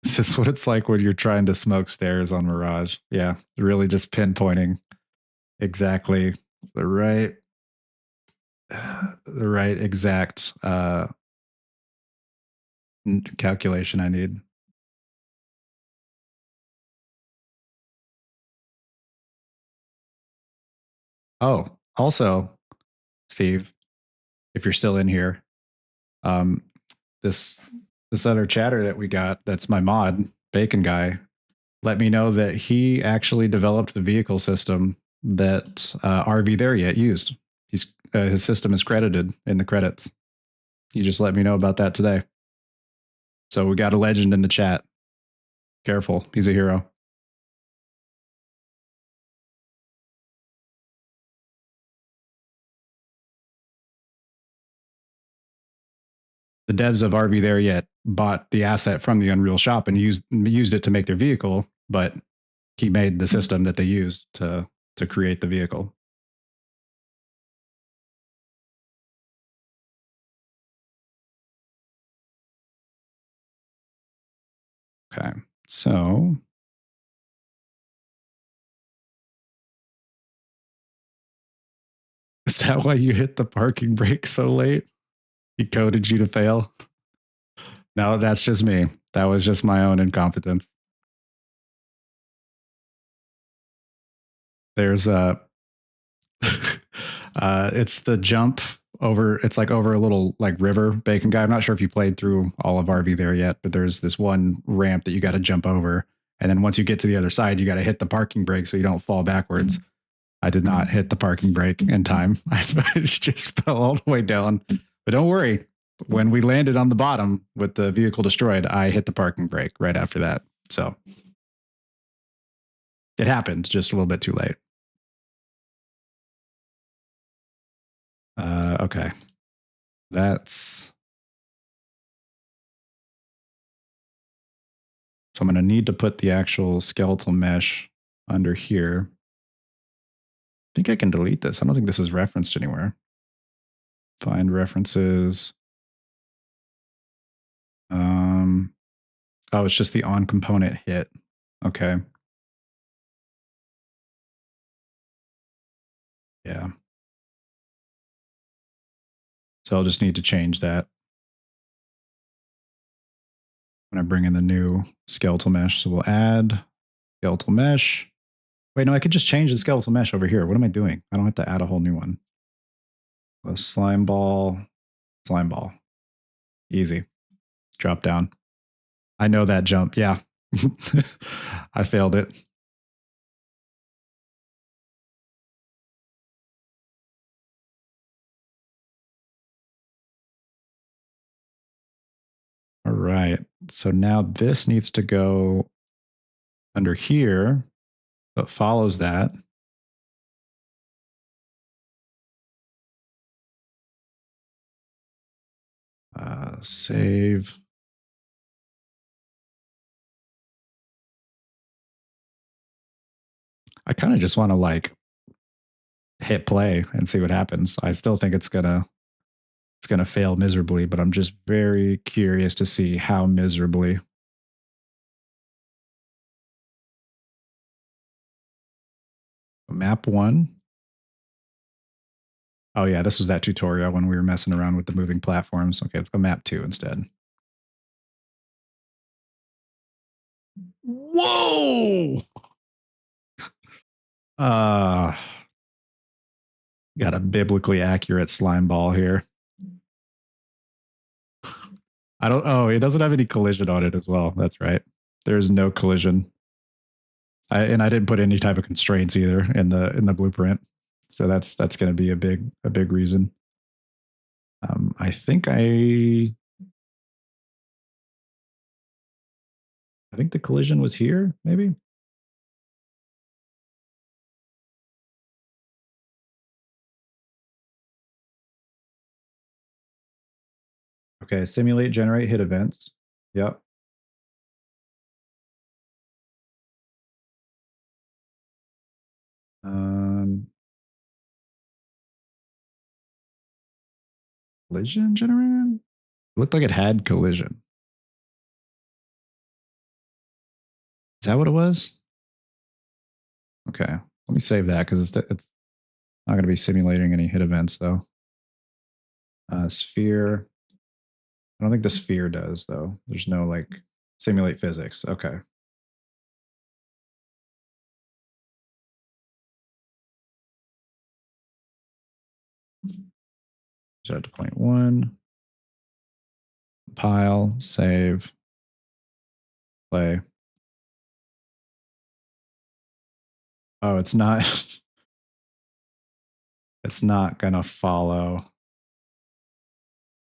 This is what it's like when you're trying to smoke stairs on Mirage. Yeah, really just pinpointing exactly the right the right exact calculation I need. Oh, also, Steve, if you're still in here, um, this other chatter that we got, that's my mod, Bacon Guy, let me know that he actually developed the vehicle system that RV There Yet used. His system is credited in the credits. He just let me know about that today. So we got a legend in the chat. Careful, he's a hero. The devs of RV There Yet bought the asset from the Unreal Shop and used it to make their vehicle, but he made the system that they used to create the vehicle. Okay, so is that why you hit the parking brake so late? He coded you to fail? No, that's just me. That was just my own incompetence. There's it's the jump over, it's like over a little like river, Bacon Guy. I'm not sure if you played through all of RV There Yet, but there's this one ramp that you got to jump over. And then once you get to the other side, you got to hit the parking brake so you don't fall backwards. I did not hit the parking brake in time. I just fell all the way down. But don't worry. When we landed on the bottom with the vehicle destroyed, I hit the parking brake right after that. So it happened just a little bit too late. Okay. That's... So I'm going to need to put the actual skeletal mesh under here. I think I can delete this. I don't think this is referenced anywhere. Find references. Oh, it's just the on component hit. Okay. Yeah. So I'll just need to change that when I bring in the new skeletal mesh. So we'll add skeletal mesh. Wait, no, I could just change the skeletal mesh over here. What am I doing? I don't have to add a whole new one. A slime ball, slime ball. Easy. Drop down. I know that jump. Yeah. I failed it. All right. So now this needs to go under here. So it follows that. Save. I kind of just want to like hit play and see what happens. I still think it's gonna fail miserably, but I'm just very curious to see how miserably. Map 1. Oh yeah, this was that tutorial when we were messing around with the moving platforms. Okay, let's go map 2 instead. Whoa! Got a biblically accurate slime ball here. It doesn't have any collision on it as well. That's right. There's no collision. I didn't put any type of constraints either in the blueprint. So that's going to be a big reason. I think the collision was here, maybe. Okay, simulate, generate hit events. Yep. Collision generated? It looked like it had collision. Is that what it was? Okay, let me save that because it's not going to be simulating any hit events though. Sphere. I don't think the sphere does though. There's no like simulate physics. Okay. Set to 0.1. Pile, save, play. Oh, it's not. It's not gonna follow.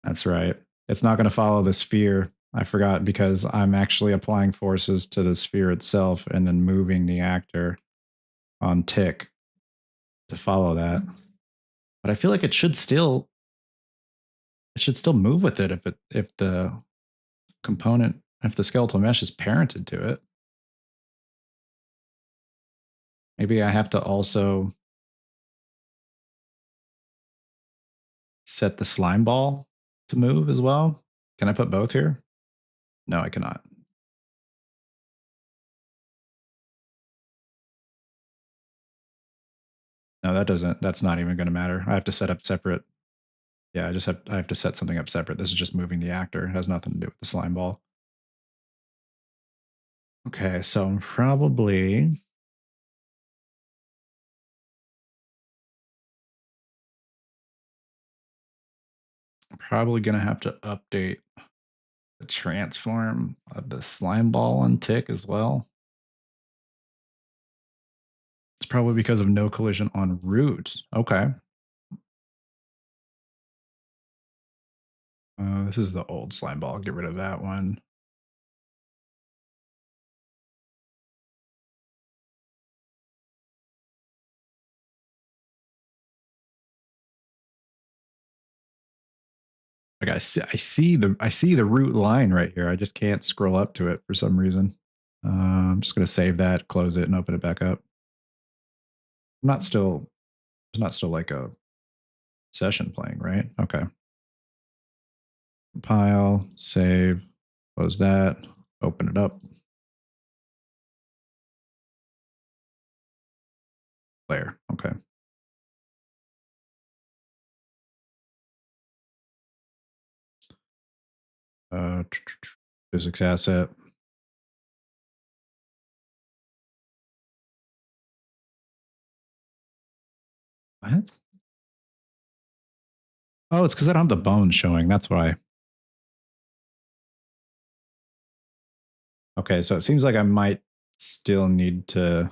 That's right. It's not gonna follow the sphere. I forgot because I'm actually applying forces to the sphere itself and then moving the actor on tick to follow that. But I feel like it should still move with it if the component, if the skeletal mesh is parented to it. Maybe I have to also set the slime ball to move as well. Can I put both here? No, I cannot. No, that doesn't, that's not even going to matter. I have to set up separate. Yeah, I have to set something up separate. This is just moving the actor. It has nothing to do with the slime ball. Okay, so I'm probably going to have to update the transform of the slime ball on tick as well. It's probably because of no collision on root. Okay. This is the old slime ball. Get rid of that one. Like I see the root line right here. I just can't scroll up to it for some reason. I'm just gonna save that, close it, and open it back up. There's not still like a session playing, right? Okay. Compile, save, close that, open it up. Player. Okay. Physics asset. What? Oh, it's because I don't have the bones showing. That's why. Okay, so it seems like I might still need to.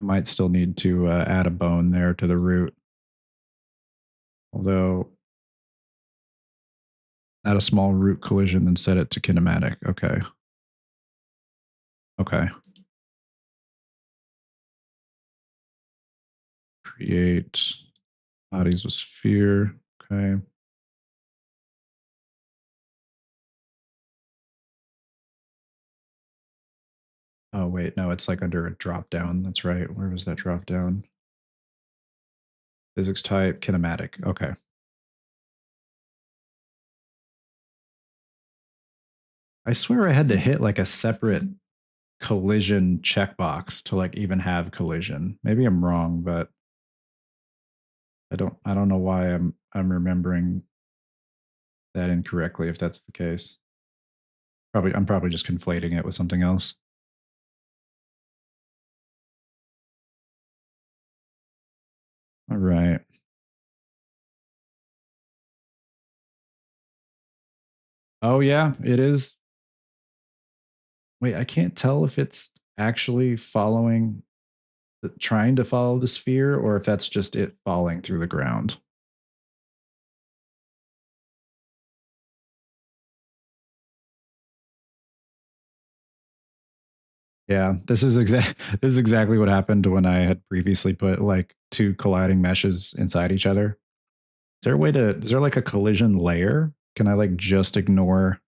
Might still need to add a bone there to the root. Although, add a small root collision, then set it to kinematic. Okay. Okay. Create bodies with sphere. Okay. Oh, wait. No, it's like under a drop down. That's right. Where was that drop down? Physics type, kinematic. Okay. I swear I had to hit like a separate collision checkbox to like even have collision. Maybe I'm wrong, but I don't know why I'm remembering that incorrectly if that's the case. I'm probably just conflating it with something else. All right. Oh yeah, it is. Wait, I can't tell if it's actually following trying to follow the sphere or if that's just it falling through the ground. Yeah, this is exactly what happened when I had previously put like two colliding meshes inside each other. Is there like a collision layer? Can I like just ignore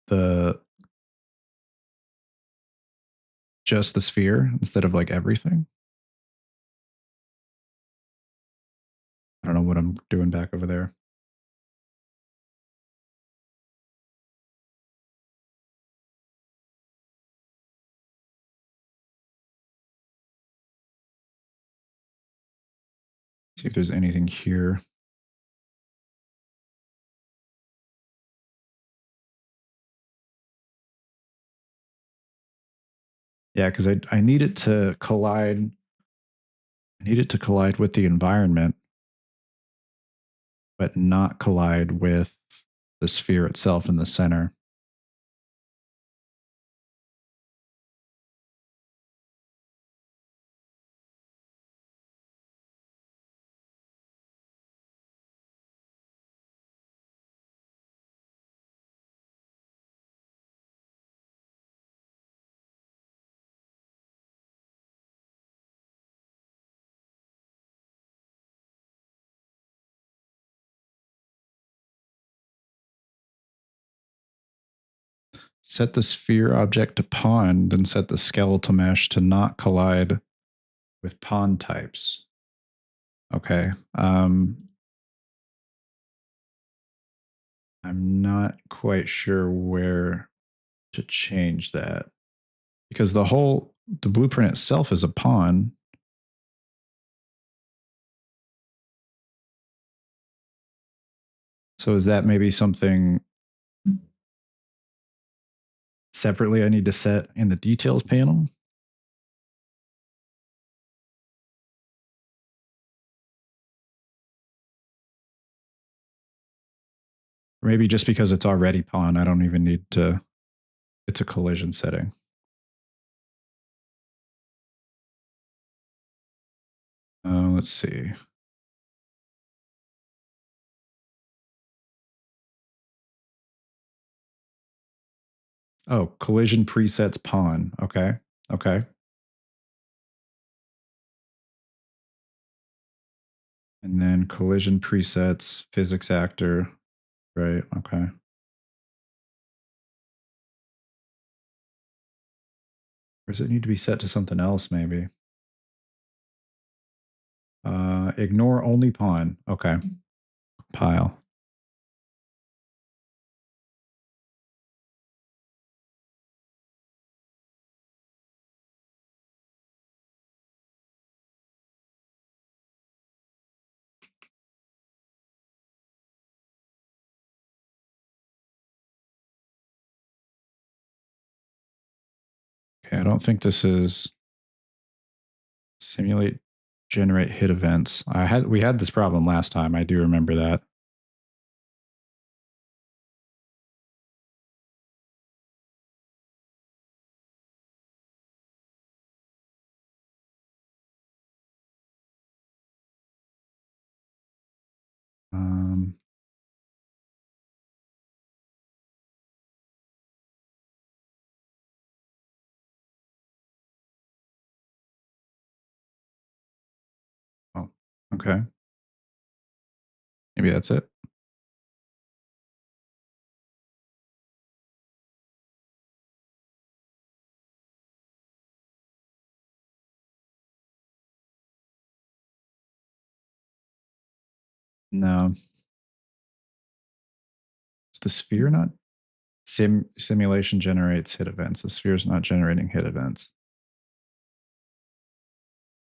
the just the sphere instead of like everything? I don't know what I'm doing back over there. See if there's anything here. Yeah, because I need it to collide. I need it to collide with the environment, but not collide with the sphere itself in the center. Set the sphere object to pawn, then set the skeletal mesh to not collide with pawn types. Okay. I'm not quite sure where to change that because the blueprint itself is a pawn. So is that maybe something separately I need to set in the details panel? Or maybe just because it's already pawn, I don't even need to, it's a collision setting. Let's see. Oh, collision presets pawn. Okay. Okay. And then collision presets physics actor. Right. Okay. Or does it need to be set to something else maybe? Ignore only pawn. Okay. Pile. Okay, I don't think this is simulate generate hit events. We had this problem last time. I do remember that. Um, oh, okay. Maybe that's it. No. Is the sphere not simulation generates hit events? The sphere is not generating hit events.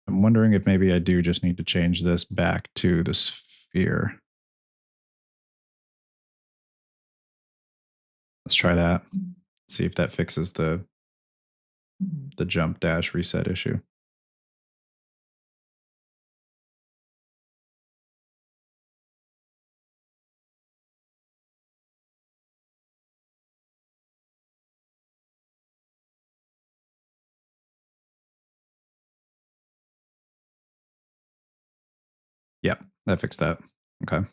I'm wondering if maybe I do just need to change this back to the sphere. Let's try that. See if that fixes the jump dash reset issue. Yep, that fixed that. Okay.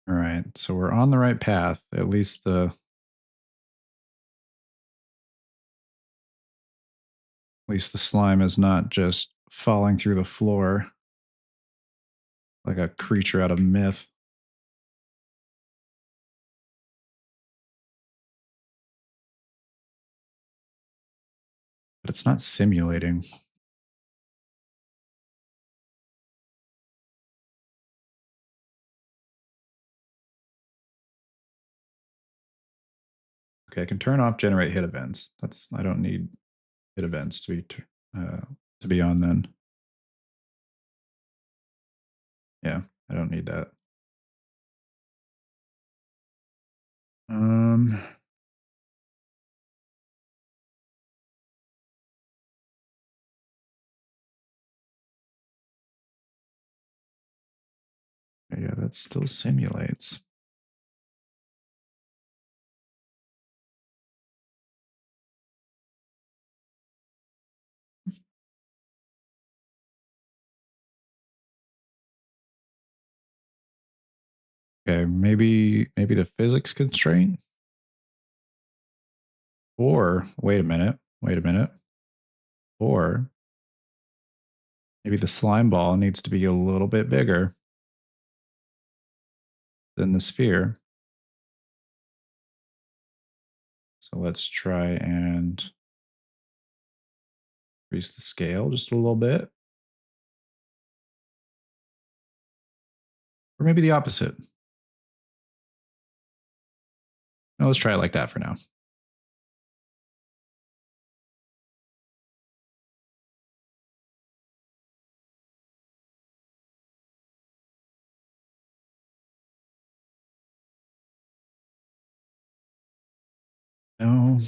All right, so we're on the right path. At least the slime is not just falling through the floor like a creature out of myth. But it's not simulating. Okay, I can turn off generate hit events. I don't need hit events to be on then. Yeah, I don't need that. Yeah, that still simulates. Okay, maybe the physics constraint. Or wait a minute. Or maybe the slime ball needs to be a little bit bigger than the sphere. So let's try and increase the scale just a little bit. Or maybe the opposite. No, let's try it like that for now. No,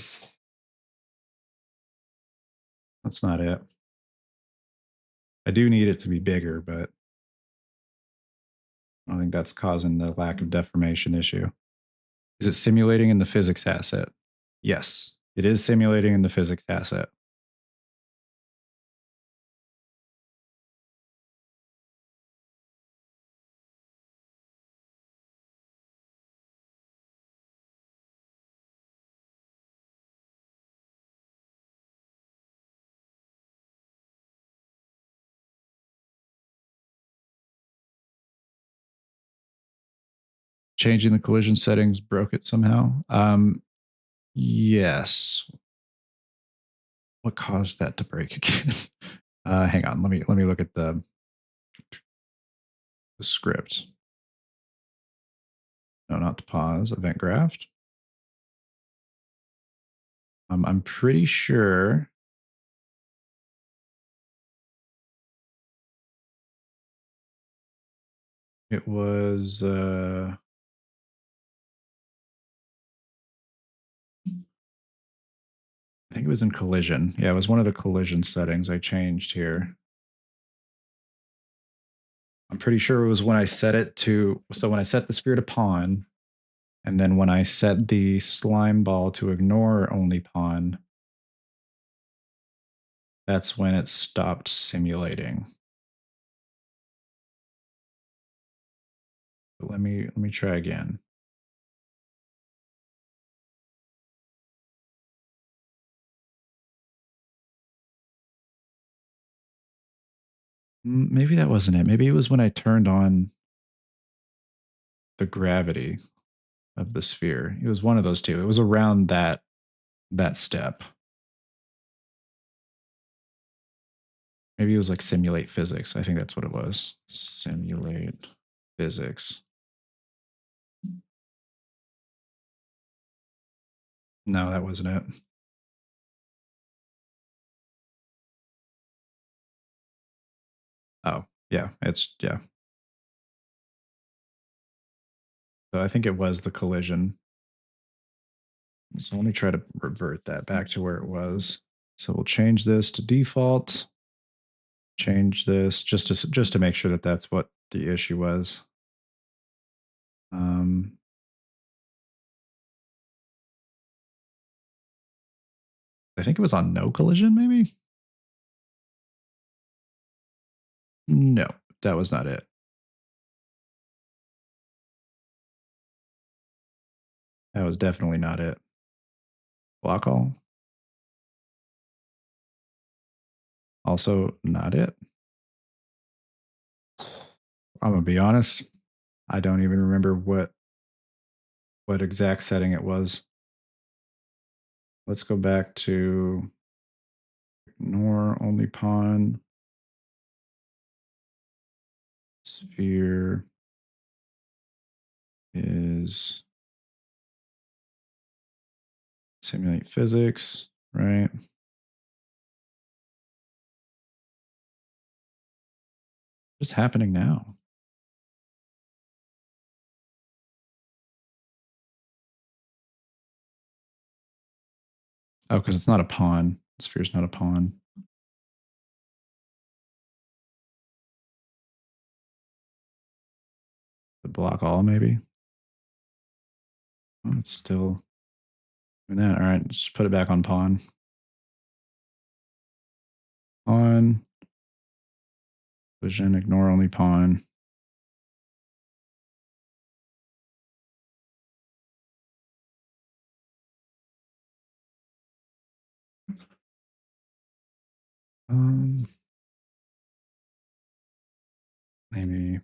that's not it. I do need it to be bigger, but I think that's causing the lack of deformation issue. Is it simulating in the physics asset? Yes, it is simulating in the physics asset. Changing the collision settings broke it somehow. Yes. What caused that to break again? Hang on. Let me look at the script. No, not to pause. Event graft. I'm pretty sure it was. I think it was in collision. Yeah, it was one of the collision settings I changed here. I'm pretty sure it was when I set it to. So when I set the sphere to pawn, and then when I set the slime ball to ignore only pawn, that's when it stopped simulating. But let me try again. Maybe that wasn't it. Maybe it was when I turned on the gravity of the sphere. It was one of those two. It was around that step. Maybe it was like simulate physics. I think that's what it was. Simulate physics. No, that wasn't it. Oh, yeah, yeah. So I think it was the collision. So let me try to revert that back to where it was. So we'll change this to default. Change this just to make sure that that's what the issue was. I think it was on no collision, maybe? No, that was not it. That was definitely not it. Block all. Also not it. I'm gonna be honest. I don't even remember what exact setting it was. Let's go back to ignore only pawn. Sphere is simulate physics, right? What's happening now? Oh, because it's not a pawn. Sphere's not a pawn. The block all, maybe? Oh, it's still doing that. All right, just put it back on pawn. Pawn. Collision, ignore only pawn. Maybe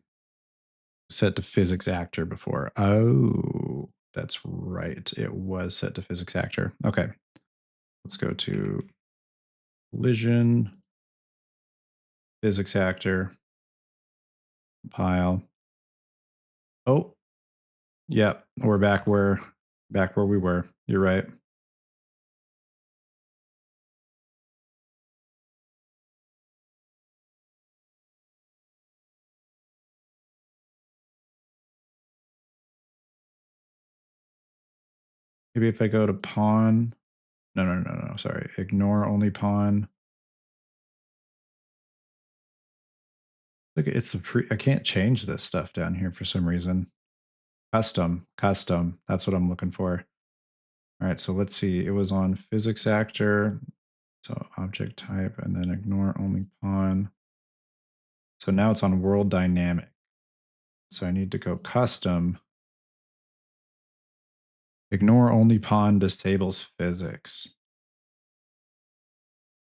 set to physics actor before. Oh, that's right. It was set to physics actor. Okay. Let's go to collision, physics actor, compile. Oh, yep. We're back where we were. You're right. Maybe if I go to pawn. No. Sorry. Ignore only pawn. Look, it's a I can't change this stuff down here for some reason. Custom. That's what I'm looking for. All right. So let's see. It was on physics actor. So object type and then ignore only pawn. So now it's on world dynamic. So I need to go custom. Ignore only pawn disables physics.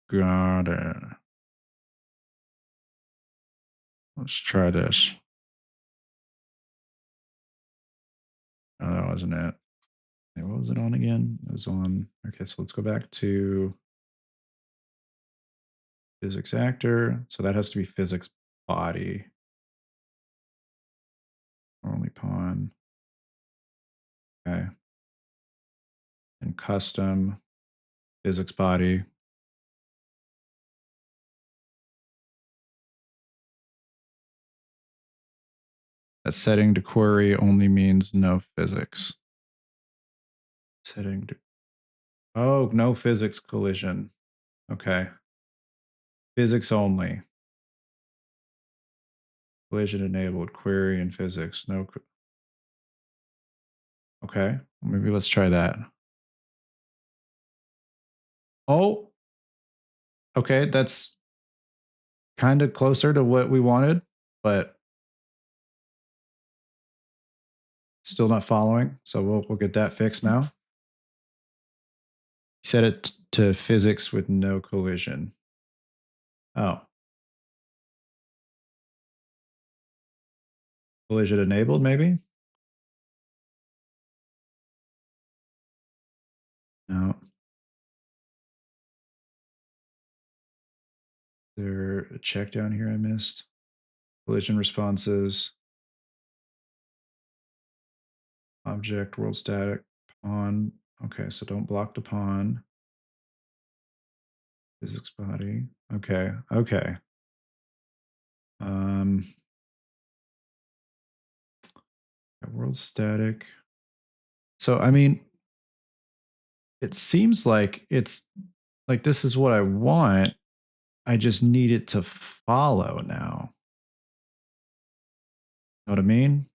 Got it. Let's try this. Oh, that wasn't it. Hey, what was it on again? It was on. Okay, so let's go back to physics actor. So that has to be physics body. Only pawn. Okay. And custom physics body. That setting to query only means no physics. Setting to. Oh, no physics collision. Okay. Physics only. Collision enabled, query and physics. No. Okay. Maybe let's try that. Oh. Okay, that's kind of closer to what we wanted, but still not following. So we'll get that fixed now. Set it to physics with no collision. Oh. Collision enabled, maybe? No. Is there a check down here I missed? Collision responses. Object, world static, pawn. Okay, so don't block the pawn. Physics body. Okay. World static. So I mean, it seems like it's like this is what I want. I just need it to follow now. Know what I mean?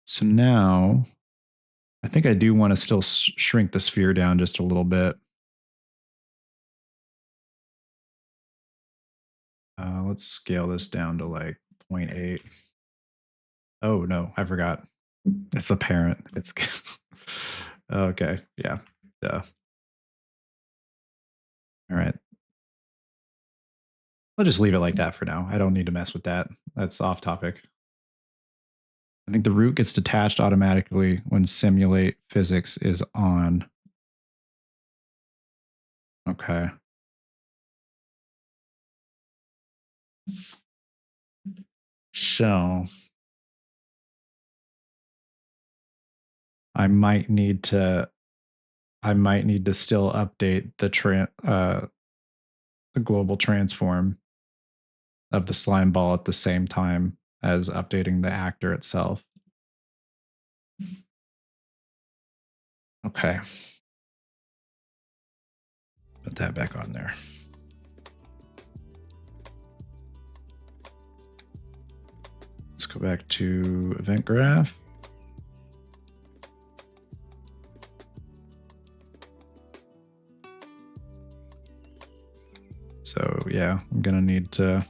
So now I think I do want to still shrink the sphere down just a little bit. Let's scale this down to like 0.8. Oh no, I forgot. It's a parent. It's okay. Yeah. Duh. All right. I'll just leave it like that for now. I don't need to mess with that. That's off topic. I think the root gets detached automatically when simulate physics is on. Okay. So I might need to still update the the global transform of the slime ball at the same time as updating the actor itself. Okay. Put that back on there. Let's go back to event graph. So yeah, I'm gonna need to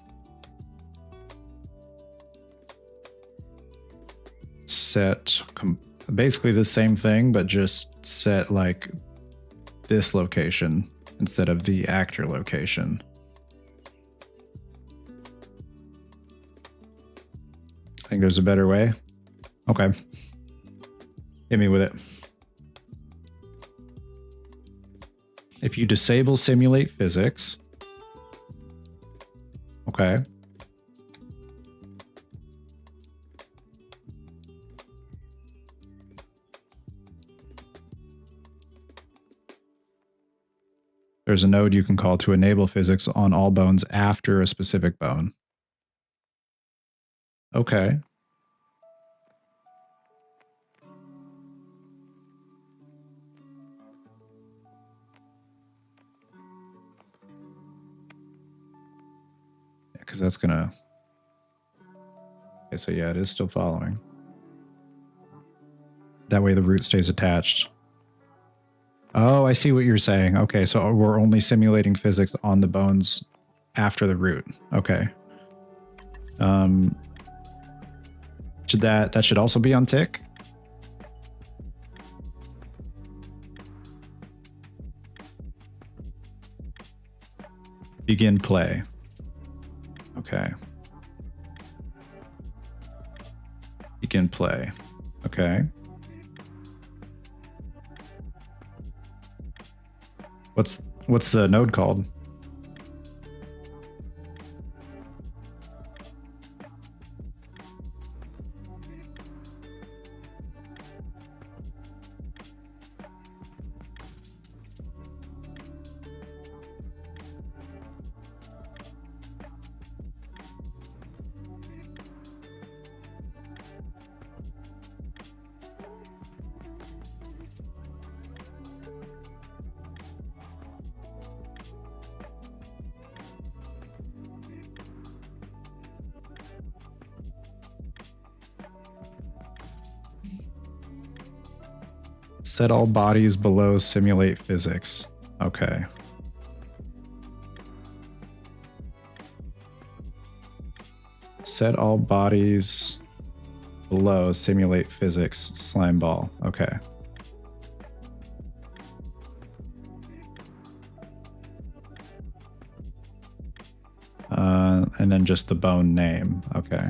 set basically the same thing, but just set like this location instead of the actor location. I think there's a better way. Okay. Hit me with it. If you disable simulate physics, okay. There's a node you can call to enable physics on all bones after a specific bone. Okay. Yeah, because that's gonna. Okay, so yeah, it is still following. That way the root stays attached. Oh, I see what you're saying. Okay, so we're only simulating physics on the bones after the root. Okay. Should that should also be on tick? Begin play. Okay. Begin play. Okay. What's the node called? Set all bodies below simulate physics. Okay. Set all bodies below simulate physics slime ball. Okay. And then just the bone name. Okay.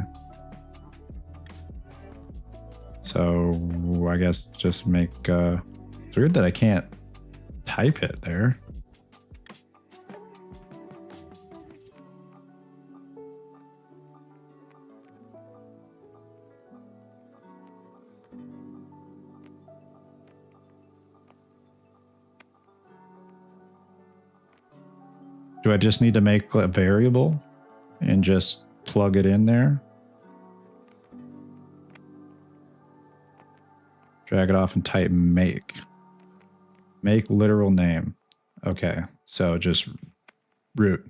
So I guess just make, it's weird that I can't type it there. Do I just need to make a variable and just plug it in there? Drag it off and type make. Make literal name. Okay, so just root.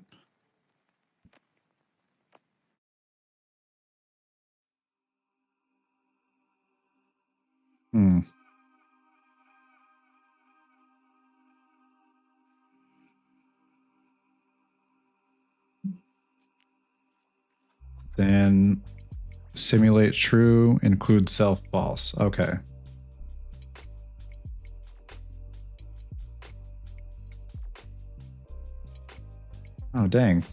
Then simulate true, include self false. Okay. Oh, dang.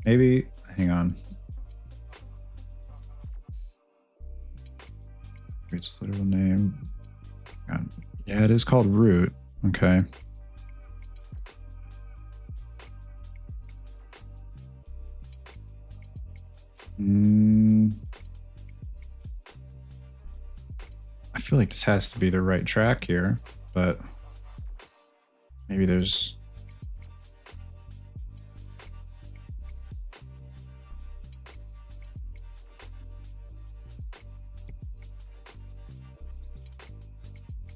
Maybe, hang on. Its literal name. Yeah, it is called root. Okay. I feel like this has to be the right track here, but Maybe there's...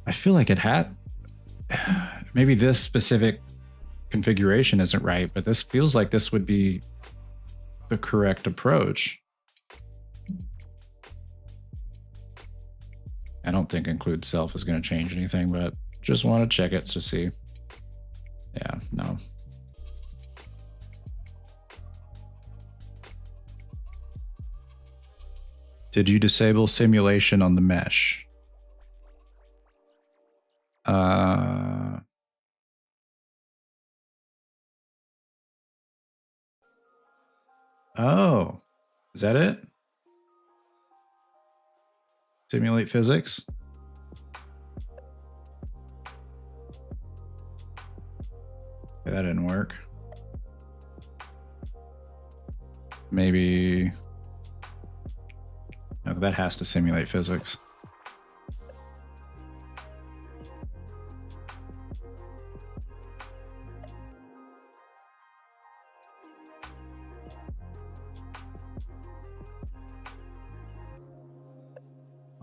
I feel like it had... Maybe this specific configuration isn't right, but this feels like this would be the correct approach. I don't think include self is going to change anything, but just want to check it to see. Yeah, no. Did you disable simulation on the mesh? Oh, is that it? Simulate physics? Okay, that didn't work. Maybe... No, that has to simulate physics.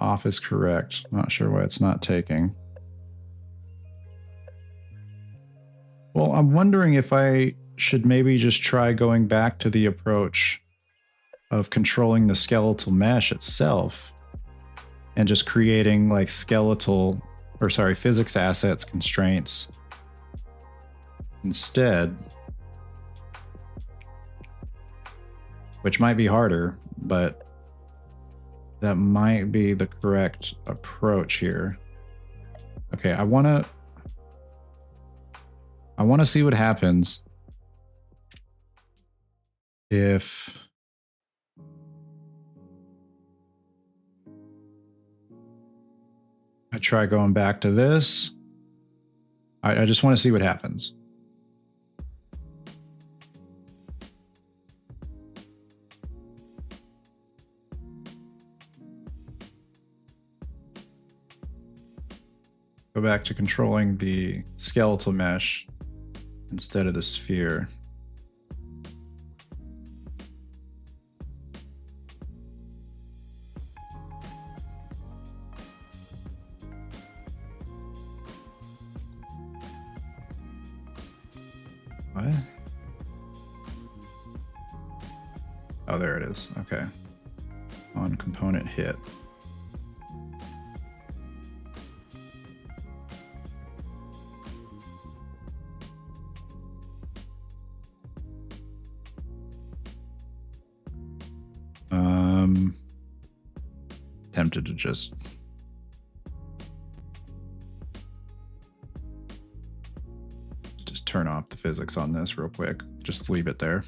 Off is correct. Not sure why it's not taking. Well, I'm wondering if I should maybe just try going back to the approach of controlling the skeletal mesh itself and just creating like physics assets constraints instead, which might be harder, but that might be the correct approach here. Okay, I want to see what happens if I try going back to this. I just want to see what happens. Go back to controlling the skeletal mesh instead of the sphere. What? Oh, there it is. Okay. On component hit. Tempted to just turn off the physics on this real quick. Just leave it there.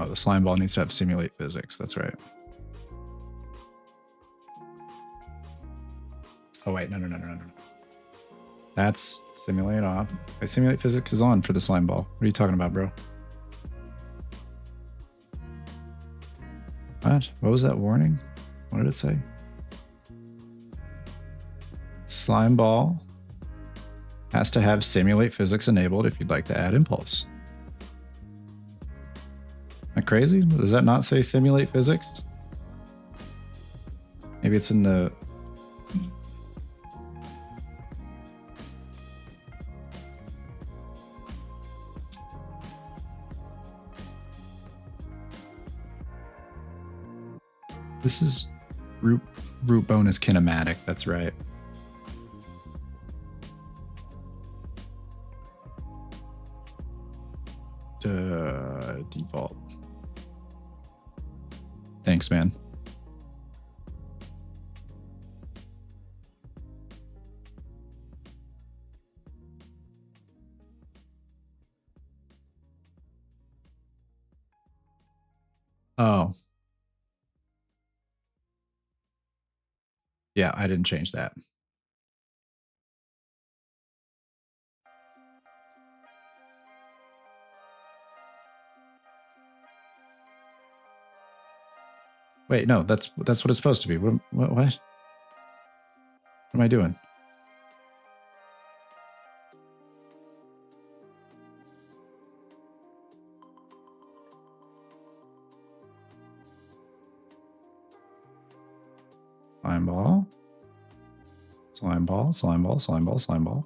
Oh, the slime ball needs to have simulate physics. That's right. Oh, wait. No. That's simulate off. Okay, simulate physics is on for the slime ball. What are you talking about, bro? What? What was that warning? What did it say? Slime ball has to have simulate physics enabled if you'd like to add impulse. Am I crazy? Does that not say simulate physics? Maybe it's in the... This is root bone is kinematic. That's right. Default. Thanks, man. Oh. Yeah, I didn't change that. Wait, no, that's what it's supposed to be. What am I doing? Slime ball. Slime ball, slime ball, slime ball, slime ball.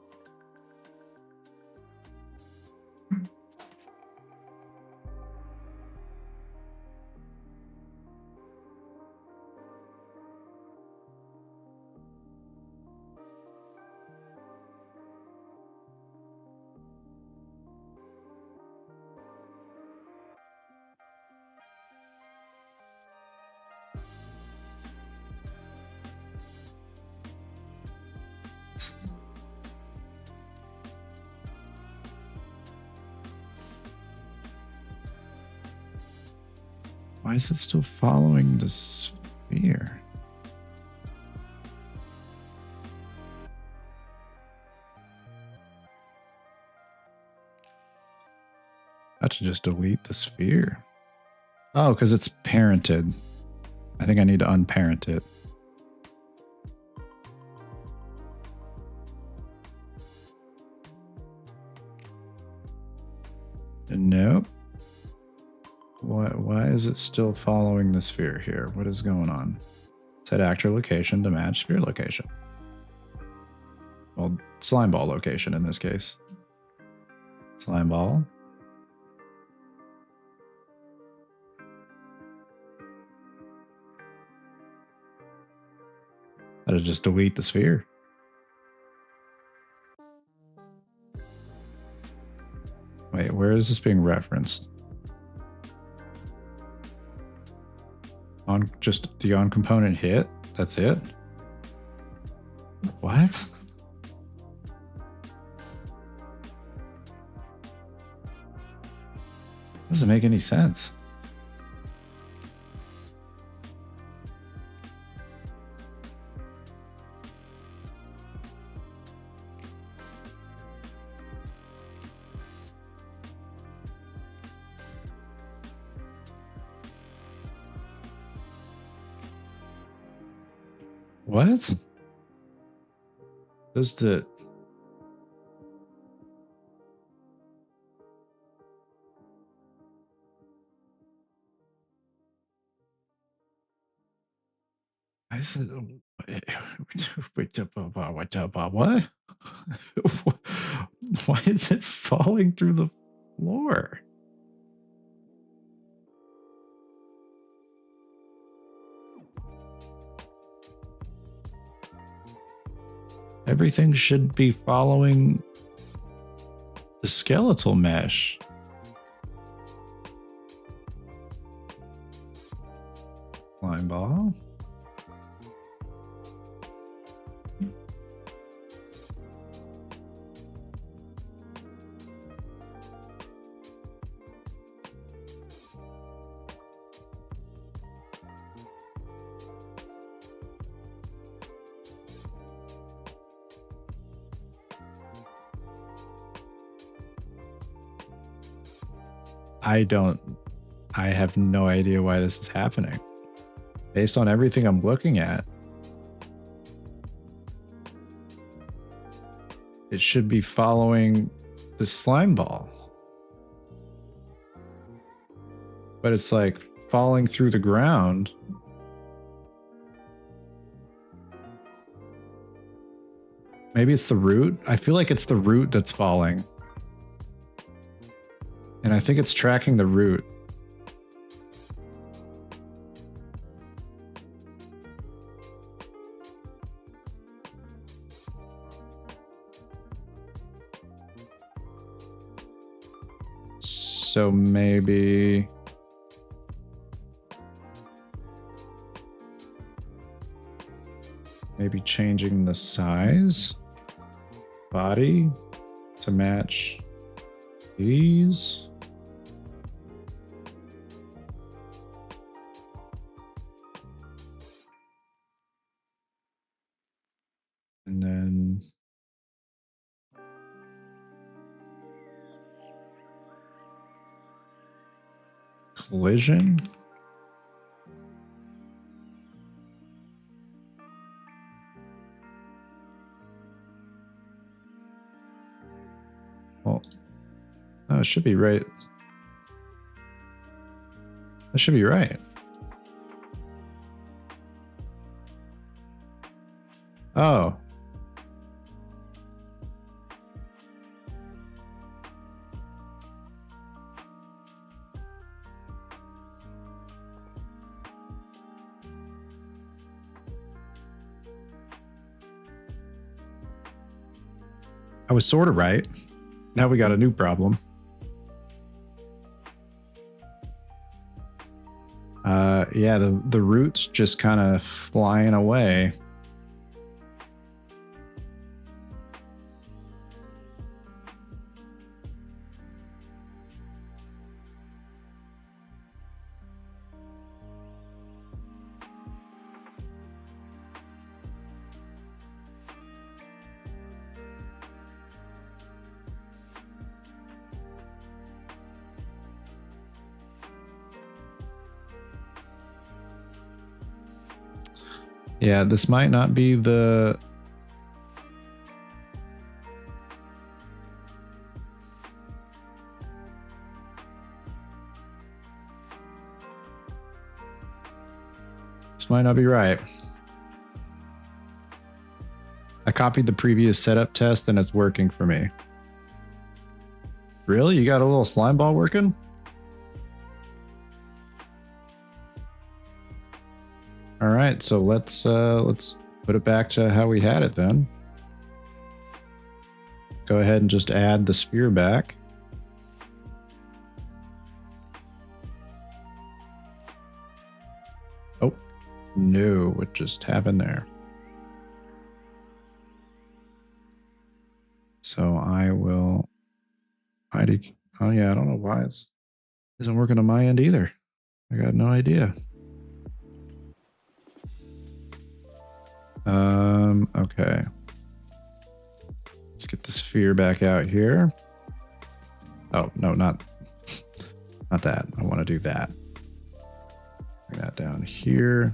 Why is it still following the sphere? I have to just delete the sphere. Oh, because it's parented. I think I need to unparent it. Nope. Why is it still following the sphere here? What is going on? Set actor location to match sphere location. Well, slime ball location in this case. Slime ball. How to just delete the sphere? Wait, where is this being referenced? On just the on component hit? That's it? What? Doesn't make any sense. What? Does the... I said, what? Why is it falling through the floor? Everything should be following the skeletal mesh. Slime ball. I have no idea why this is happening. Based on everything I'm looking at, it should be following the slime ball. But it's like falling through the ground. Maybe it's the root. I feel like it's the root that's falling. And I think it's tracking the root. So maybe... maybe changing the size, body to match these. And then collision. That should be right. That should be right. Oh. I was sort of right. Now we got a new problem. Yeah, the root's just kind of flying away. Yeah, this might not be the... This might not be right. I copied the previous setup test and it's working for me. Really? You got a little slime ball working? All right, so let's put it back to how we had it then. Go ahead and just add the sphere back. Oh, no, what just happened there? So I will ID. Oh yeah, I don't know why it isn't working on my end either. I got no idea. Okay. Let's get the sphere back out here. Oh, no, not that. I want to do that. Bring that down here.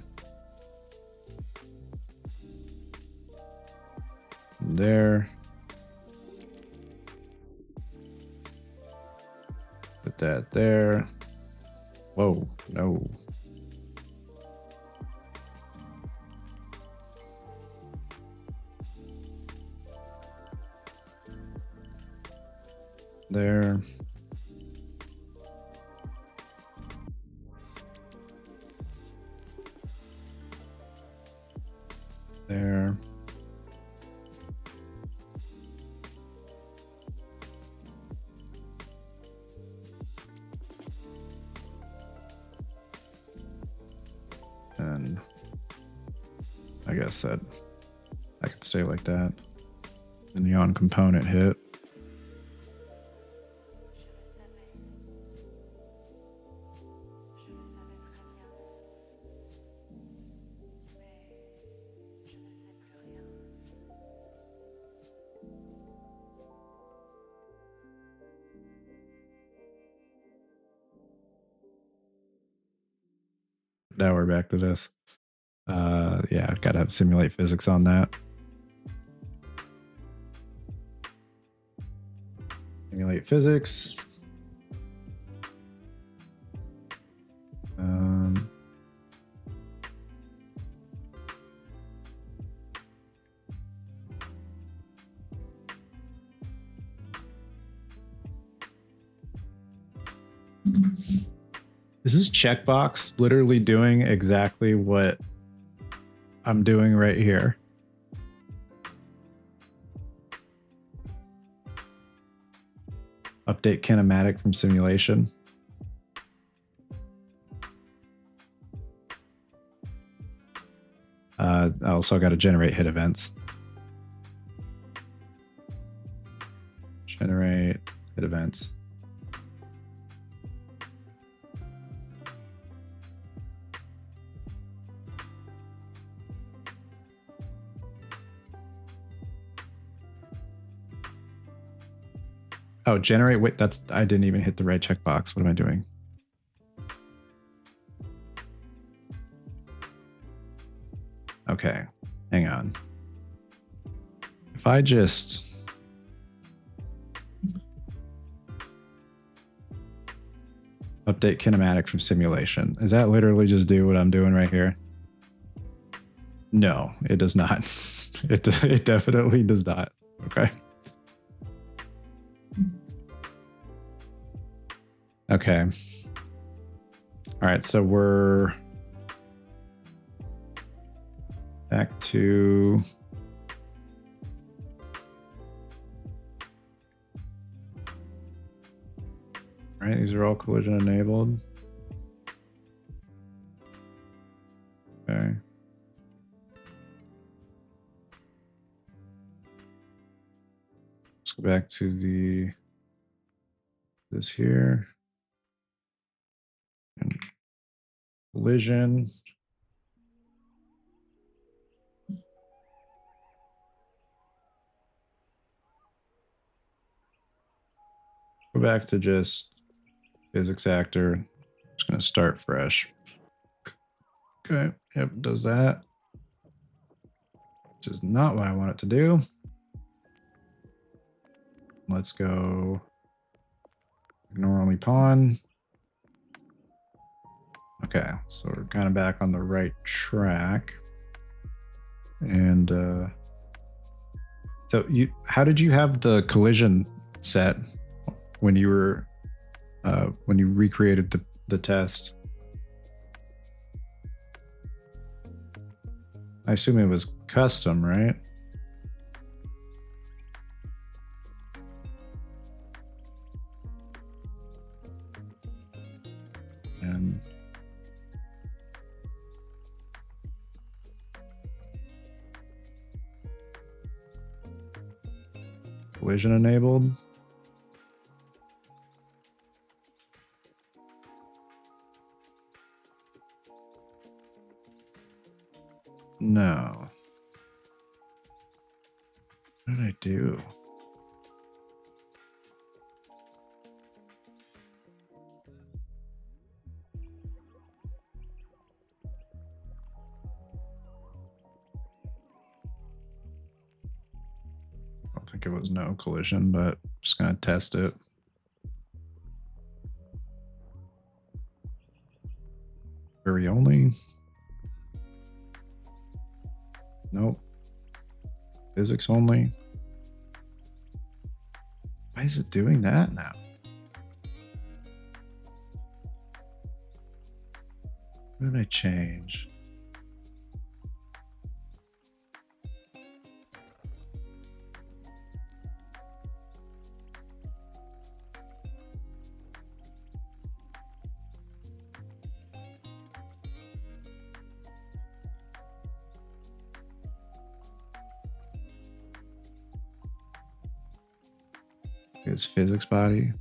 And there. Put that there. Whoa, no. There. There. And I guess that I could stay like that. And the on component hit. Now we're back to this. Yeah, I've got to have simulate physics on that. Simulate physics. Is this checkbox literally doing exactly what I'm doing right here? Update kinematic from simulation. I also got to generate hit events. Generate hit events. Oh, generate. Wait, I didn't even hit the right checkbox. What am I doing? Okay, hang on. If I just Update kinematic from simulation. Is that literally just do what I'm doing right here? No, it does not. It definitely does not. Okay. Okay. All right, so we're back to all right, these are all collision enabled. Okay. Let's go back to this here. And collision. Go back to just physics actor. Just gonna start fresh. Okay, yep, does that. Which is not what I want it to do. Let's go ignore only pawn. Okay, so we're kind of back on the right track. And so how did you have the collision set when you were when you recreated the test? I assume it was custom, right? And collision enabled. No. What did I do? I don't think it was no collision, but I'm just gonna test it. Query only. Nope. Physics only. Why is it doing that now? What did I change? Is physics body?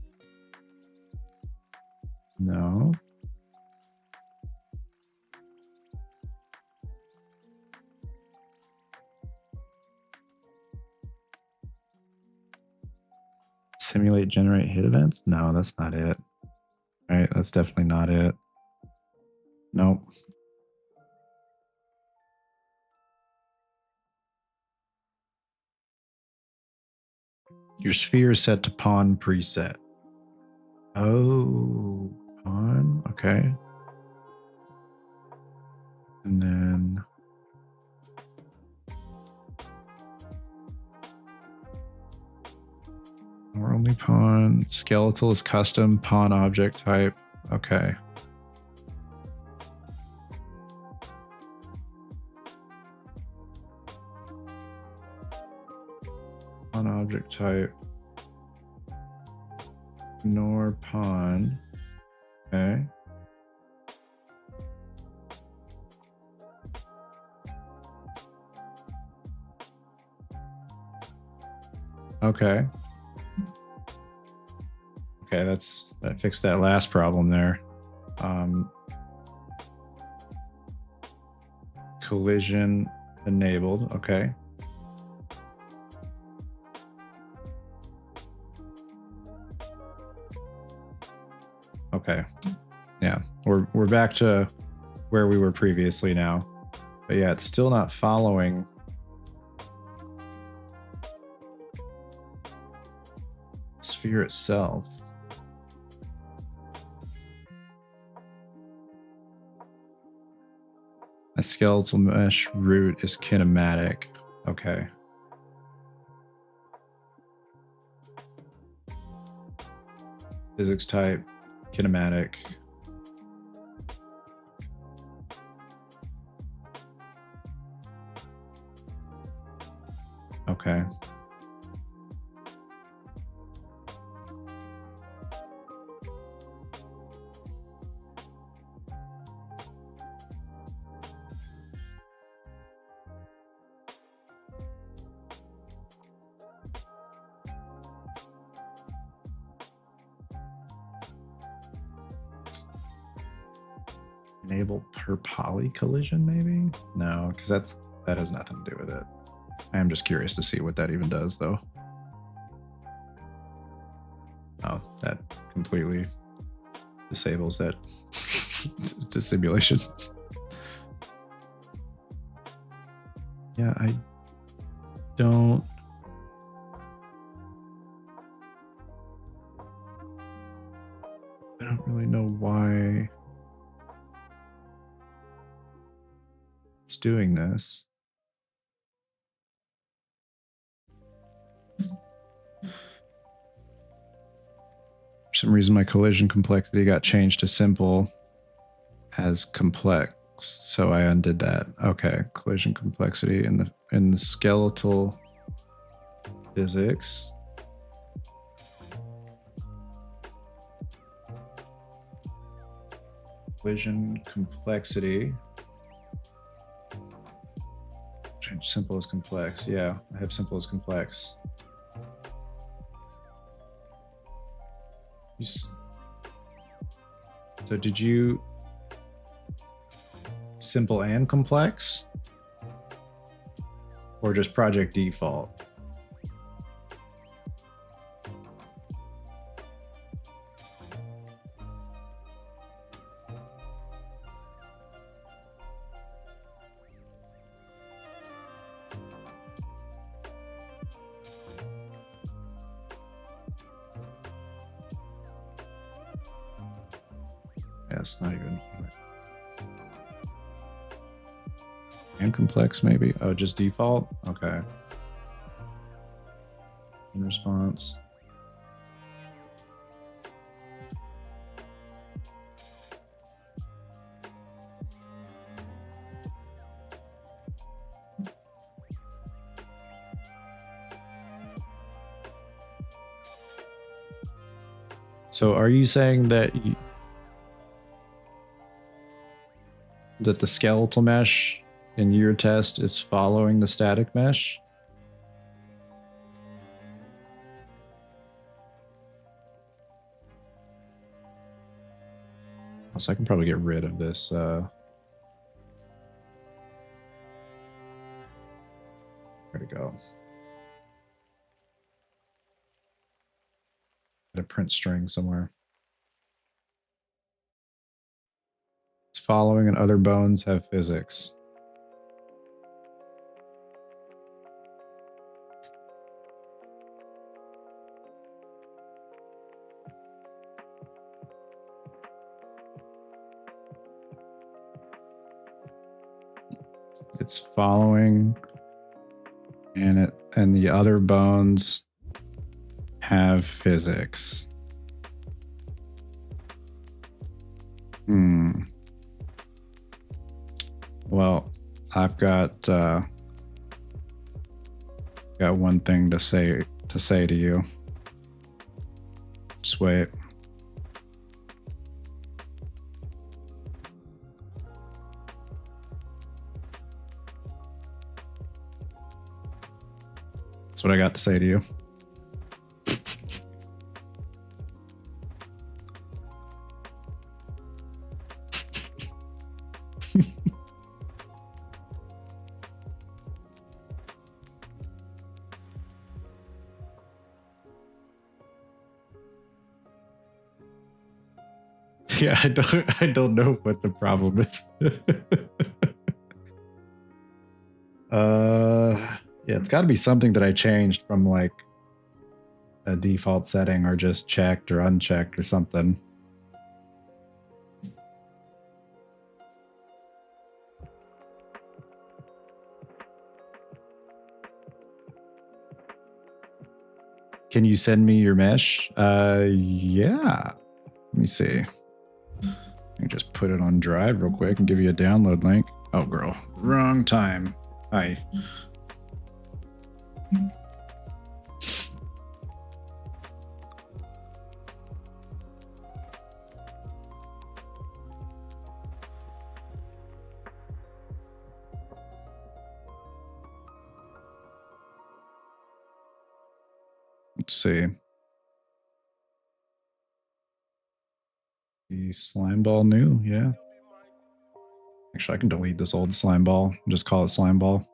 No. Simulate generate hit events? No, that's not it. All right, that's definitely not it. Nope. Your sphere is set to pawn preset. Oh, pawn. Okay. And then or only pawn. Skeletal is custom pawn object type. Okay. Pawn object type. Ignore pawn. Okay. Okay. Okay, that fixed that last problem there. Collision enabled. Okay. Okay. Yeah, we're back to where we were previously now. But yeah, it's still not following sphere itself. A skeletal mesh root is kinematic. Okay. Physics type, kinematic. Okay. Enable per poly collision, maybe? No, because that has nothing to do with it. I am just curious to see what that even does, though. Oh, that completely disables that dissimulation. Yeah, I don't really know why it's doing this. For some reason, my collision complexity got changed to simple as complex, so I undid that. Okay, collision complexity in the skeletal physics. Collision complexity. Change simple as complex. Yeah, I have simple as complex. So did you simple and complex, or just project default? Yeah, it's not even. And complex, maybe. Oh, just default? Okay. In response. So are you saying that that the skeletal mesh in your test is following the static mesh? So I can probably get rid of this. Where'd it go? Got a print string somewhere. It's following and other bones have physics. It's following and the other bones have physics. Well, I've got one thing to say to you. Just wait. That's what I got to say to you. Yeah, I don't know what the problem is. Yeah, it's got to be something that I changed from like a default setting or just checked or unchecked or something. Can you send me your mesh? Yeah. Let me see. I can just put it on Drive real quick and give you a download link. Oh, girl. Wrong time. Hi. Let's see. The slime ball new, yeah. Actually, I can delete this old slime ball and just call it slime ball.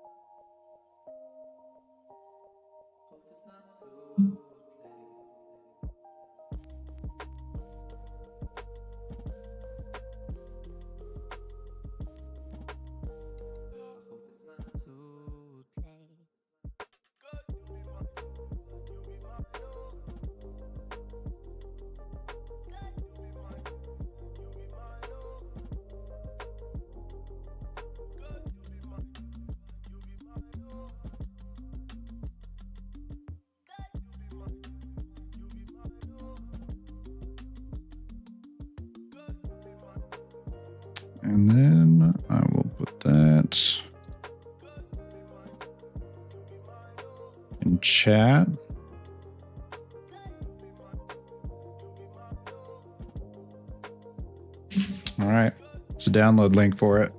And then I will put that in chat. All right, it's a download link for it.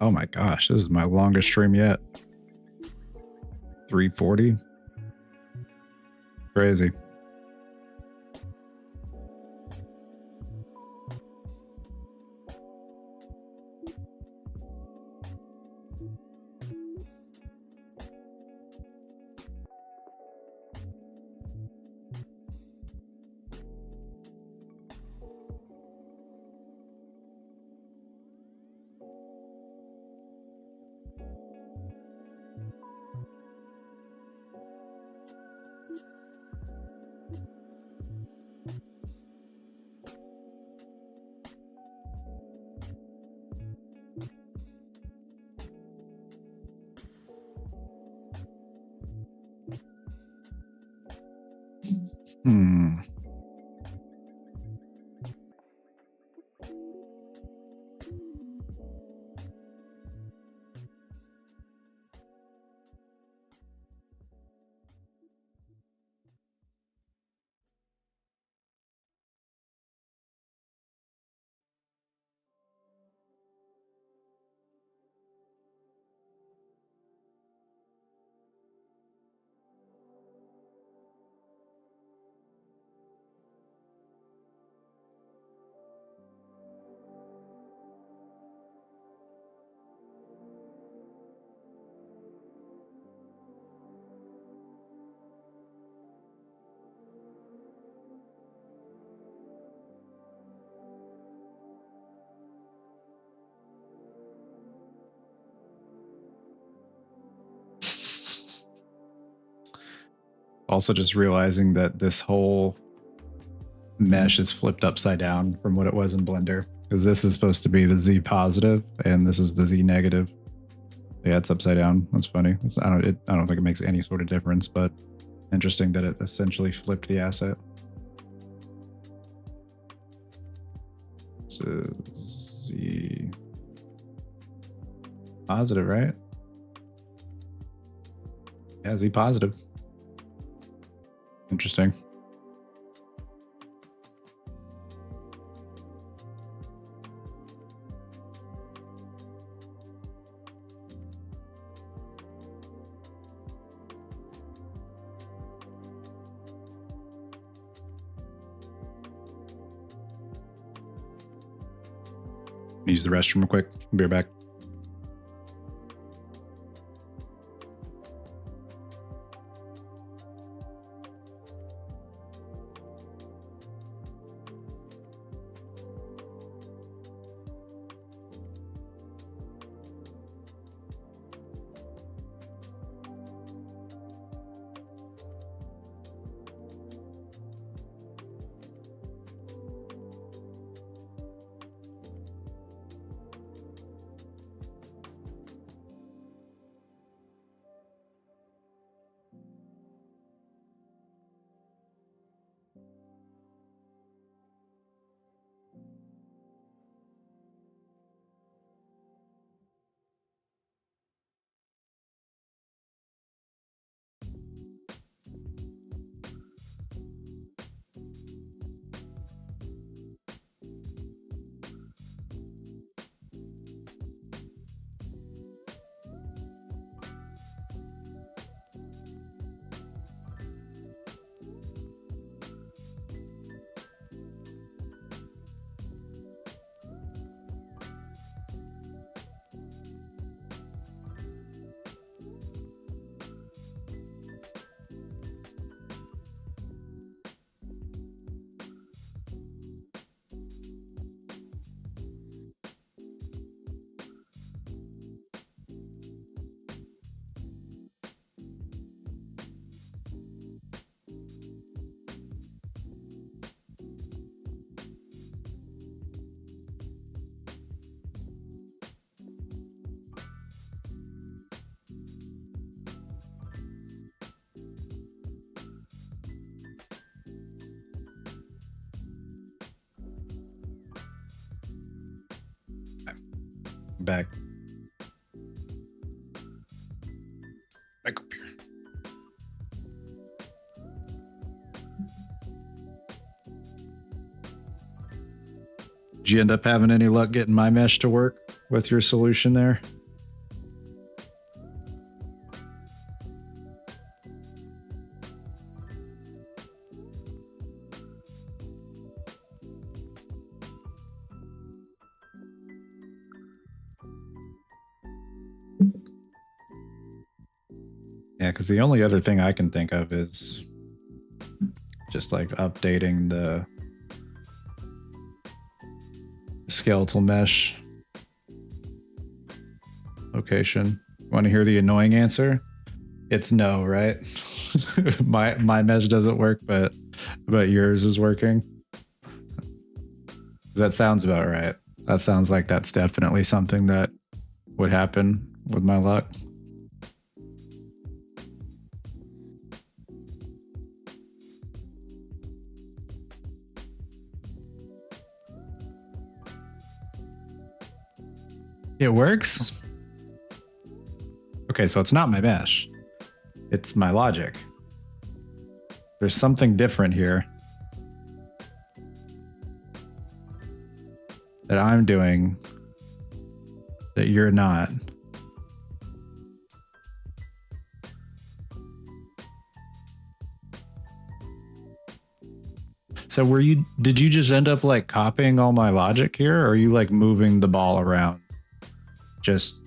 Oh my gosh, this is my longest stream yet. 340. Crazy. Also just realizing that this whole mesh is flipped upside down from what it was in Blender, because this is supposed to be the Z positive and this is the Z negative. Yeah, it's upside down. That's funny. I don't think it makes any sort of difference, but interesting that it essentially flipped the asset. Z positive, right? Yeah, Z positive. Interesting. Use the restroom real quick. Be right back. Back. Back up here. Did you end up having any luck getting my mesh to work with your solution there? Yeah, because the only other thing I can think of is just like updating the skeletal mesh location. Want to hear the annoying answer? It's no, right? my mesh doesn't work, but yours is working. That sounds about right. That sounds like that's definitely something that would happen with my luck. It works? Okay, so it's not my mesh. It's my logic. There's something different here that I'm doing that you're not. So did you just end up like copying all my logic here, or are you like moving the ball around just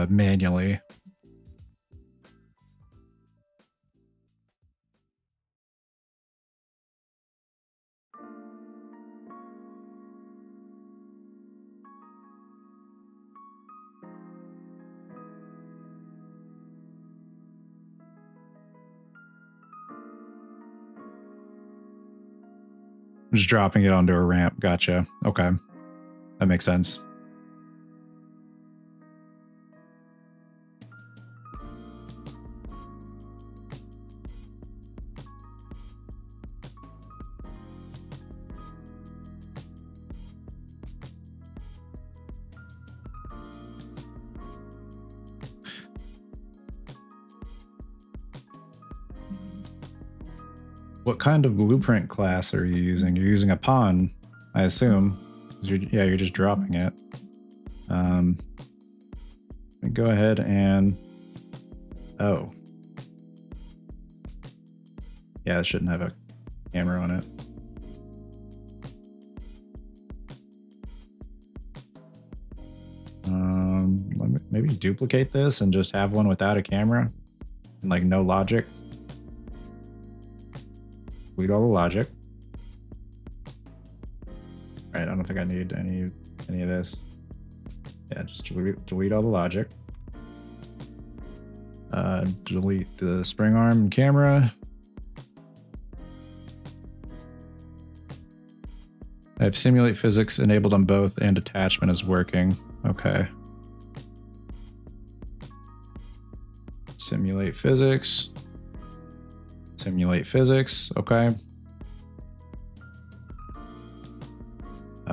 manually? Just dropping it onto a ramp. Gotcha. Okay. That makes sense. What kind of blueprint class are you using? You're using a pawn, I assume. You're just dropping it. Let me go ahead and... Oh. Yeah, it shouldn't have a camera on it. Let me maybe duplicate this and just have one without a camera and like no logic. Delete all the logic. All right, I don't think I need any of this. Yeah, just delete all the logic. Delete the spring arm and camera. I have simulate physics enabled on both and attachment is working. Okay. Simulate physics. Simulate physics. Okay.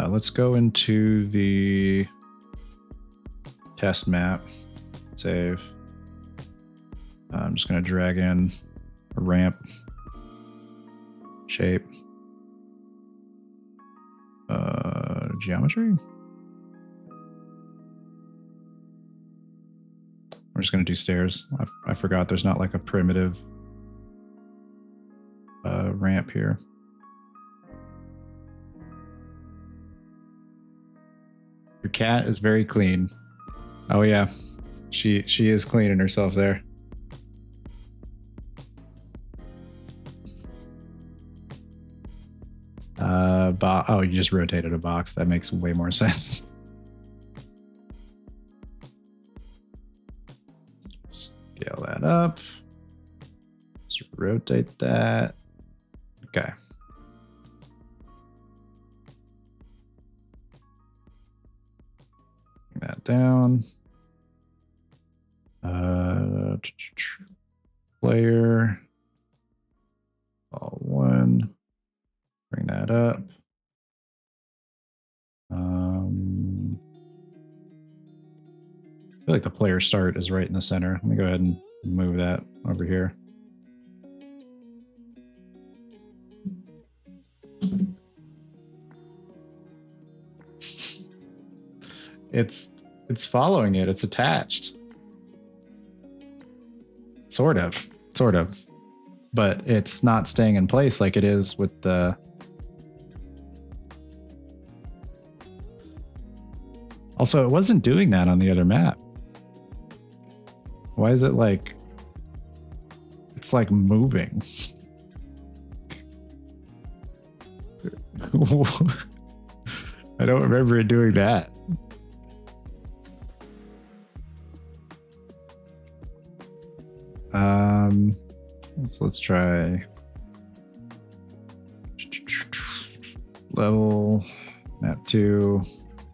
Let's go into the test map. Save. I'm just going to drag in a ramp shape. Geometry. I'm just going to do stairs. I forgot there's not like a primitive ramp here. Your cat is very clean. Oh yeah, she is cleaning herself there. Oh, you just rotated a box. That makes way more sense. Scale that up. Let's rotate that. Okay. Bring that down. Player. All one. Bring that up. I feel like the player start is right in the center. Let me go ahead and move that over here. It's following it. It's attached. Sort of. But it's not staying in place like it is with the... Also, it wasn't doing that on the other map. Why is it like... It's like moving. I don't remember it doing that. So let's try level map 2,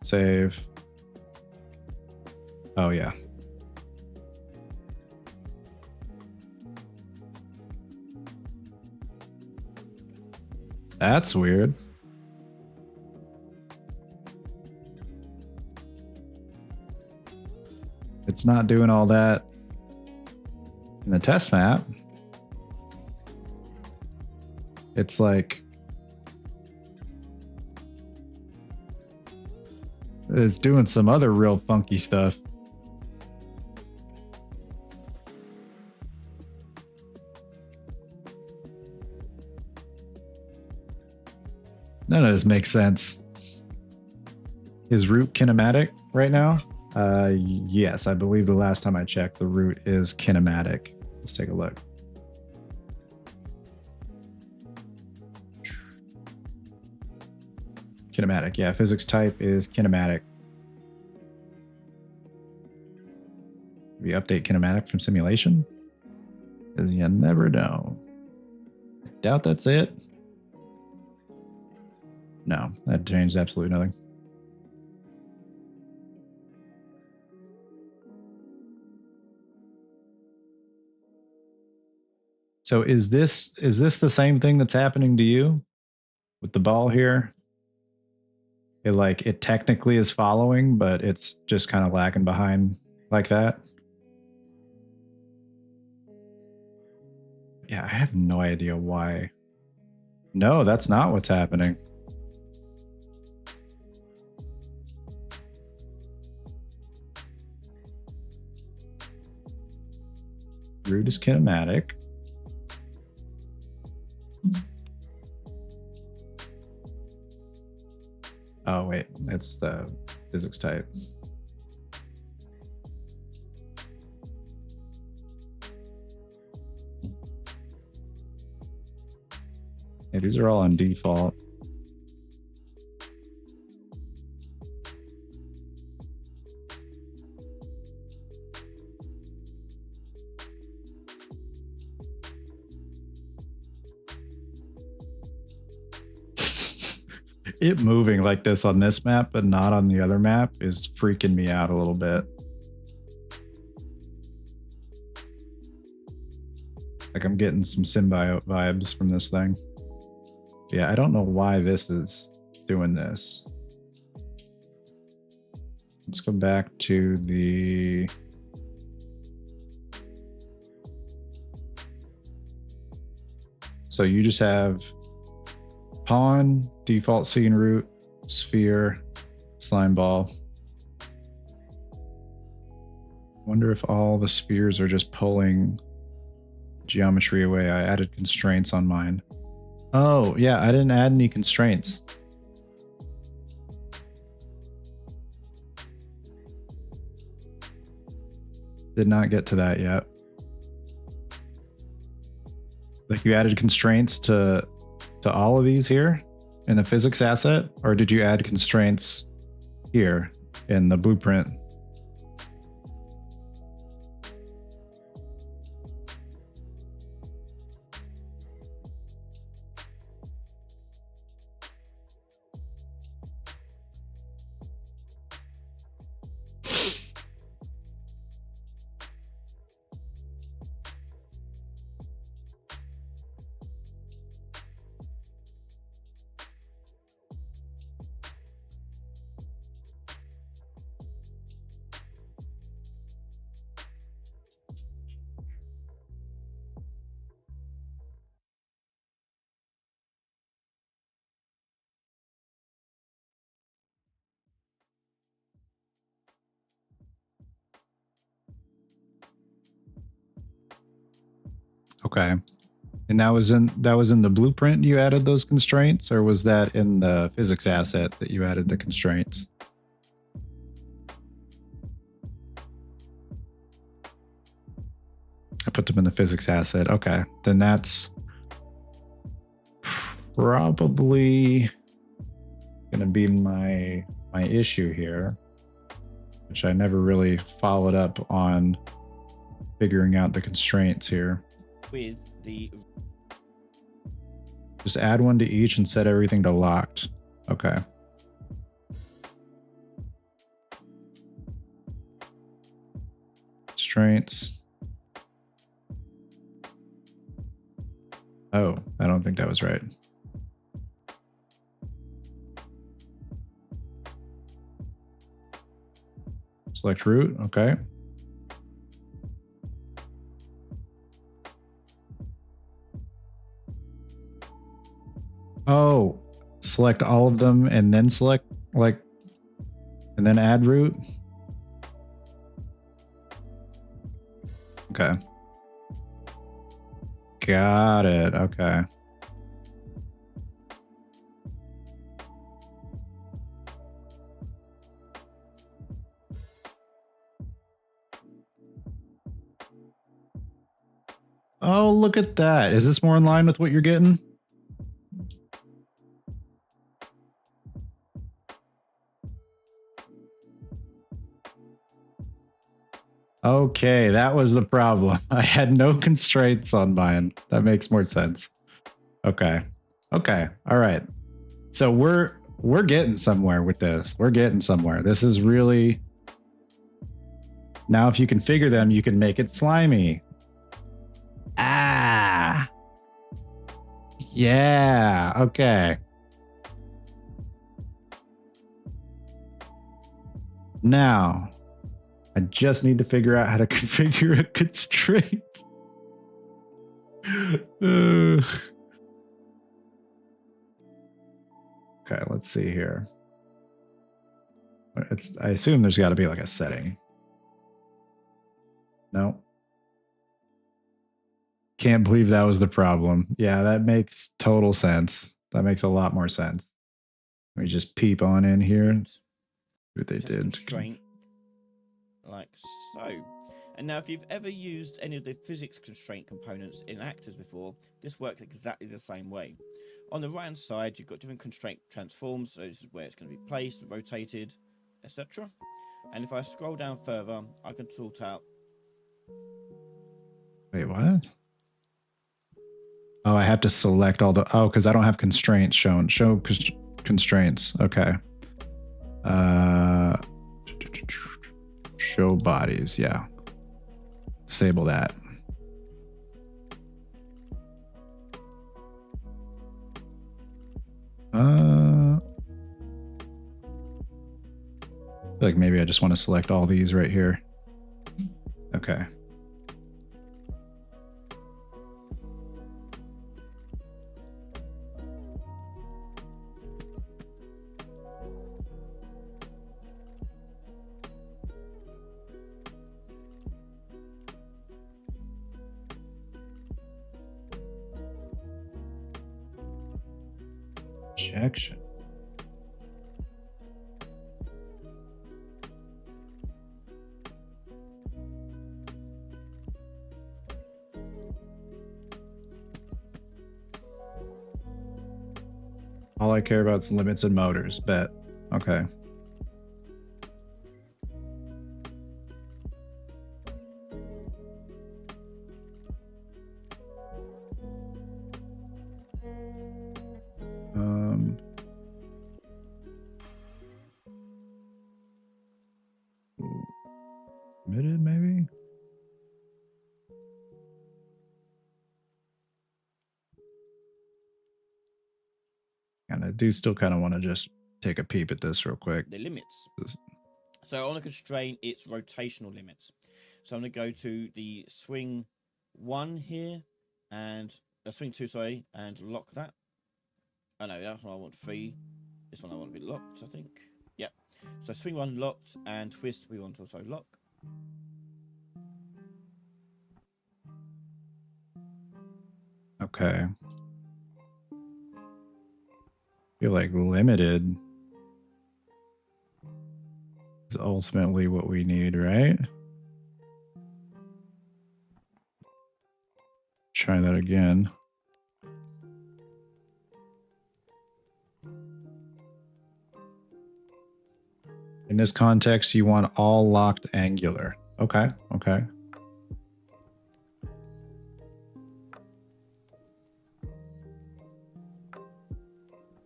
save. Oh yeah. That's weird. It's not doing all that in the test map. It's like it's doing some other real funky stuff. None of this makes sense. Is root kinematic right now? Yes, I believe the last time I checked, the root is kinematic. Let's take a look. Kinematic, yeah, physics type is kinematic. We update kinematic from simulation? Because you never know. I doubt that's it. No, that changed absolutely nothing. So is this the same thing that's happening to you with the ball here? It technically is following, but it's just kind of lagging behind like that. Yeah, I have no idea why No, that's not what's happening. Root is kinematic. Oh, wait, it's the physics type. Yeah, these are all on default. It moving like this on this map, but not on the other map is freaking me out a little bit. Like I'm getting some symbiote vibes from this thing. Yeah, I don't know why this is doing this. Let's go back to the... So you just have pawn, default scene root, sphere, slime ball. Wonder if all the spheres are just pulling geometry away. I added constraints on mine. Oh, yeah, I didn't add any constraints. Did not get to that yet. Like you added constraints to all of these here in the physics asset, or did you add constraints here in the blueprint? Okay. And that was in the blueprint you added those constraints, or was that in the physics asset that you added the constraints? I put them in the physics asset. Okay. Then that's probably gonna be my issue here, which I never really followed up on figuring out the constraints here. With the... Just add one to each and set everything to locked. Okay. Constraints. Oh, I don't think that was right. Select root, okay. Oh, select all of them and then select like, and then add root. Okay. Got it. Okay. Oh, look at that. Is this more in line with what you're getting? Okay, that was the problem. I had no constraints on mine. That makes more sense. Okay. Okay. All right. So we're getting somewhere with this. We're getting somewhere. This is really... Now if you configure them, you can make it slimy. Ah. Yeah. Okay. Now, I just need to figure out how to configure a constraint. Okay, let's see here. I assume there's got to be like a setting. No. Can't believe that was the problem. Yeah, that makes total sense. That makes a lot more sense. Let me just peep on in here. It's What they just did. constraint, like so. And now, if you've ever used any of the physics constraint components in actors before, this works exactly the same way. On the right hand side, you've got different constraint transforms. So this is where it's going to be placed, rotated, etc. And if I scroll down further, I can sort out. Wait, what? Oh, I have to select all the. Oh, because I don't have constraints shown. Show constraints. Okay. Show bodies. Yeah. Disable that. I feel like maybe I just want to select all these right here. Okay. Projection. All I care about is limits and motors. Bet. Okay. Limited, maybe? And I do still kind of want to just take a peep at this real quick. The limits. So on a constraint, it's rotational limits. So I'm going to go to the swing 1 here, and swing 2, sorry, and lock that. Oh no, that's one I want 3. This one I want to be locked, I think. Yep. So swing 1 locked, and twist we want to also lock. Okay. Feel like limited is ultimately what we need, right? Try that again. In this context, you want all locked angular. Okay, okay.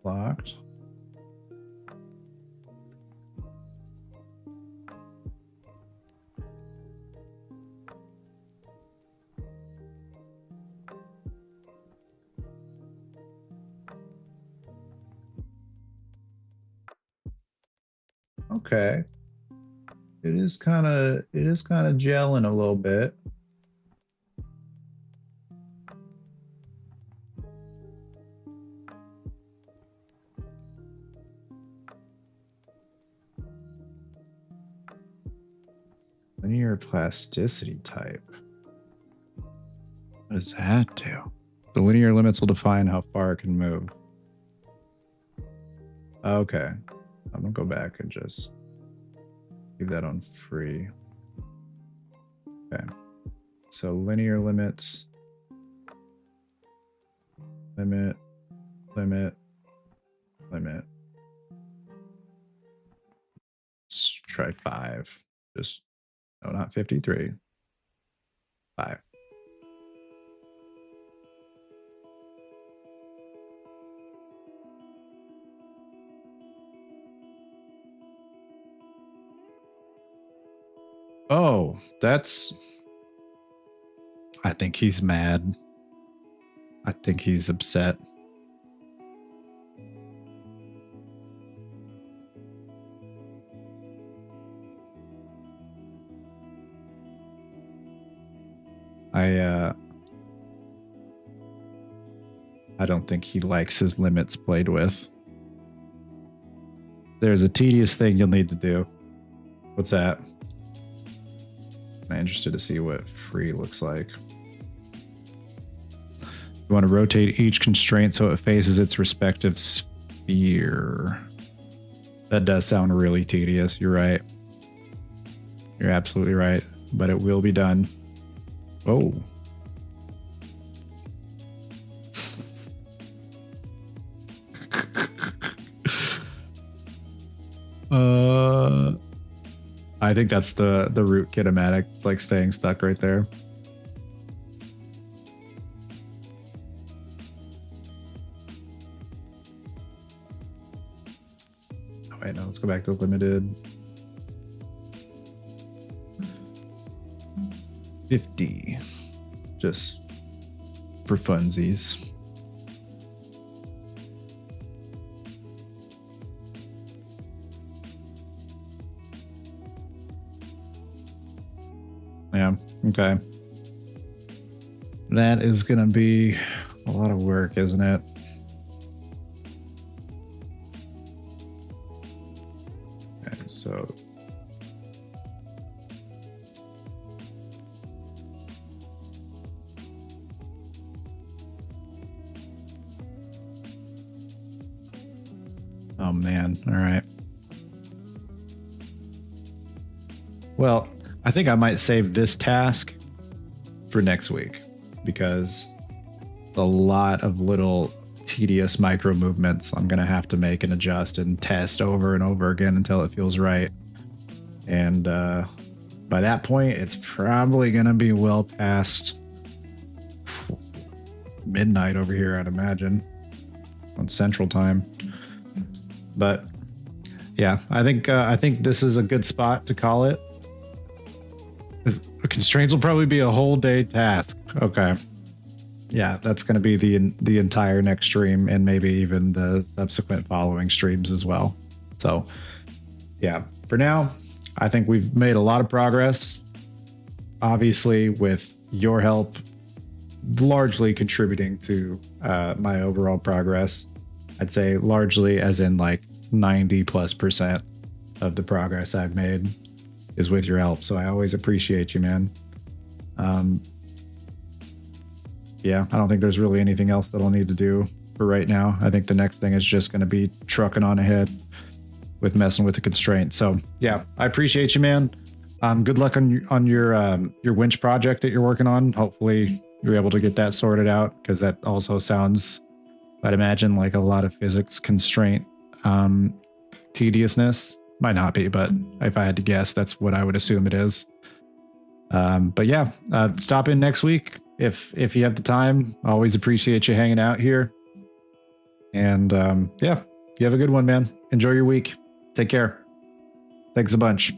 Locked. Okay. It is kind of gelling a little bit. Linear plasticity type. What does that do? The linear limits will define how far it can move. Okay. I'm gonna go back and just leave that on free. Okay. So linear limits. Limit. Limit. Limit. Let's try 5. Just, no, not 53. 5. Oh, that's... I think he's mad. I think he's upset. I don't think he likes his limits played with. there's a tedious thing you'll need to do. What's that? I'm interested to see what free looks like. You want to rotate each constraint so it faces its respective sphere. That does sound really tedious. You're right. You're absolutely right. But it will be done. Oh. I think that's the root kinematic. It's like staying stuck right there. Oh, wait, no, let's go back to limited. 50. Just for funsies. Yeah, okay. That is going to be a lot of work, isn't it? Okay, so... Oh, man. All right. Well... I think I might save this task for next week because a lot of little tedious micro movements I'm going to have to make and adjust and test over and over again until it feels right. And by that point, it's probably going to be well past midnight over here, I'd imagine, on Central Time. But yeah, I think this is a good spot to call it. Constraints will probably be a whole day task. Okay. Yeah, that's going to be the entire next stream and maybe even the subsequent following streams as well. So, yeah, for now, I think we've made a lot of progress. Obviously, with your help largely contributing to my overall progress. I'd say largely as in like 90+% of the progress I've made is with your help. So I always appreciate you, man. Yeah, I don't think there's really anything else that I'll need to do for right now. I think the next thing is just going to be trucking on ahead with messing with the constraint. So yeah, I appreciate you, man. Good luck on your winch project that you're working on. Hopefully you're able to get that sorted out, because that also sounds, I'd imagine, like a lot of physics constraint tediousness. Might not be, but if I had to guess, that's what I would assume it is. But yeah, stop in next week if you have the time. Always appreciate you hanging out here. And yeah, you have a good one, man. Enjoy your week. Take care. Thanks a bunch.